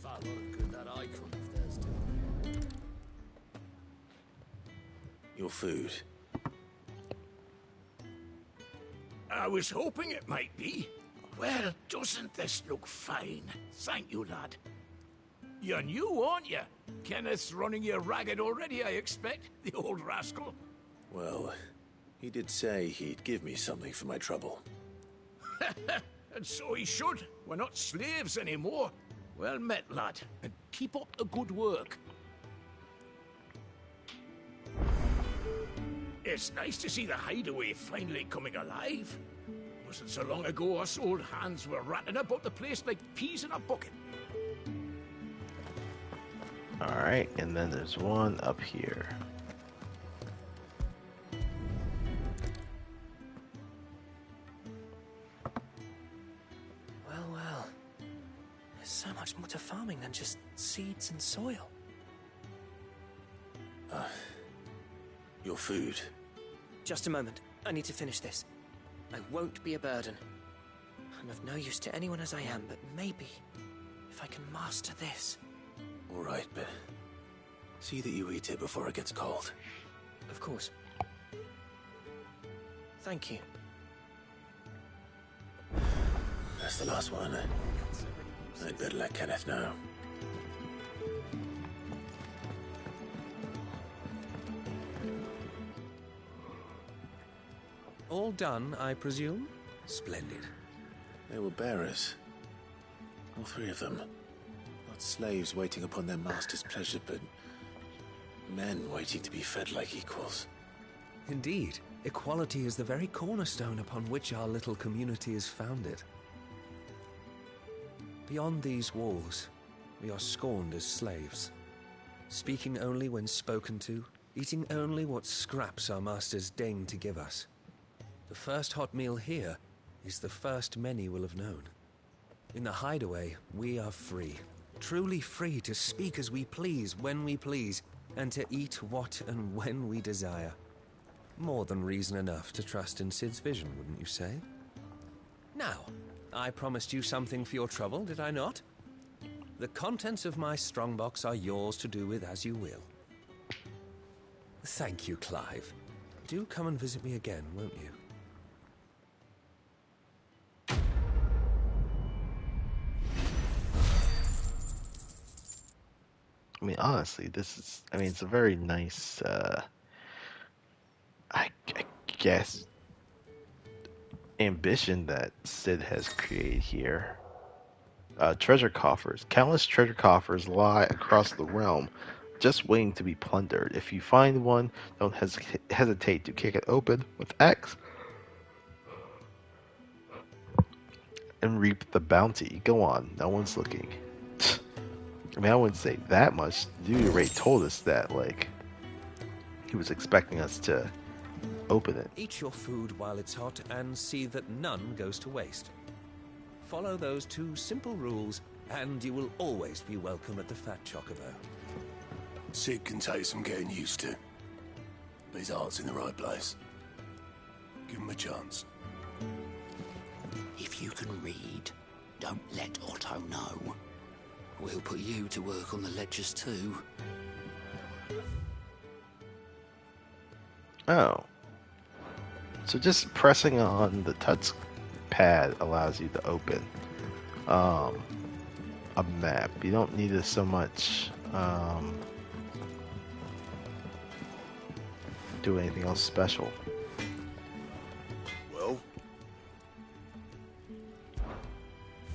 Speaker 8: Fat lot of good that Eikonic of theirs did.
Speaker 6: Your food.
Speaker 5: I was hoping it might be. Well, doesn't this look fine? Thank you, lad. You're new, aren't you? Kenneth's running you ragged already, I expect, the old rascal.
Speaker 6: Well, he did say he'd give me something for my trouble.
Speaker 5: And so he should. We're not slaves anymore. Well met, lad, and keep up the good work. It's nice to see the hideaway finally coming alive. Wasn't so long ago us old hands were ratting about the place like peas in a bucket.
Speaker 1: Alright, and then there's one up here.
Speaker 17: Well, well. There's so much more to farming than just seeds and soil.
Speaker 6: Your food.
Speaker 17: Just a moment. I need to finish this. I won't be a burden. I'm of no use to anyone as I am, but maybe if I can master this.
Speaker 6: All right, but see that you eat it before it gets cold.
Speaker 17: Of course. Thank you.
Speaker 6: That's the last one. I'd better let Kenneth know.
Speaker 2: All done, I presume? Splendid.
Speaker 6: They were bearers. All three of them. Not slaves waiting upon their master's pleasure, but men waiting to be fed like equals.
Speaker 2: Indeed. Equality is the very cornerstone upon which our little community is founded. Beyond these walls, we are scorned as slaves, speaking only when spoken to, eating only what scraps our masters deign to give us. The first hot meal here is the first many will have known. In the hideaway, we are free, truly free to speak as we please, when we please, and to eat what and when we desire. More than reason enough to trust in Sid's vision, wouldn't you say? Now, I promised you something for your trouble, did I not? The contents of my strongbox are yours to do with as you will. Thank you, Clive. Do come and visit me again, won't you?
Speaker 1: I mean, honestly, this is, I mean, it's a very nice, I guess, ambition that Sid has created here. Treasure coffers. Countless treasure coffers lie across the realm, just waiting to be plundered. If you find one, don't hesitate to kick it open with X and reap the bounty. Go on, no one's looking. I mean, I wouldn't say that much. Dude already told us that, like, he was expecting us to open it.
Speaker 2: Eat your food while it's hot and see that none goes to waste. Follow those two simple rules and you will always be welcome at the Fat Chocobo.
Speaker 19: Sid can take some getting used to, but his heart's in the right place. Give him a chance.
Speaker 5: If you can read, don't let Otto know. We'll put you to work on the ledgers too.
Speaker 1: Oh. So just pressing on the touch pad allows you to open a map. You don't need it so much do anything else special.
Speaker 19: Well,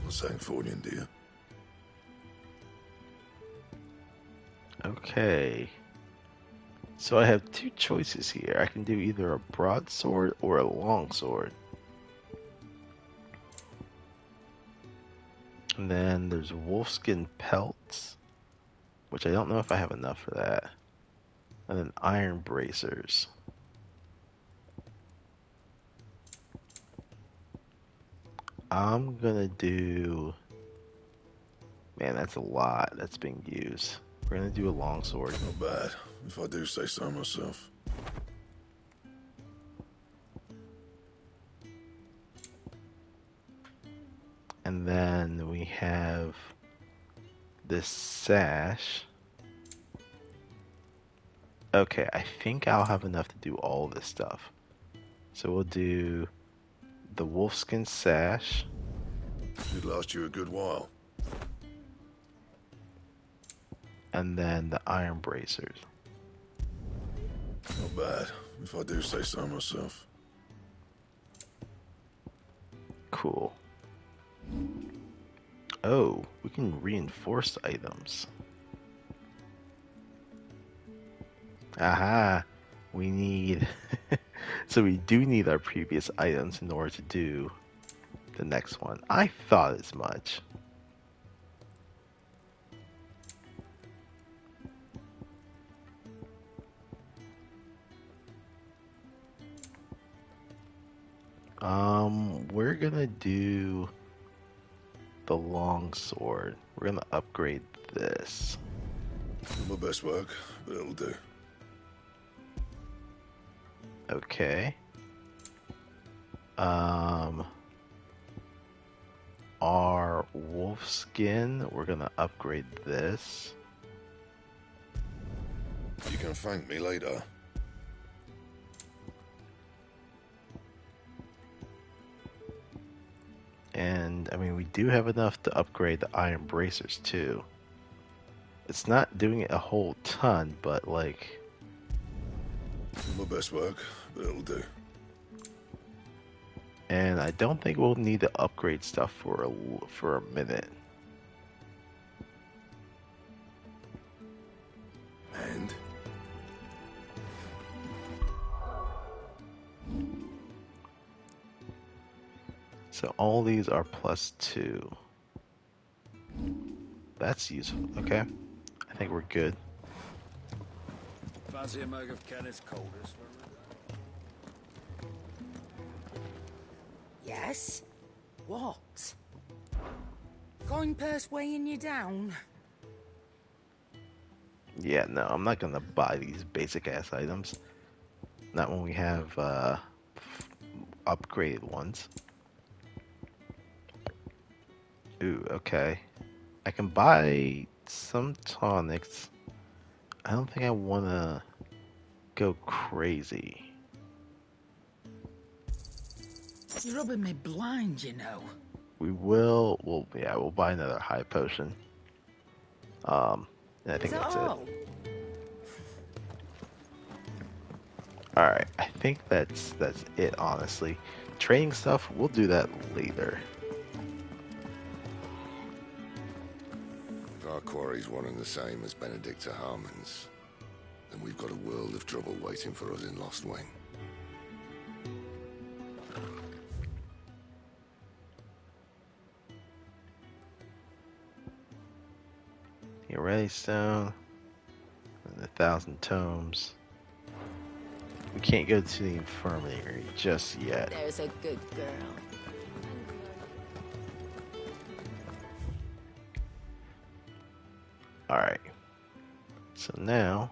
Speaker 19: what's that for you, dear?
Speaker 1: Okay. So I have two choices here. I can do either a broadsword or a longsword. And then there's wolfskin pelts, which I don't know if I have enough for that. And then iron bracers. I'm gonna do... Man, that's a lot that's being used. We're gonna do a longsword.
Speaker 19: Not bad, if I do say so myself.
Speaker 1: And then we have this sash. Okay, I think I'll have enough to do all of this stuff. So we'll do the wolfskin sash.
Speaker 19: It'd last you a good while.
Speaker 1: And then the iron bracers.
Speaker 19: Not bad, if I do say so myself.
Speaker 1: Cool. Oh, we can reinforce items. Aha! We need... So we do need our previous items in order to do the next one. I thought as much. We're gonna do the longsword. We're gonna upgrade this.
Speaker 19: My best work, but it'll do.
Speaker 1: Okay. Our wolf skin, we're gonna upgrade this.
Speaker 9: You can thank me later.
Speaker 1: And I mean, we do have enough to upgrade the iron bracers too. It's not doing it a whole ton, but like...
Speaker 9: My best work, but it'll do.
Speaker 1: And I don't think we'll need to upgrade stuff for a minute.
Speaker 9: And?
Speaker 1: So all these are +2. That's useful. Okay. I think we're good.
Speaker 23: Fancy a mug of Kenneth's coldest?
Speaker 11: Yes? What? Coin purse weighing you down?
Speaker 1: Yeah, no, I'm not gonna buy these basic ass items. Not when we have upgraded ones. Ooh, okay. I can buy some tonics. I don't think I wanna go crazy.
Speaker 11: You're rubbing me blind, you know.
Speaker 1: We'll buy another high potion. And I think that's
Speaker 11: all?
Speaker 1: it. Alright, I think that's it, honestly. Trading stuff, we'll do that later.
Speaker 9: If our quarry's one and the same as Benedicta Harmon's, then we've got a world of trouble waiting for us in Lost Wing.
Speaker 1: Ready stone and 1,000 tomes. We can't go to the infirmary just yet.
Speaker 7: There's a good girl.
Speaker 1: Alright. So now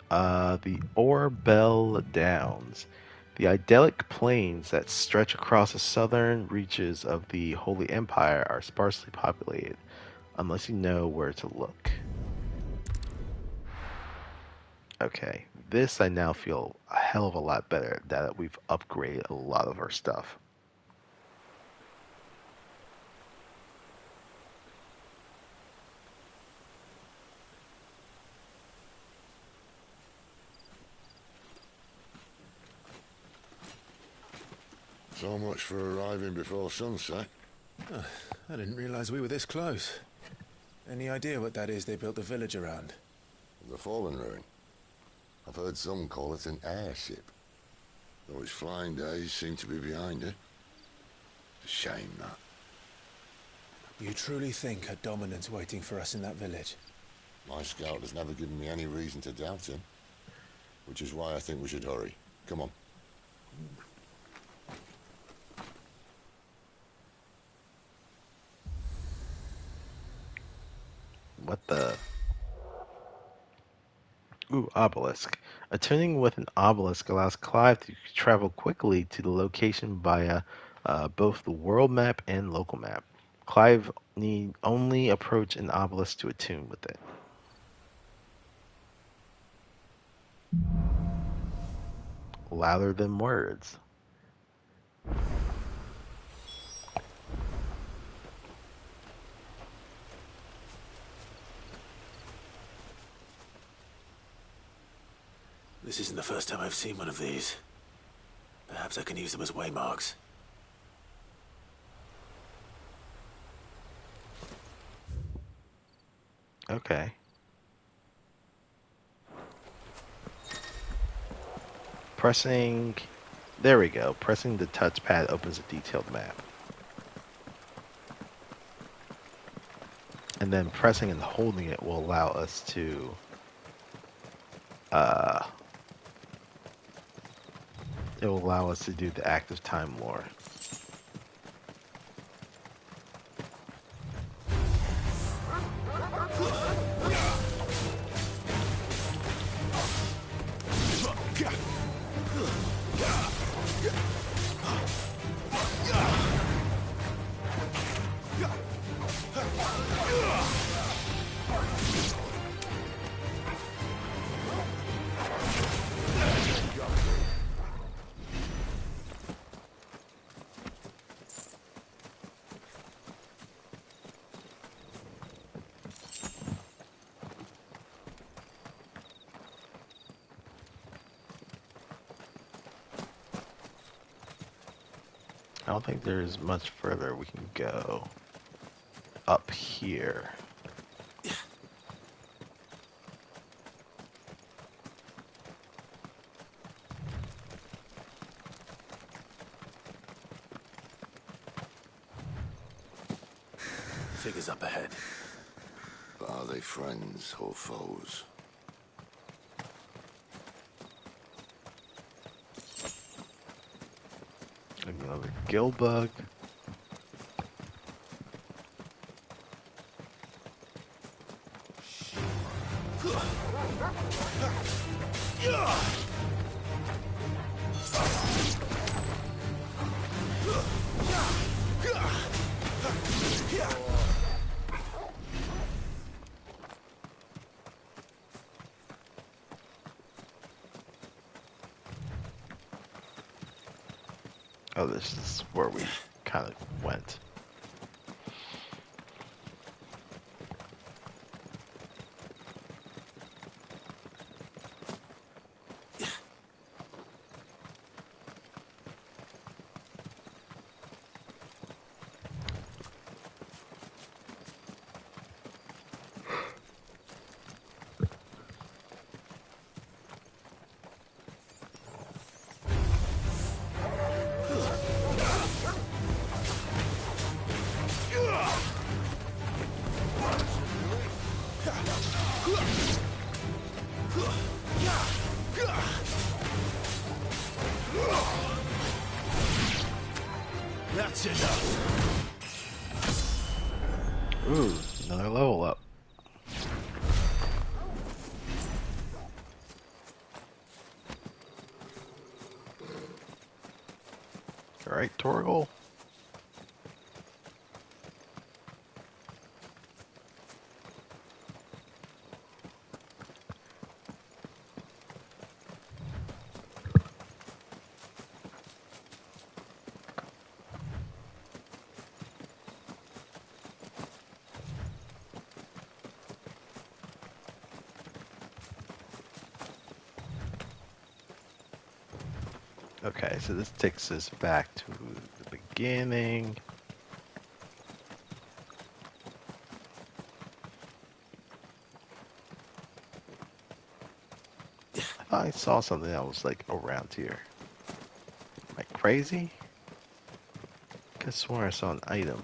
Speaker 1: the Orbell Downs. The idyllic plains that stretch across the southern reaches of the Holy Empire are sparsely populated, unless you know where to look. Okay, this I now feel a hell of a lot better that we've upgraded a lot of our stuff.
Speaker 9: So much for arriving before sunset.
Speaker 3: Oh, I didn't realize we were this close. Any idea what that is they built the village around?
Speaker 9: The Fallen Ruin. I've heard some call it an airship. Though its flying days seem to be behind it. It's a shame, that.
Speaker 3: You truly think a dominant's waiting for us in that village?
Speaker 9: My scout has never given me any reason to doubt him. Which is why I think we should hurry. Come on.
Speaker 1: What the? Ooh, obelisk. Attuning with an obelisk allows Clive to travel quickly to the location via both the world map and local map. Clive need only approach an obelisk to attune with it. Louder than words.
Speaker 3: This isn't the first time I've seen one of these. Perhaps I can use them as waymarks.
Speaker 1: Okay. Pressing... There we go. Pressing the touchpad opens a detailed map. And then pressing and holding it will allow us to... it will allow us to do the active time lore. don't think there's much further we can go up here.
Speaker 3: Figures up ahead.
Speaker 9: But are they friends or foes?
Speaker 1: Another gill bug. Oh, this is where we kind of went.
Speaker 3: That's enough.
Speaker 1: Ooh, another level up. Alright, Torgal. Okay, so this takes us back to the beginning. I thought I saw something that was like around here. Am I crazy? I could have sworn I saw an item.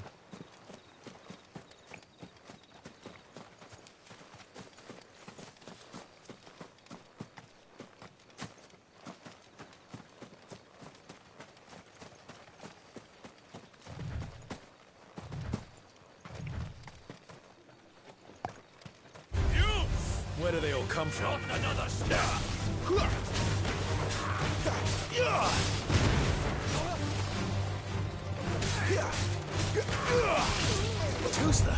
Speaker 3: Where do they all come from?
Speaker 5: Not another step.
Speaker 3: Too slow.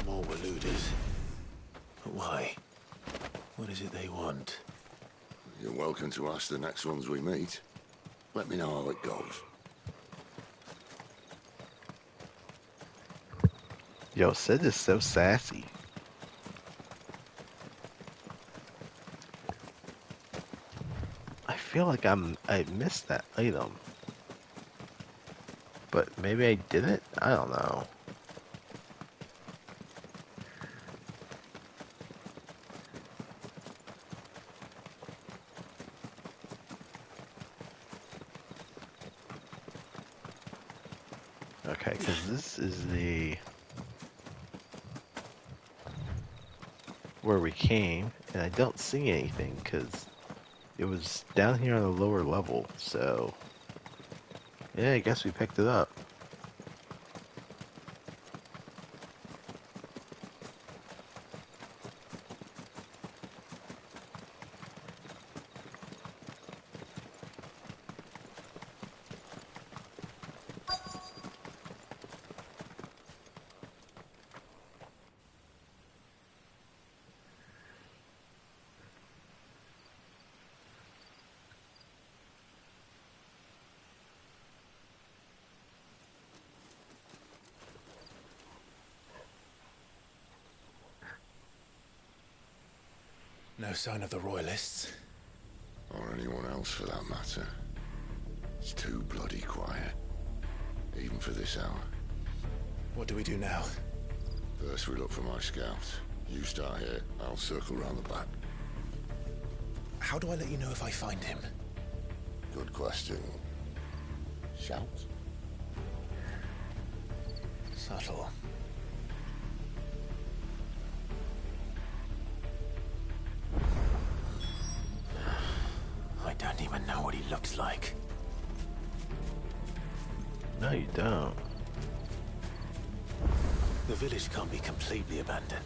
Speaker 3: More Waluders. But why? What is it they want?
Speaker 9: You're welcome to ask the next ones we meet. Let me know how it goes.
Speaker 1: Yo, Sid is so sassy. I feel like I missed that item. But maybe I didn't? I don't know. Okay, because this is the... where we came, and I don't see anything, because it was down here on the lower level, so... yeah, I guess we picked it up.
Speaker 3: sign of the Royalists.
Speaker 9: Or anyone else for that matter. It's too bloody quiet. Even for this hour.
Speaker 3: What do we do now?
Speaker 9: First we look for my scouts. You start here, I'll circle round the back.
Speaker 3: How do I let you know if I find him?
Speaker 9: Good question. Shout?
Speaker 3: Subtle. I don't even know what he looks like.
Speaker 1: No, you don't.
Speaker 3: The village can't be completely abandoned,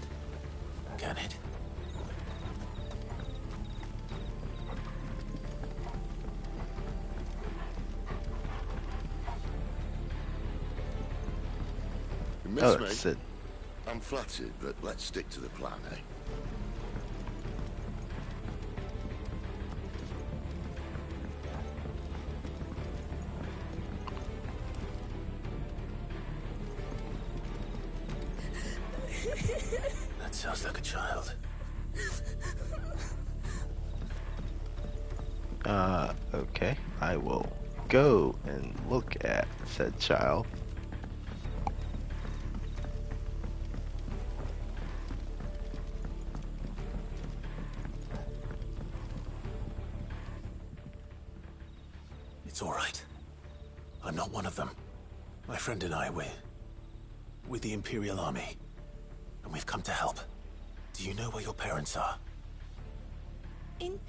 Speaker 3: can it?
Speaker 9: You miss
Speaker 1: Oh,
Speaker 9: me?
Speaker 1: that's it.
Speaker 9: I'm flattered, but let's stick to the plan, eh?
Speaker 3: That sounds like a child.
Speaker 1: Okay. I will go and look at said child.
Speaker 3: It's all right. I'm not one of them. My friend and I, we're with the Imperial Army. And we've come to help. Do you know where your parents are?
Speaker 10: In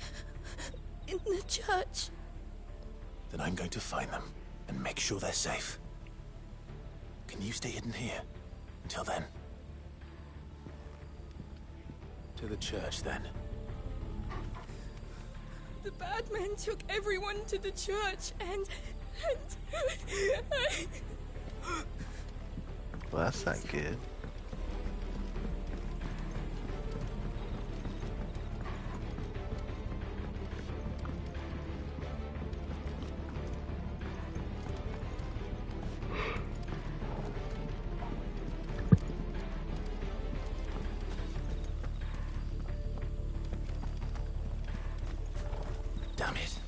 Speaker 10: the church.
Speaker 3: Then I'm going to find them and make sure they're safe. Can you stay hidden here until then? To the church, then.
Speaker 4: The bad men took everyone to the church and
Speaker 1: Well, that's not good.
Speaker 3: Damn it.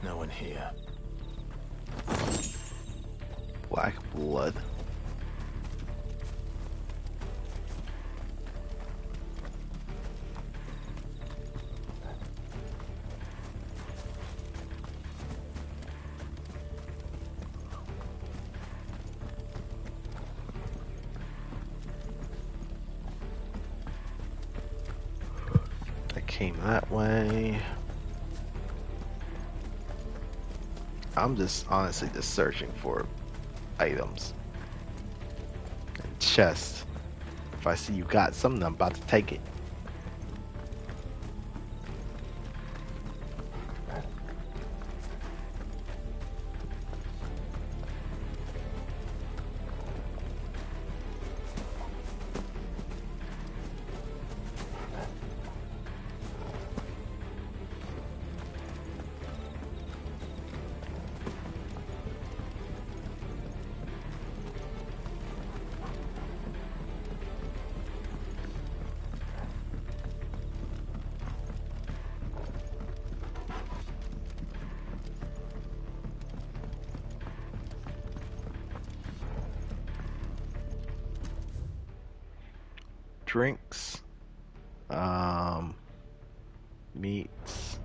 Speaker 3: No one here.
Speaker 1: Black blood. I came that way. I'm just honestly just searching for items and chests. If I see you got something, I'm about to take it. Drinks, meats,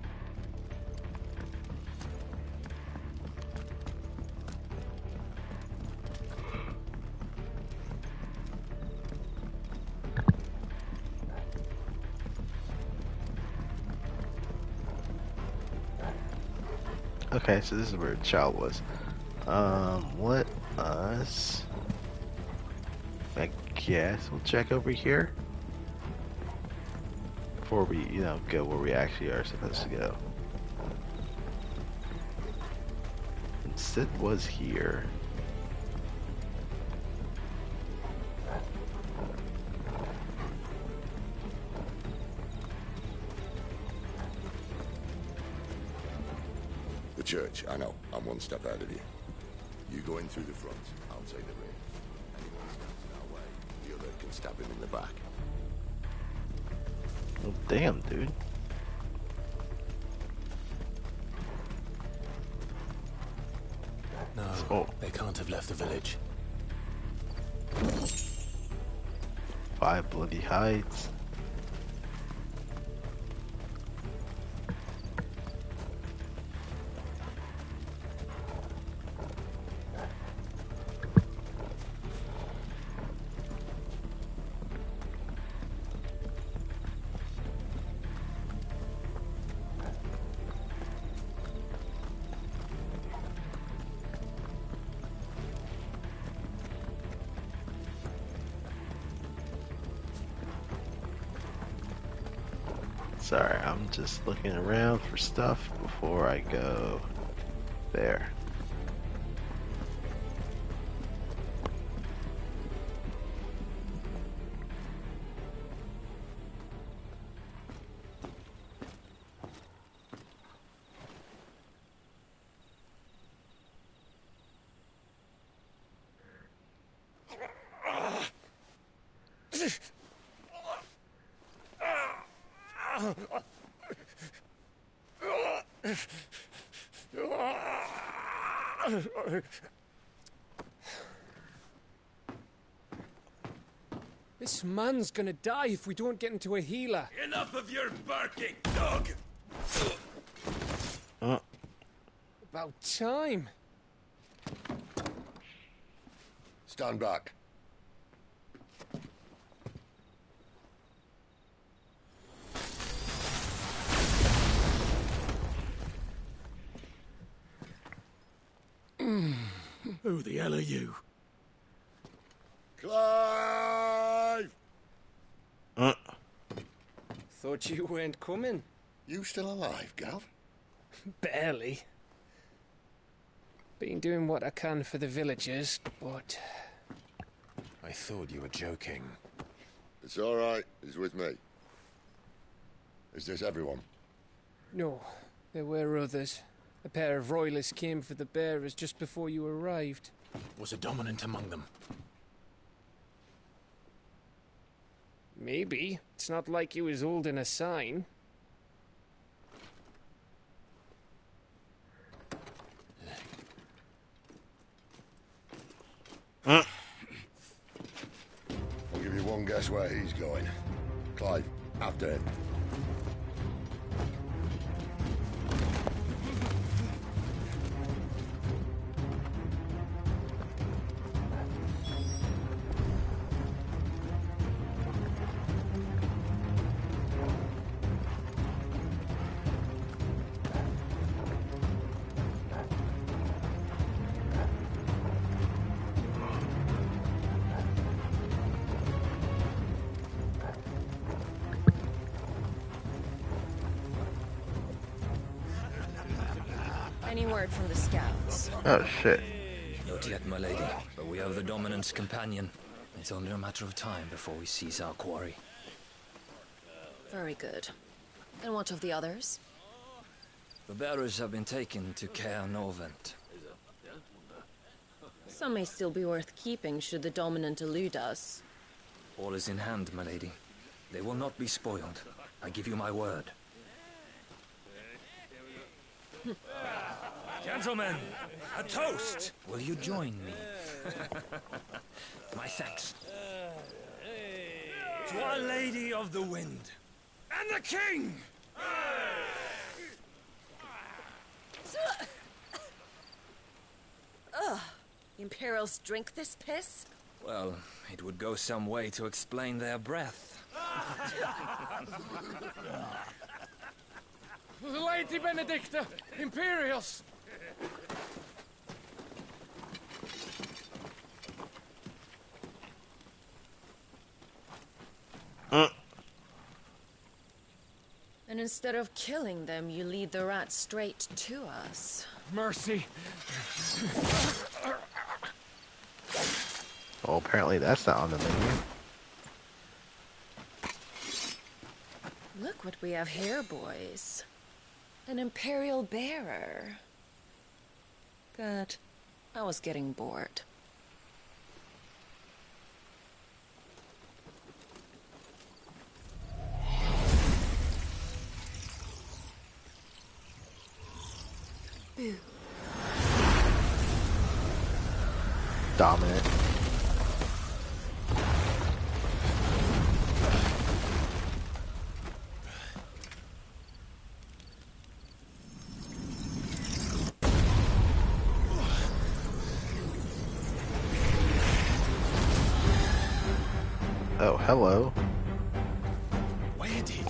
Speaker 1: okay, so this is where the child was. Let us, I guess we'll check over here before we, go where we actually are supposed to go. And Sid was here.
Speaker 9: The church, I know. I'm one step ahead of you. You go in through the front, I'll take the rear. Anyone stands in our way, the other can stab him in the back.
Speaker 1: Well, damn, dude. Oh.
Speaker 3: They can't have left the village.
Speaker 1: 5 bloody hides. Sorry, I'm just looking around for stuff before I go there.
Speaker 12: This man's gonna die if we don't get into a healer.
Speaker 5: Enough of your barking, dog!
Speaker 12: About time.
Speaker 9: Stand back.
Speaker 5: Who the hell are you?
Speaker 9: Clive!
Speaker 12: Thought you weren't coming.
Speaker 9: You still alive, Gav?
Speaker 12: Barely. Been doing what I can for the villagers, but...
Speaker 3: I thought you were joking.
Speaker 9: It's all right. He's with me. Is this everyone?
Speaker 12: No, there were others. A pair of royalists came for the bearers just before you arrived.
Speaker 3: Was a dominant among them?
Speaker 12: Maybe. It's not like he was holding a sign.
Speaker 9: I'll give you one guess where he's going. Clive, after him.
Speaker 10: Any word from the scouts?
Speaker 1: Oh shit.
Speaker 14: Not yet, my lady, but we have the dominant's companion. It's only a matter of time before we seize our quarry.
Speaker 10: Very good. And what of the others?
Speaker 14: The bearers have been taken to Caer Novent.
Speaker 10: Some may still be worth keeping should the dominant elude us.
Speaker 14: All is in hand, my lady. They will not be spoiled. I give you my word.
Speaker 23: Gentlemen, a toast!
Speaker 14: Will you join me? My thanks.
Speaker 23: To Our Lady of the Wind. And the King!
Speaker 10: Ugh. Imperials drink this piss?
Speaker 14: Well, it would go some way to explain their breath.
Speaker 12: Lady Benedicta! Imperials!
Speaker 10: And instead of killing them, you lead the rats straight to us.
Speaker 12: Mercy!
Speaker 1: Well, apparently that's not on the menu.
Speaker 10: Look what we have here, boys. An Imperial bearer. Good. I was getting bored. Boo.
Speaker 1: dominant. Oh, hello.
Speaker 3: Where did...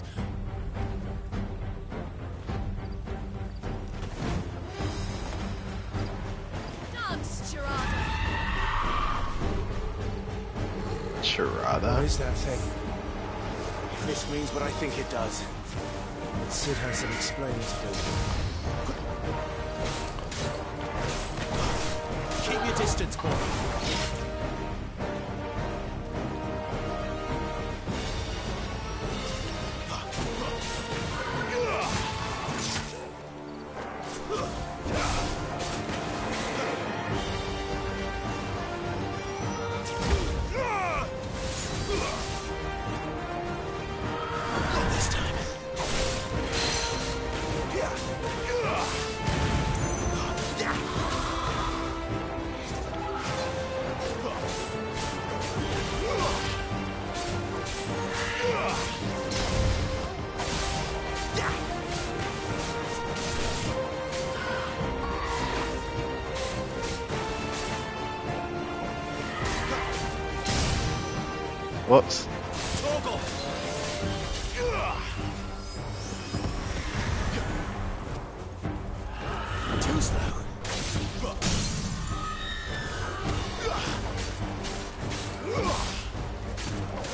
Speaker 10: Dance, Charada.
Speaker 1: Charada?
Speaker 13: What is that thing? If this means what I think it does, Sid has some explaining to do. Keep your distance, boy.
Speaker 1: Whoops.
Speaker 13: Too slow.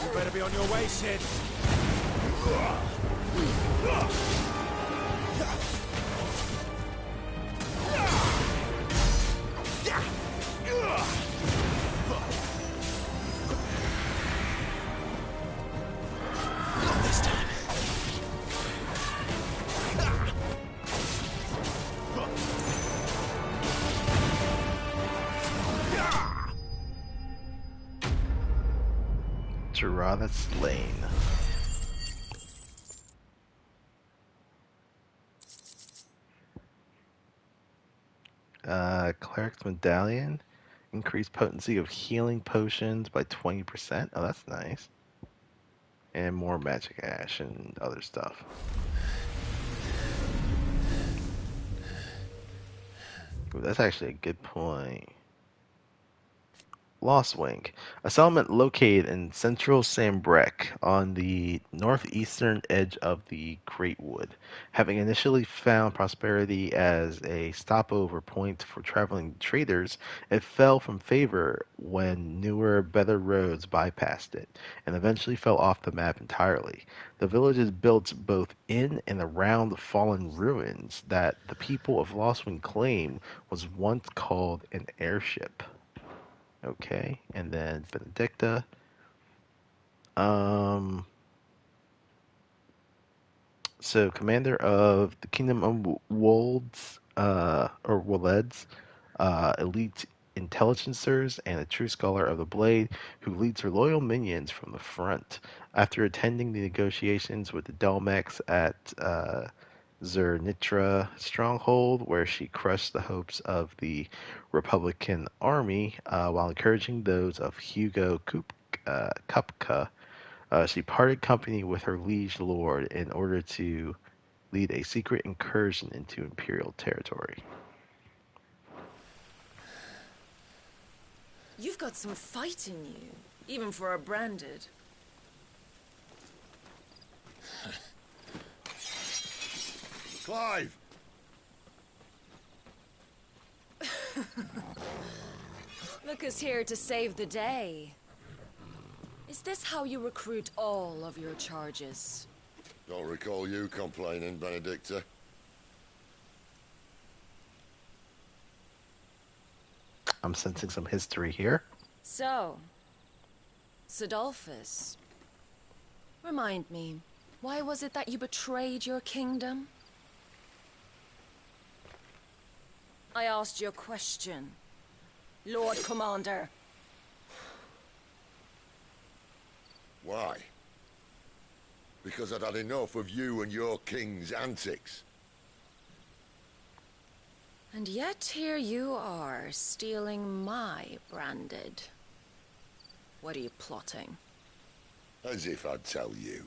Speaker 13: You better be on your way, Sid.
Speaker 1: Charada slain. Cleric's Medallion. Increased potency of healing potions by 20%. Oh, that's nice. And more magic ash and other stuff. Ooh, that's actually a good point. Lost Wing, a settlement located in central Sambrek on the northeastern edge of the Great Wood. Having initially found Prosperity as a stopover point for traveling traders, it fell from favor when newer, better roads bypassed it, and eventually fell off the map entirely. The village is built both in and around the fallen ruins that the people of Lost Wing claim was once called an airship. Okay, and then Benedicta. So commander of the Kingdom of Wolds, or Woleds, elite intelligencers, and a true scholar of the blade who leads her loyal minions from the front. After attending the negotiations with the Delmex at Zernitra stronghold, where she crushed the hopes of the Republican army while encouraging those of Hugo Kupka. She parted company with her liege lord in order to lead a secret incursion into Imperial territory.
Speaker 10: You've got some fight in you, even for a branded.
Speaker 9: Clive!
Speaker 10: Look who's here to save the day. Is this how you recruit all of your charges?
Speaker 9: Don't recall you complaining, Benedicta.
Speaker 1: I'm sensing some history here.
Speaker 10: So, Sidolphus, remind me, why was it that you betrayed your kingdom? I asked you a question, Lord Commander.
Speaker 9: Why? Because I'd had enough of you and your king's antics.
Speaker 10: And yet here you are, stealing my branded. What are you plotting?
Speaker 9: As if I'd tell you.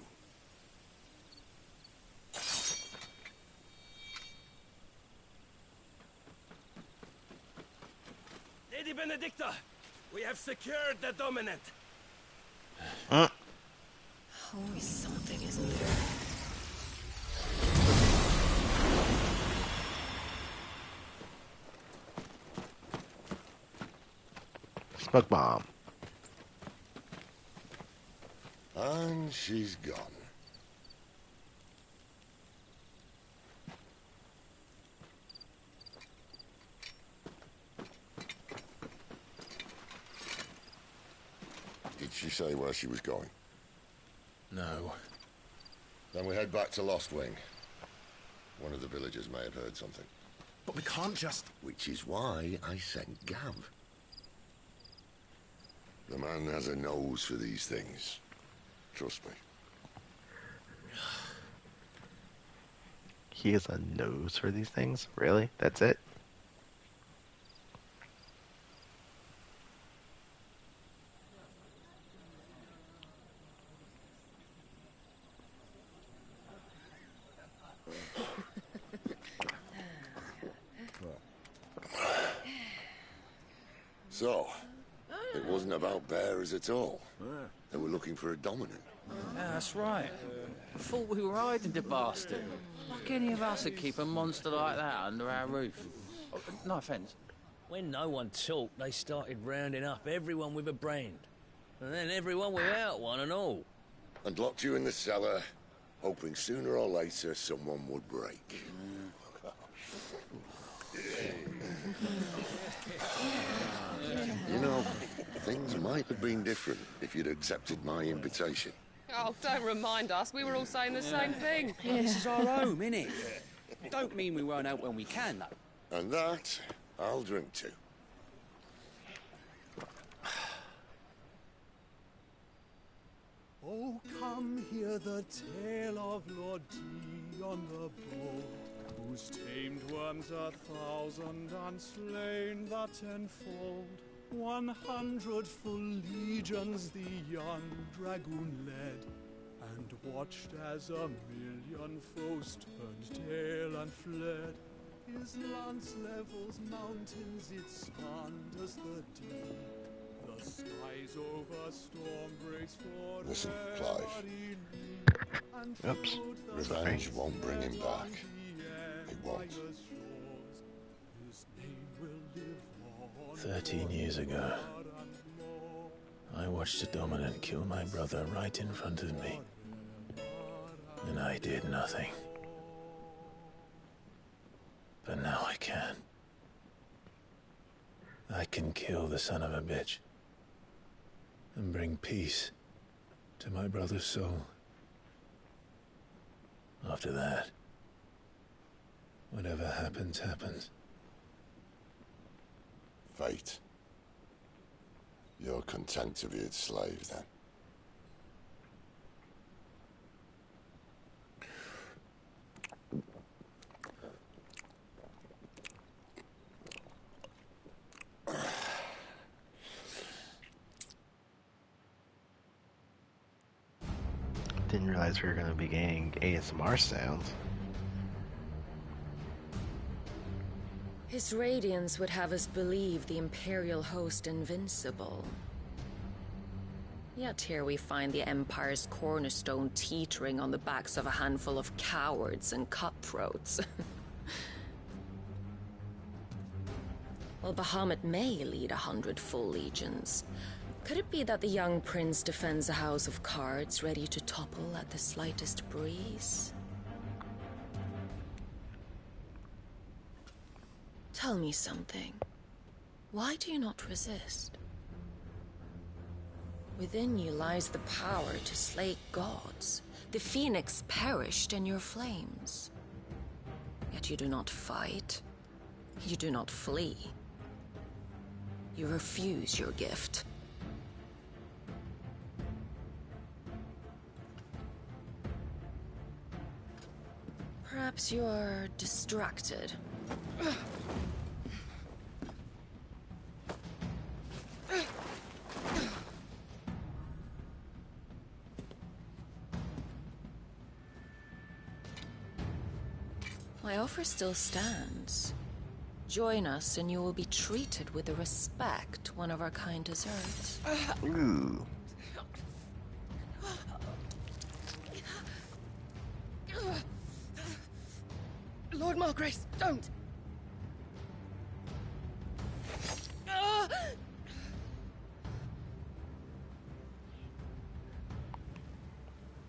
Speaker 15: Lady Benedicta, we have secured the dominant.
Speaker 10: Always something, isn't there?
Speaker 1: Smoke bomb.
Speaker 9: And she's gone. Did she say where she was going?
Speaker 6: No.
Speaker 9: Then we head back to Lost Wing. One of the villagers may have heard something.
Speaker 6: But we can't just...
Speaker 9: Which is why I sent Gav. The man has a nose for these things. Trust me.
Speaker 1: He has a nose for these things? Really? That's it?
Speaker 9: So, it wasn't about bearers at all. They were looking for a dominant.
Speaker 18: Yeah, that's right. I thought we were hiding the bastard. Like any of us would keep a monster like that under our roof. Oh, no offence.
Speaker 20: When no one talked, they started rounding up everyone with a brand. And then everyone without one and all.
Speaker 9: And locked you in the cellar, hoping sooner or later someone would break. You know, things might have been different if you'd accepted my invitation.
Speaker 24: Oh, don't remind us. We were all saying the same thing.
Speaker 13: This is our home, innit? Don't mean we won't out when we can, though.
Speaker 9: And that, I'll drink to.
Speaker 16: Oh, come hear the tale of Lord D on the boat, who's tamed worms 1,000 and slain the 10-fold. 100 full legions the young dragoon led, and watched as 1,000,000 foes turned tail and fled. His lance levels mountains, it sanders the deep. The skies over storm breaks for
Speaker 9: Listen, Clive.
Speaker 1: Oops.
Speaker 9: Revenge won't bring him back. It won't.
Speaker 6: 13 years ago, I watched a dominant kill my brother right in front of me. And I did nothing. But now I can. I can kill the son of a bitch. And bring peace to my brother's soul. After that, whatever happens, happens.
Speaker 9: Fate. You're content to be its slave, then?
Speaker 1: Didn't realize we were going to be getting ASMR sounds.
Speaker 10: His radiance would have us believe the Imperial host invincible. Yet here we find the Empire's cornerstone teetering on the backs of a handful of cowards and cutthroats. Well, Bahamut may lead 100 full legions. Could it be that the young prince defends a house of cards ready to topple at the slightest breeze? Tell me something. Why do you not resist? Within you lies the power to slay gods. The phoenix perished in your flames. Yet you do not fight. You do not flee. You refuse your gift. Perhaps you're distracted. My offer still stands. Join us and you will be treated with the respect one of our kind deserves.
Speaker 1: Ooh.
Speaker 4: Lord Margrace, don't!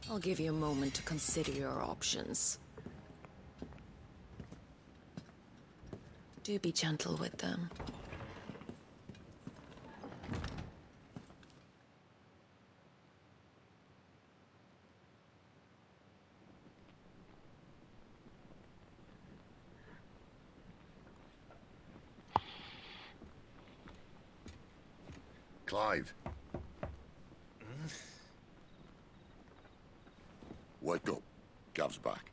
Speaker 10: I'll give you a moment to consider your options. Do be gentle with them.
Speaker 9: Clive. Wake up. Gav's back.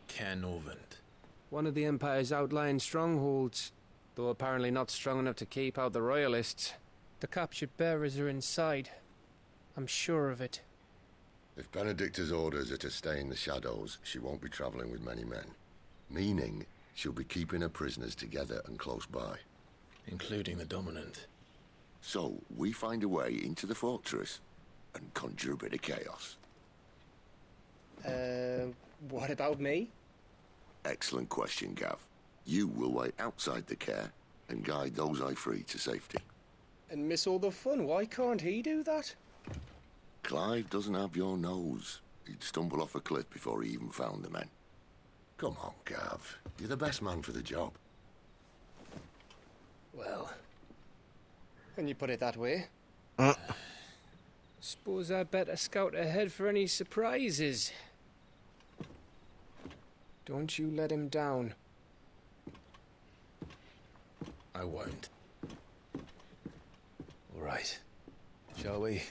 Speaker 13: Canovant.
Speaker 12: One of the Empire's outlying strongholds, though apparently not strong enough to keep out the Royalists. The captured bearers are inside. I'm sure of it.
Speaker 9: If Benedicta's orders are to stay in the shadows, she won't be travelling with many men. Meaning, she'll be keeping her prisoners together and close by.
Speaker 13: Including the Dominant.
Speaker 9: So, we find a way into the fortress and conjure a bit of chaos.
Speaker 12: What about me?
Speaker 9: Excellent question, Gav. You will wait outside the care and guide those I free to safety.
Speaker 12: And miss all the fun. Why can't he do that?
Speaker 9: Clive doesn't have your nose. He'd stumble off a cliff before he even found the men. Come on, Gav. You're the best man for the job.
Speaker 12: Well, when you put it that way.
Speaker 1: Uh.
Speaker 12: Suppose I'd better scout ahead for any surprises. Don't you let him down.
Speaker 13: I won't. All right. Shall we?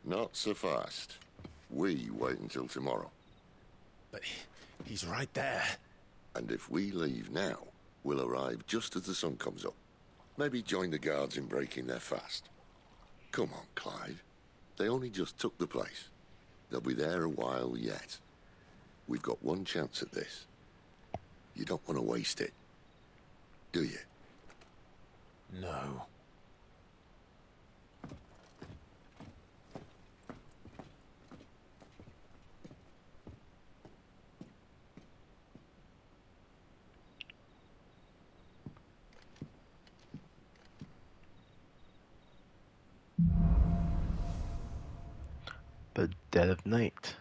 Speaker 9: Not so fast. We wait until tomorrow.
Speaker 13: But he's right there.
Speaker 9: And if we leave now, we'll arrive just as the sun comes up. Maybe join the guards in breaking their fast. Come on, Clive. They only just took the place. They'll be there a while yet. We've got one chance at this. You don't want to waste it, do you?
Speaker 13: No.
Speaker 1: The Dead of Night.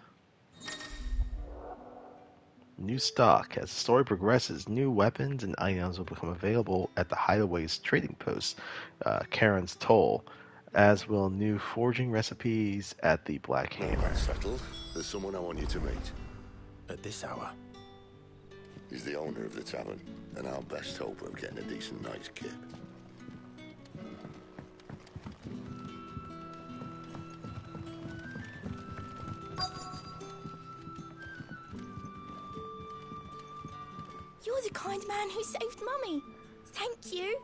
Speaker 1: New stock. As the story progresses, new weapons and items will become available at the Hideaway's trading post, Karen's Toll, as will new forging recipes at the Black Hammer.
Speaker 9: Settled. There's someone I want you to meet.
Speaker 13: At this hour?
Speaker 9: He's the owner of the tavern, and our best hope of getting a decent night's kip.
Speaker 4: You're the kind man who saved Mummy. Thank you.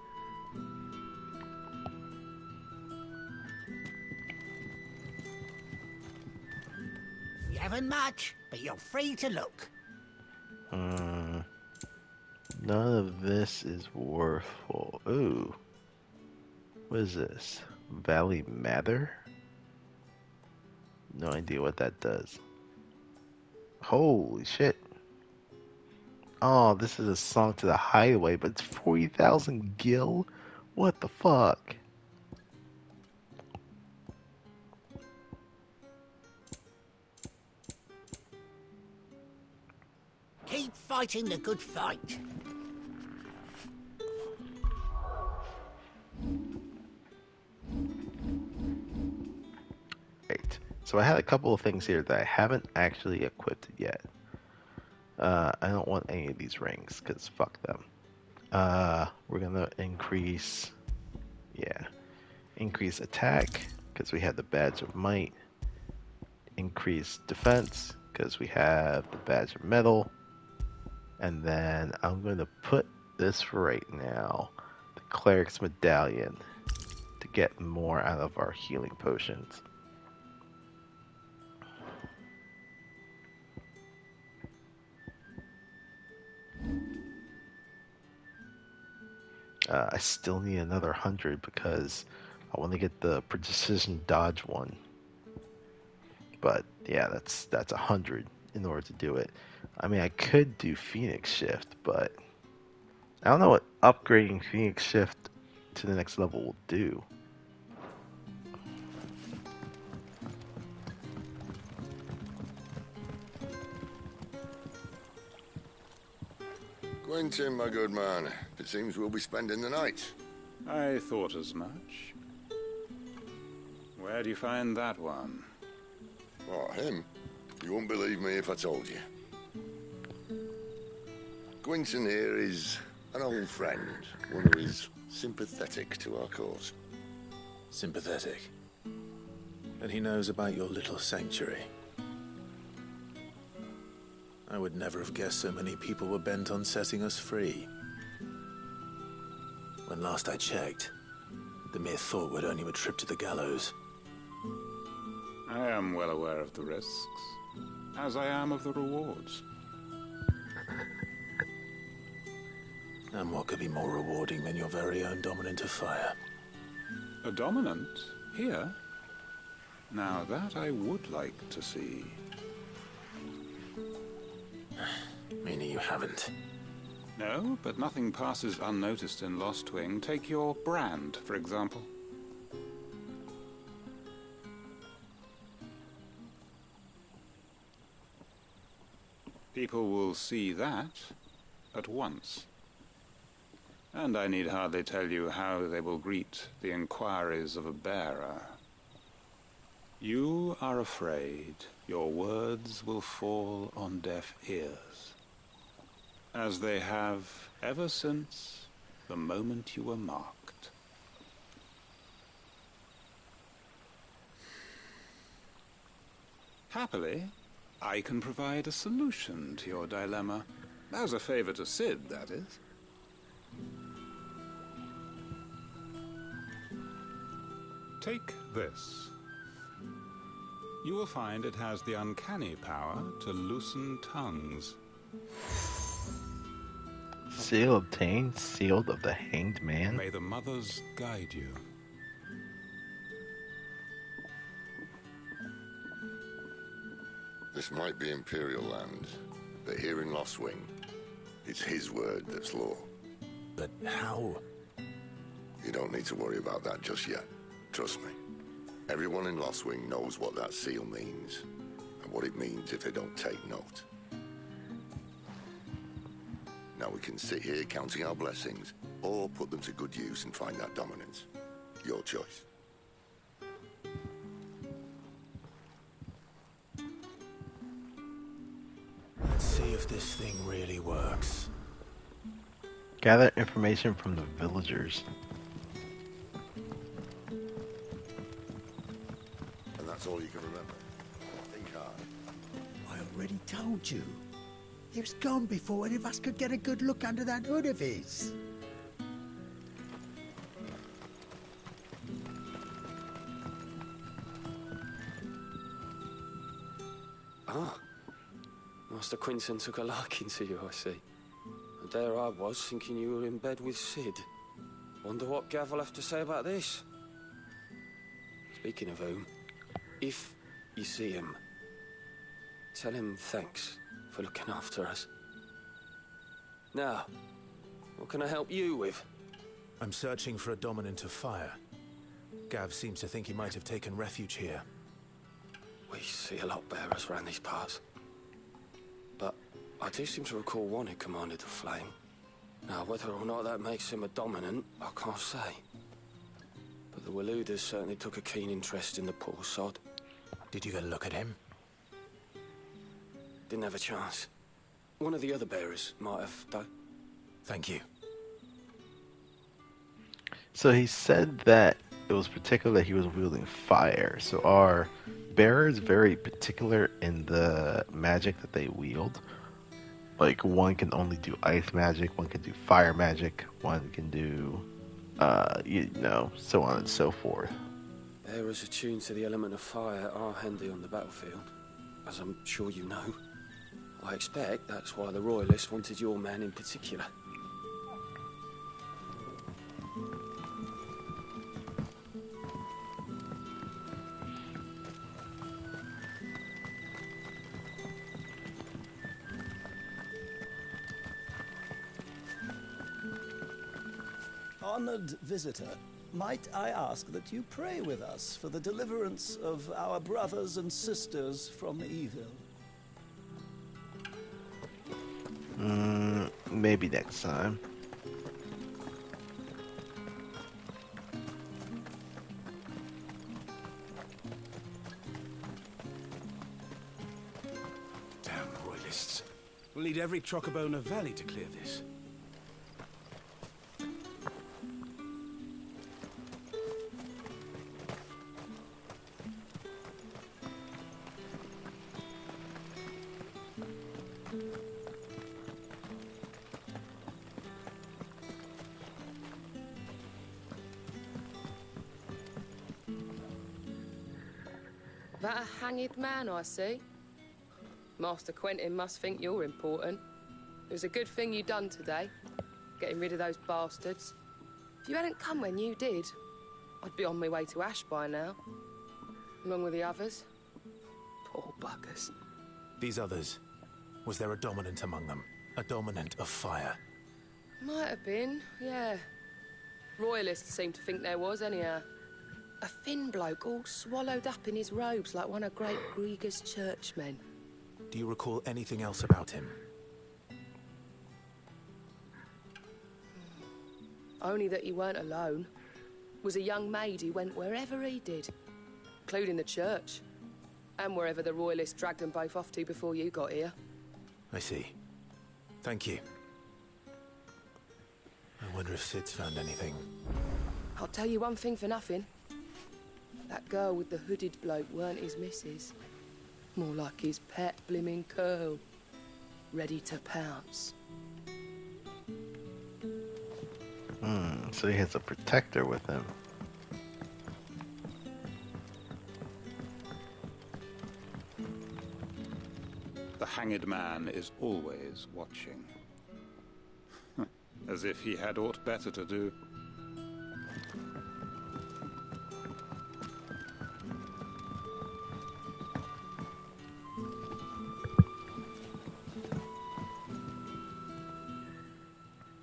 Speaker 8: You haven't much, but you're free to look.
Speaker 1: None of this is worthful. Ooh. What is this? Valley Mather? No idea what that does. Holy shit. Oh, this is a song to the Hideaway, but it's 40,000 gil? What the fuck?
Speaker 8: Keep fighting the good fight.
Speaker 1: Right. So I had a couple of things here that I haven't actually equipped yet. I don't want any of these rings, because fuck them. We're gonna increase, increase attack because we have the badge of might. Increase defense because we have the badge of metal. And then I'm going to put this for right now, the cleric's medallion, to get more out of our healing potions. I still need another 100 because I want to get the precision dodge one. But yeah, that's 100 in order to do it. I mean, I could do Phoenix Shift, but I don't know what upgrading Phoenix Shift to the next level will do.
Speaker 9: Quentin, my good man, it seems we'll be spending the night.
Speaker 2: I thought as much. Where do you find that one?
Speaker 9: Oh, him? You wouldn't believe me if I told you. Quentin here is an old friend, one who is sympathetic to our cause.
Speaker 3: Sympathetic? And he knows about your little sanctuary. I would never have guessed so many people were bent on setting us free. When last I checked, the mere thought would earn you a trip to the gallows.
Speaker 2: I am well aware of the risks, as I am of the rewards.
Speaker 3: And what could be more rewarding than your very own dominant of fire?
Speaker 2: A dominant? Here? Now that I would like to see.
Speaker 3: Meaning you haven't?
Speaker 2: No, but nothing passes unnoticed in Lostwing. Take your brand, for example. People will see that at once. And I need hardly tell you how they will greet the inquiries of a bearer. You are afraid your words will fall on deaf ears, as they have ever since the moment you were marked. Happily, I can provide a solution to your dilemma. As a favor to Sid, that is. Take this. You will find it has the uncanny power to loosen tongues.
Speaker 1: Seal obtained, sealed of the hanged man.
Speaker 2: May the mothers guide you.
Speaker 9: This might be Imperial land, but here in Lostwing, it's his word that's law.
Speaker 3: But how?
Speaker 9: You don't need to worry about that just yet. Trust me. Everyone in Lostwing knows what that seal means, and what it means if they don't take note. Now we can sit here counting our blessings, or put them to good use and find that dominance. Your choice.
Speaker 3: Let's see if this thing really works.
Speaker 1: Gather information from the villagers.
Speaker 9: And that's all you can remember. Think hard.
Speaker 8: I already told you. He was gone before any of us could get a good look under that hood of his.
Speaker 17: Ah. Master Quinton took a liking to you, I see. And there I was, thinking you were in bed with Sid. Wonder what Gav will have to say about this. Speaking of whom, if you see him, tell him thanks for looking after us. Now, what can I help you with?
Speaker 3: I'm searching for a dominant of fire. Gav seems to think he might have taken refuge here.
Speaker 17: We see a lot bearers around these parts. But I do seem to recall one who commanded the flame. Now, whether or not that makes him a dominant, I can't say. But the Waluders certainly took a keen interest in the poor sod.
Speaker 3: Did you get a look at him?
Speaker 17: Didn't have a chance. One of the other bearers might have, though.
Speaker 3: Thank you.
Speaker 1: So he said that it was particular that he was wielding fire. So are bearers very particular in the magic that they wield? Like one can only do ice magic, one can do fire magic, one can do, so on and so forth.
Speaker 17: Bearers attuned to the element of fire are handy on the battlefield, as I'm sure you know. I expect that's why the Royalists wanted your man in particular.
Speaker 11: Honored visitor, might I ask that you pray with us for the deliverance of our brothers and sisters from evil?
Speaker 1: Maybe next time.
Speaker 5: Damn Royalists. We'll need every Trocobona Valley to clear this.
Speaker 24: That a hanged man I see? Master Quentin must think you're important. It was a good thing you done today, getting rid of those bastards. If you hadn't come when you did, I'd be on my way to Ash by now. Along with the others. Poor buggers.
Speaker 3: These others, was there a dominant among them? A dominant of fire?
Speaker 24: Might have been, yeah. Royalists seem to think there was, anyhow. A thin bloke all swallowed up in his robes like one of Great Grieger's churchmen.
Speaker 3: Do you recall anything else about him?
Speaker 24: Only that he weren't alone. Was a young maid who went wherever he did, including the church, and wherever the Royalists dragged them both off to before you got here.
Speaker 3: I see. Thank you. I wonder if Sid's found anything.
Speaker 24: I'll tell you one thing for nothing. That girl with the hooded bloke weren't his missus. More like his pet blimmin' curl. Ready to pounce.
Speaker 1: So he has a protector with him.
Speaker 2: The hanged man is always watching. As if he had aught better to do.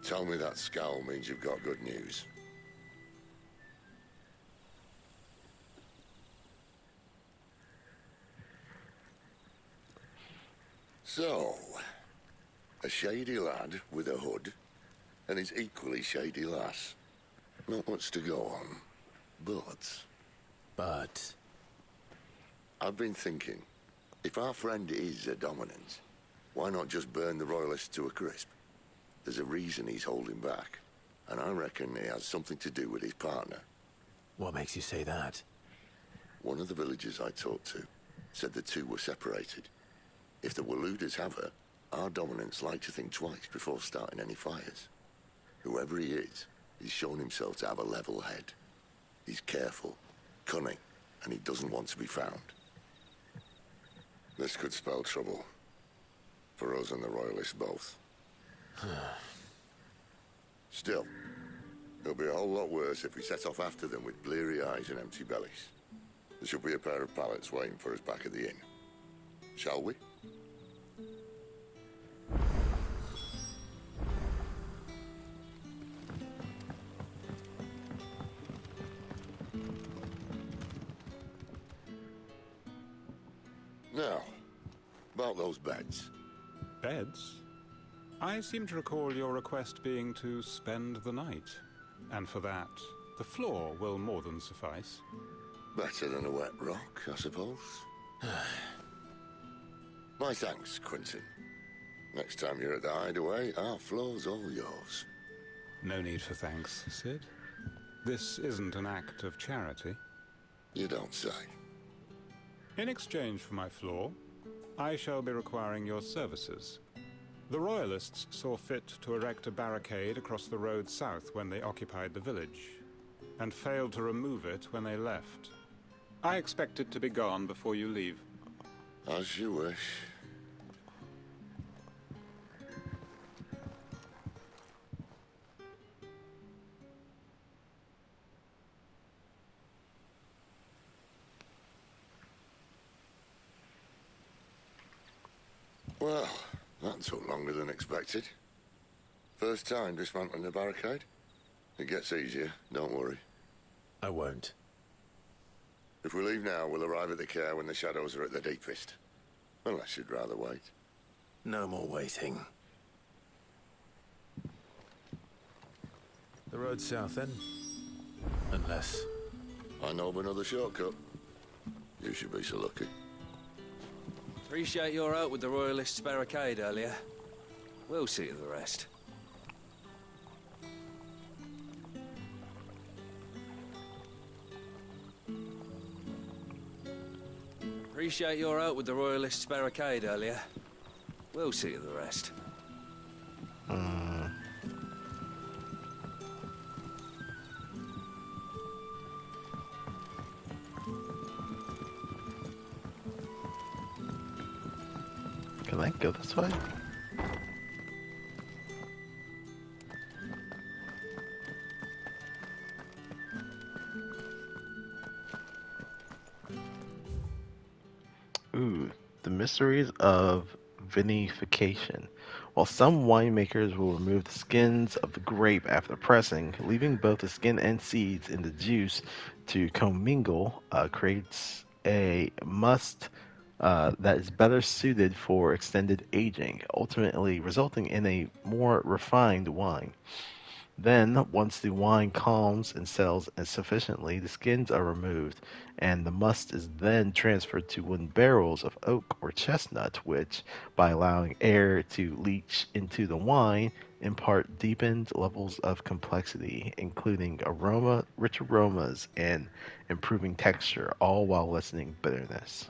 Speaker 9: Tell me that scowl means you've got good news. So, a shady lad with a hood, and his equally shady lass. Not much to go on, but... I've been thinking, if our friend is a dominant, why not just burn the Royalists to a crisp? There's a reason he's holding back, and I reckon he has something to do with his partner.
Speaker 3: What makes you say that?
Speaker 9: One of the villagers I talked to said the two were separated. If the Waluders have her, our dominants like to think twice before starting any fires. Whoever he is, he's shown himself to have a level head. He's careful, cunning, and he doesn't want to be found. This could spell trouble. For us and the Royalists both. Still, it'll be a whole lot worse if we set off after them with bleary eyes and empty bellies. There should be a pair of pallets waiting for us back at the inn. Shall we? Now, about those beds.
Speaker 2: Beds? I seem to recall your request being to spend the night. And for that, the floor will more than suffice.
Speaker 9: Better than a wet rock, I suppose. My thanks, Quentin. Next time you're at the hideaway, our floor's all yours.
Speaker 2: No need for thanks, Sid. This isn't an act of charity.
Speaker 9: You don't say.
Speaker 2: In exchange for my floor, I shall be requiring your services. The Royalists saw fit to erect a barricade across the road south when they occupied the village, and failed to remove it when they left. I expect it to be gone before you leave.
Speaker 9: As you wish. Well, that took longer than expected. First time dismantling the barricade? It gets easier, don't worry.
Speaker 6: I won't.
Speaker 9: If we leave now, we'll arrive at the care when the shadows are at their deepest. Unless you'd rather wait.
Speaker 6: No more waiting. The road south, then? Unless...
Speaker 9: I know of another shortcut. You should be so lucky.
Speaker 14: Appreciate your help with the Royalists' barricade earlier. We'll see to the rest. Appreciate your help with the Royalists' barricade earlier. We'll see to the rest.
Speaker 1: Can I go this way? Ooh, the mysteries of vinification. While some winemakers will remove the skins of the grape after pressing, leaving both the skin and seeds in the juice to commingle creates a must that is better suited for extended aging, ultimately resulting in a more refined wine. Then, once the wine calms and settles sufficiently, the skins are removed, and the must is then transferred to wooden barrels of oak or chestnut, which, by allowing air to leach into the wine, impart deepened levels of complexity, including rich aromas, and improving texture, all while lessening bitterness.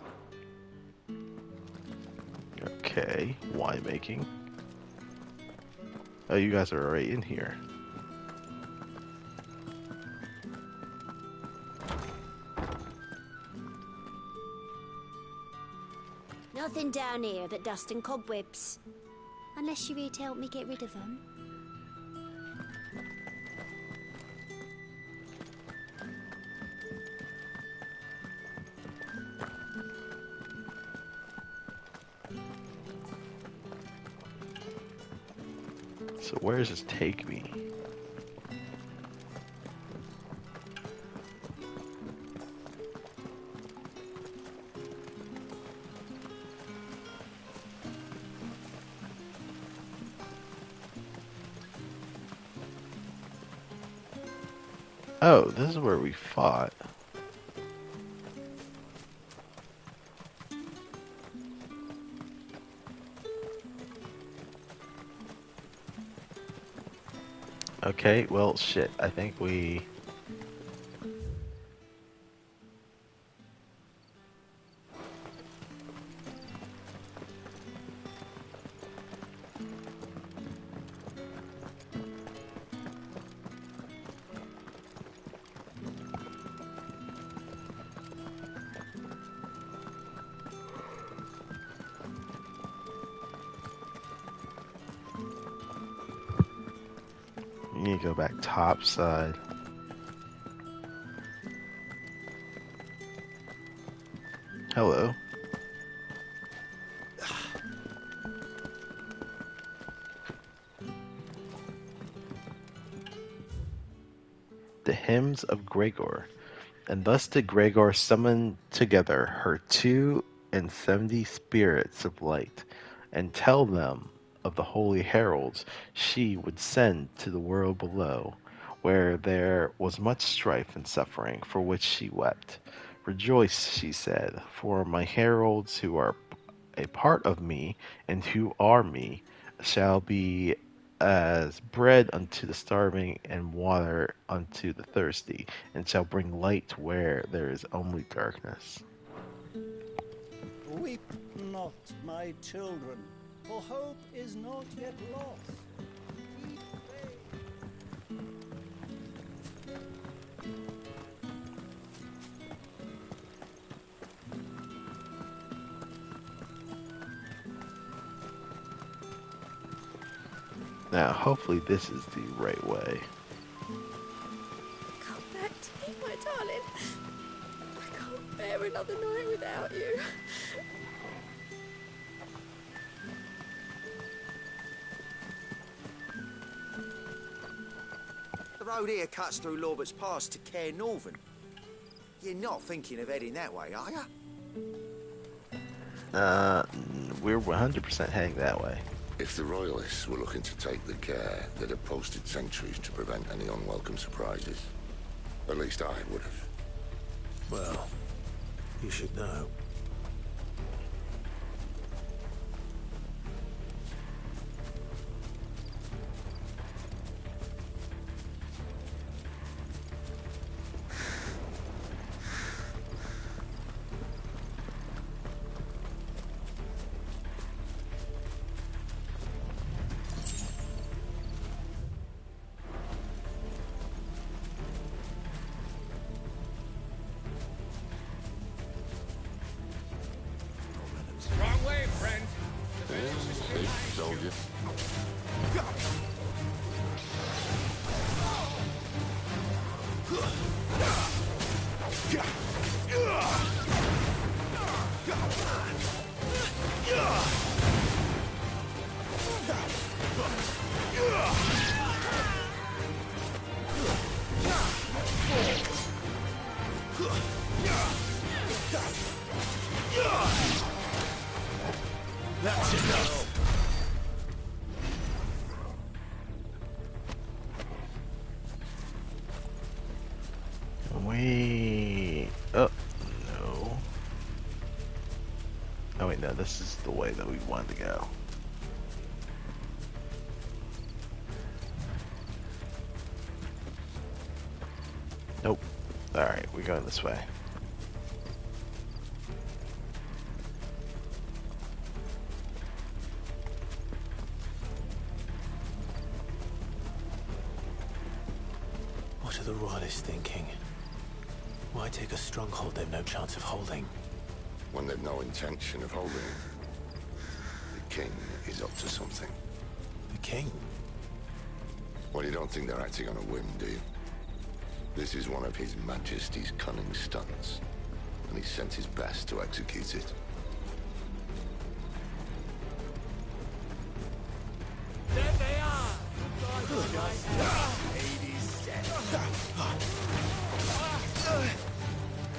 Speaker 1: Okay, winemaking. Oh, you guys are right in here.
Speaker 7: Nothing down here but dust and cobwebs. Unless you're here to help me get rid of them.
Speaker 1: So where does this take me? Oh, this is where we fought. Okay, well, shit. I think we... You need to go back top side. Hello. The Hymns of Gregor. And thus did Gregor summon together her 72 spirits of light, and tell them of the holy heralds she would send to the world below, where there was much strife and suffering, for which she wept. Rejoice, she said, for my heralds who are a part of me, and who are me, shall be as bread unto the starving and water unto the thirsty, and shall bring light to where there is only darkness.
Speaker 11: Weep not, my children, for hope is not yet lost.
Speaker 1: Now, hopefully this is the right way.
Speaker 4: Come back to me, my darling. I can't bear another night without you.
Speaker 13: The road here cuts through Lorbert's Pass to Care Northern. You're not thinking of heading that way, are you?
Speaker 1: We're 100% heading that way.
Speaker 9: If the Royalists were looking to take the care, they'd have posted sentries to prevent any unwelcome surprises. At least I would have.
Speaker 6: Well, you should know.
Speaker 15: Wrong way, friend.
Speaker 9: Big soldier.
Speaker 13: That's enough.
Speaker 1: Wait. Oh, no. Oh, wait, no. This is the way that we wanted to go. Nope. Alright, we're going this way.
Speaker 6: What are the Royalists thinking? Why take a stronghold they've no chance of holding?
Speaker 9: When they've no intention of holding it. The king is up to something.
Speaker 6: The king?
Speaker 9: Well, you don't think they're acting on a whim, do you? This is one of His Majesty's cunning stunts, and he's sent his best to execute it.
Speaker 15: There they are!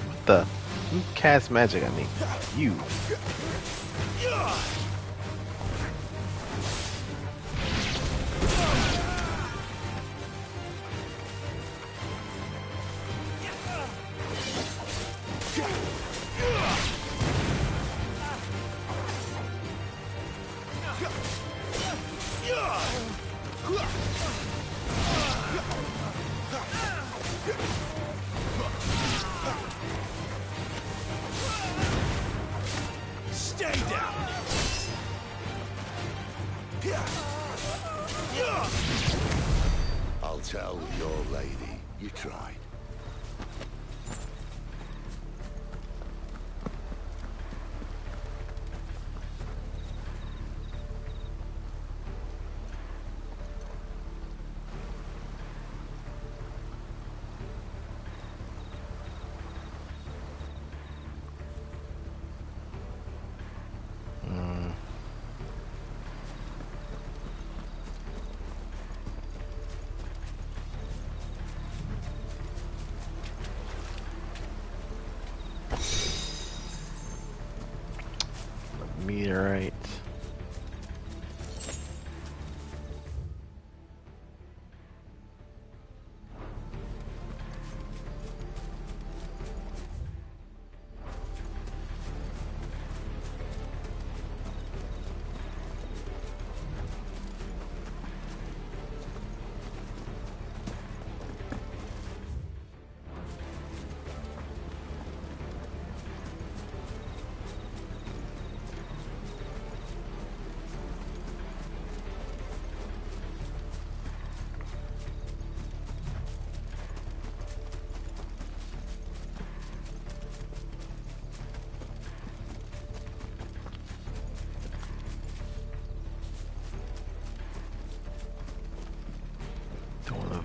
Speaker 1: What the? You cast magic on me. You.
Speaker 13: Stay down.
Speaker 9: I'll tell your lady you tried.
Speaker 1: Meteorite.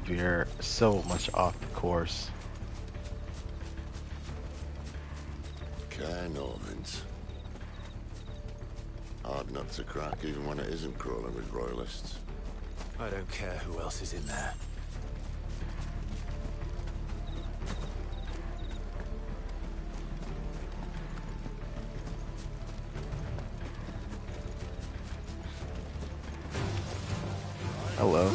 Speaker 1: veer so much off the course.
Speaker 9: Cairnorvins. Hard nut to crack, even when it isn't crawling with royalists.
Speaker 3: I don't care who else is in there.
Speaker 1: Hello.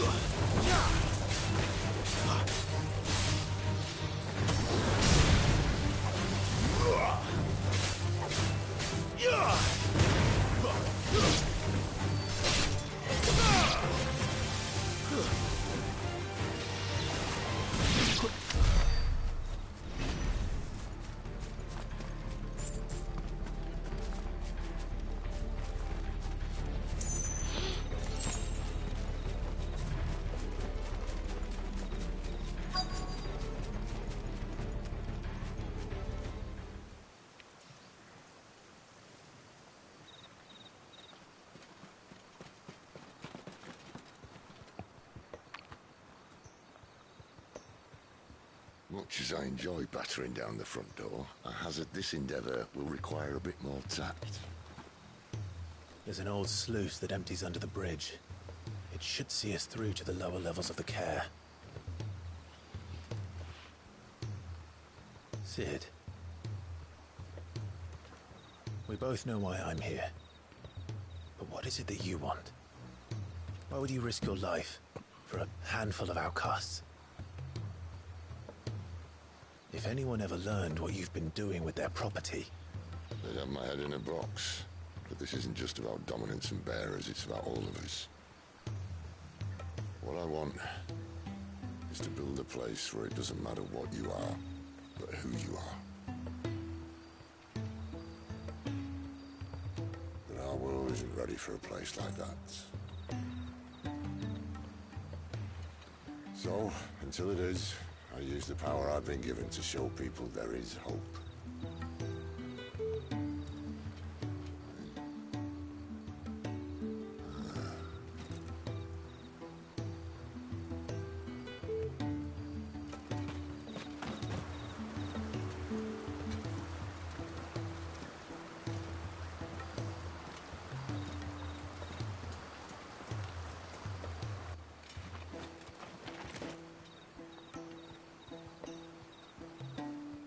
Speaker 9: Much as I enjoy battering down the front door, I hazard this endeavour will require a bit more tact.
Speaker 3: There's an old sluice that empties under the bridge. It should see us through to the lower levels of the care. Sid. We both know why I'm here. But what is it that you want? Why would you risk your life for a handful of outcasts? If anyone ever learned what you've been doing with their property...
Speaker 9: They'd have my head in a box. But this isn't just about dominance and bearers, it's about all of us. What I want is to build a place where it doesn't matter what you are, but who you are. But our world isn't ready for a place like that. So, until it is, I use the power I've been given to show people there is hope.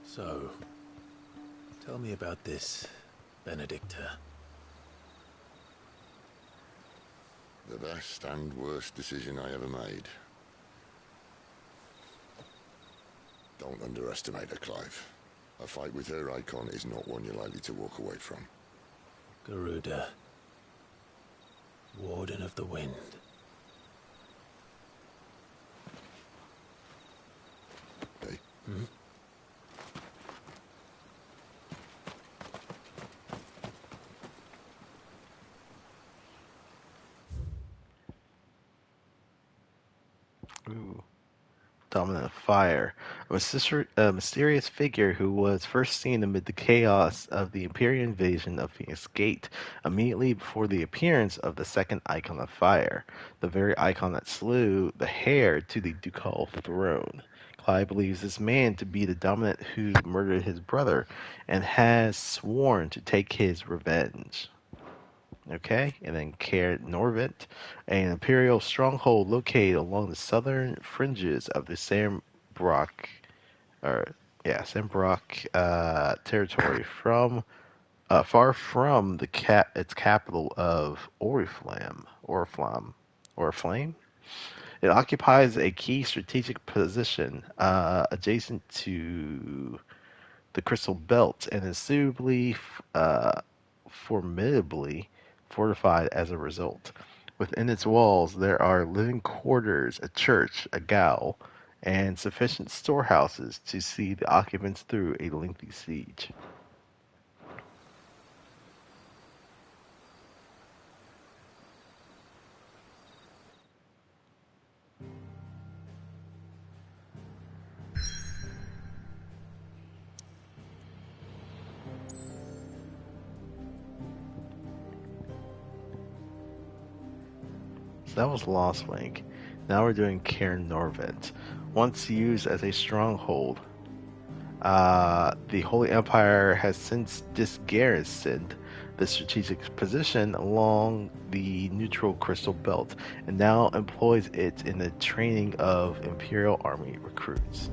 Speaker 3: So, tell me about this, Benedicta.
Speaker 9: The best and worst decision I ever made. Don't underestimate her, Clive. A fight with her icon is not one you're likely to walk away from.
Speaker 3: Garuda. Warden of the Wind.
Speaker 9: Hey?
Speaker 3: Hmm?
Speaker 1: Ooh. Dominant of Fire, a mysterious figure who was first seen amid the chaos of the Imperial invasion of Phoenix Gate, immediately before the appearance of the second Icon of Fire, the very icon that slew the heir to the ducal throne. Clive believes this man to be the dominant who murdered his brother, and has sworn to take his revenge. Okay, and then Cair Norvent, an imperial stronghold located along the southern fringes of the Sambrock, territory, from far from its capital of Oriflamme. It occupies a key strategic position adjacent to the Crystal Belt and is suitably formidably fortified as a result. Within its walls there are living quarters, a church, a gaol, and sufficient storehouses to see the occupants through a lengthy siege. That was Lost Link. Now we're doing Cair Norvent. Once used as a stronghold, the Holy Empire has since disgarrisoned the strategic position along the neutral crystal belt and now employs it in the training of Imperial Army recruits.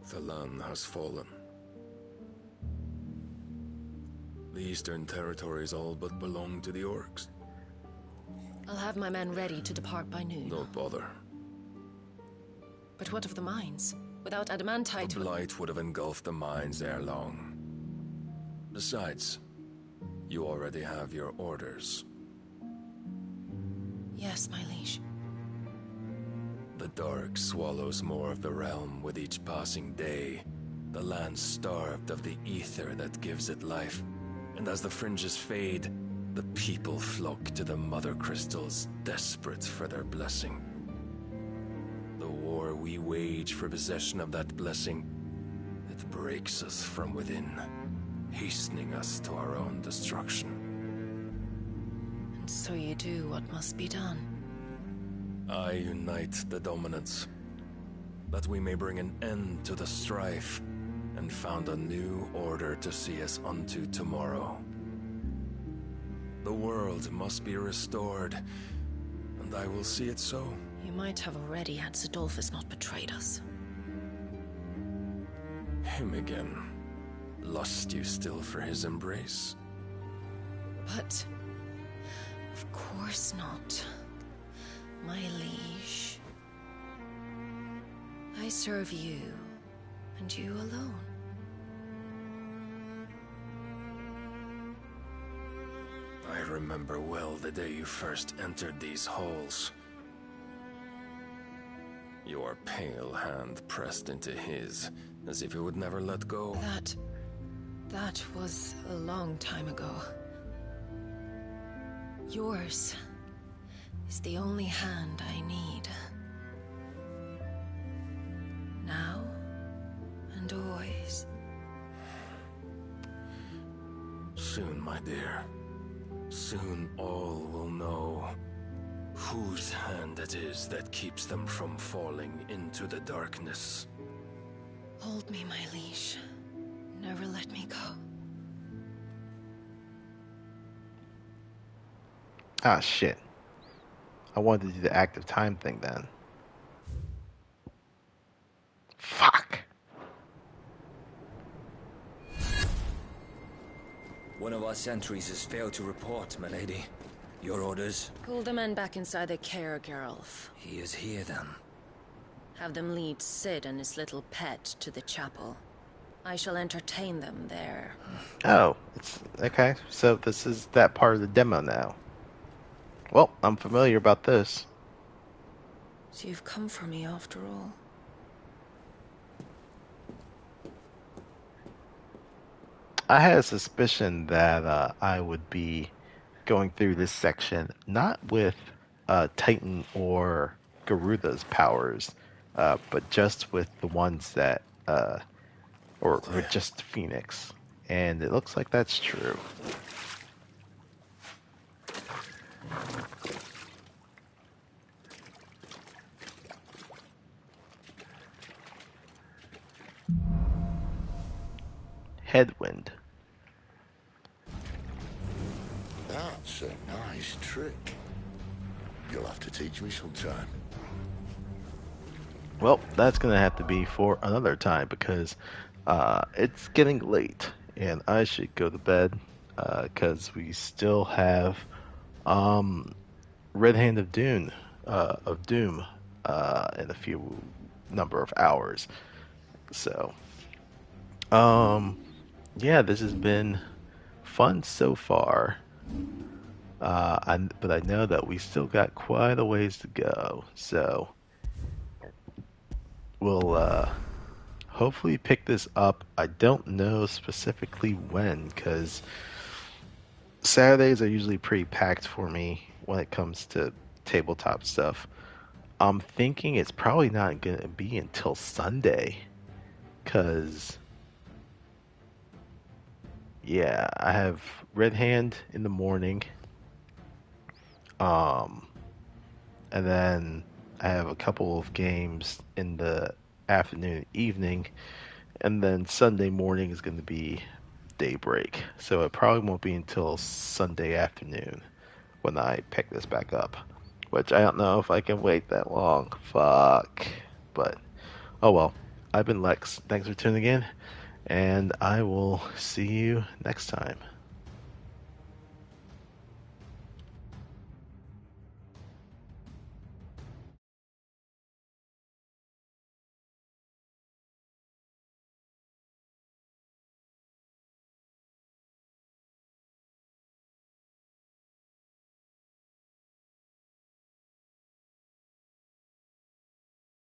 Speaker 19: The land has fallen. The eastern territories all but belong to the orcs.
Speaker 10: I'll have my men ready to depart by noon.
Speaker 19: Don't bother.
Speaker 10: But what of the mines? Without adamantite...
Speaker 19: The blight would have engulfed the mines ere long. Besides, you already have your orders.
Speaker 10: Yes, my liege.
Speaker 19: The dark swallows more of the realm with each passing day. The land starved of the ether that gives it life. And as the fringes fade, the people flock to the mother crystals, desperate for their blessing. The war we wage for possession of that blessing, it breaks us from within, hastening us to our own destruction.
Speaker 10: And so you do what must be done.
Speaker 19: I unite the dominants, that we may bring an end to the strife, and found a new order to see us unto tomorrow. The world must be restored, and I will see it so.
Speaker 10: You might have already had Zidolphus not betrayed us.
Speaker 19: Him again. Lust you still for his embrace?
Speaker 10: But... of course not. My liege. I serve you, and you alone.
Speaker 19: I remember well the day you first entered these halls. Your pale hand pressed into his, as if it would never let go.
Speaker 10: That was a long time ago. Yours is the only hand I need. Now and always.
Speaker 19: Soon, my dear. Soon all will know whose hand it is that keeps them from falling into the darkness.
Speaker 10: Hold me, my liege. Never let me go.
Speaker 1: Ah, shit. I wanted to do the active time thing then. Fuck.
Speaker 14: One of our sentries has failed to report, milady. Your orders?
Speaker 10: Pull the men back inside the care, Geralf.
Speaker 14: He is here, then.
Speaker 10: Have them lead Sid and his little pet to the chapel. I shall entertain them there.
Speaker 1: Oh, it's okay. So this is that part of the demo now. Well, I'm familiar about this.
Speaker 10: So you've come for me after all.
Speaker 1: I had a suspicion that I would be going through this section not with Titan or Garuda's powers, but just with the ones that, or with just Phoenix. And it looks like that's true. Headwind.
Speaker 9: That's a nice trick. You'll have to teach me sometime.
Speaker 1: Well, that's going to have to be for another time because it's getting late and I should go to bed because we still have Red Hand of Doom in a few number of hours. So, yeah, this has been fun so far. But I know that we still got quite a ways to go. So, will hopefully pick this up. I don't know specifically when, because Saturdays are usually pretty packed for me when it comes to tabletop stuff. I'm thinking it's probably not going to be until Sunday, because, yeah, I have Red Hand in the morning, and then I have a couple of games in the afternoon, evening, and then Sunday morning is going to be daybreak. So it probably won't be until Sunday afternoon when I pick this back up, which I don't know if I can wait that long. Fuck. But, oh well. I've been Lex. Thanks for tuning in, and I will see you next time.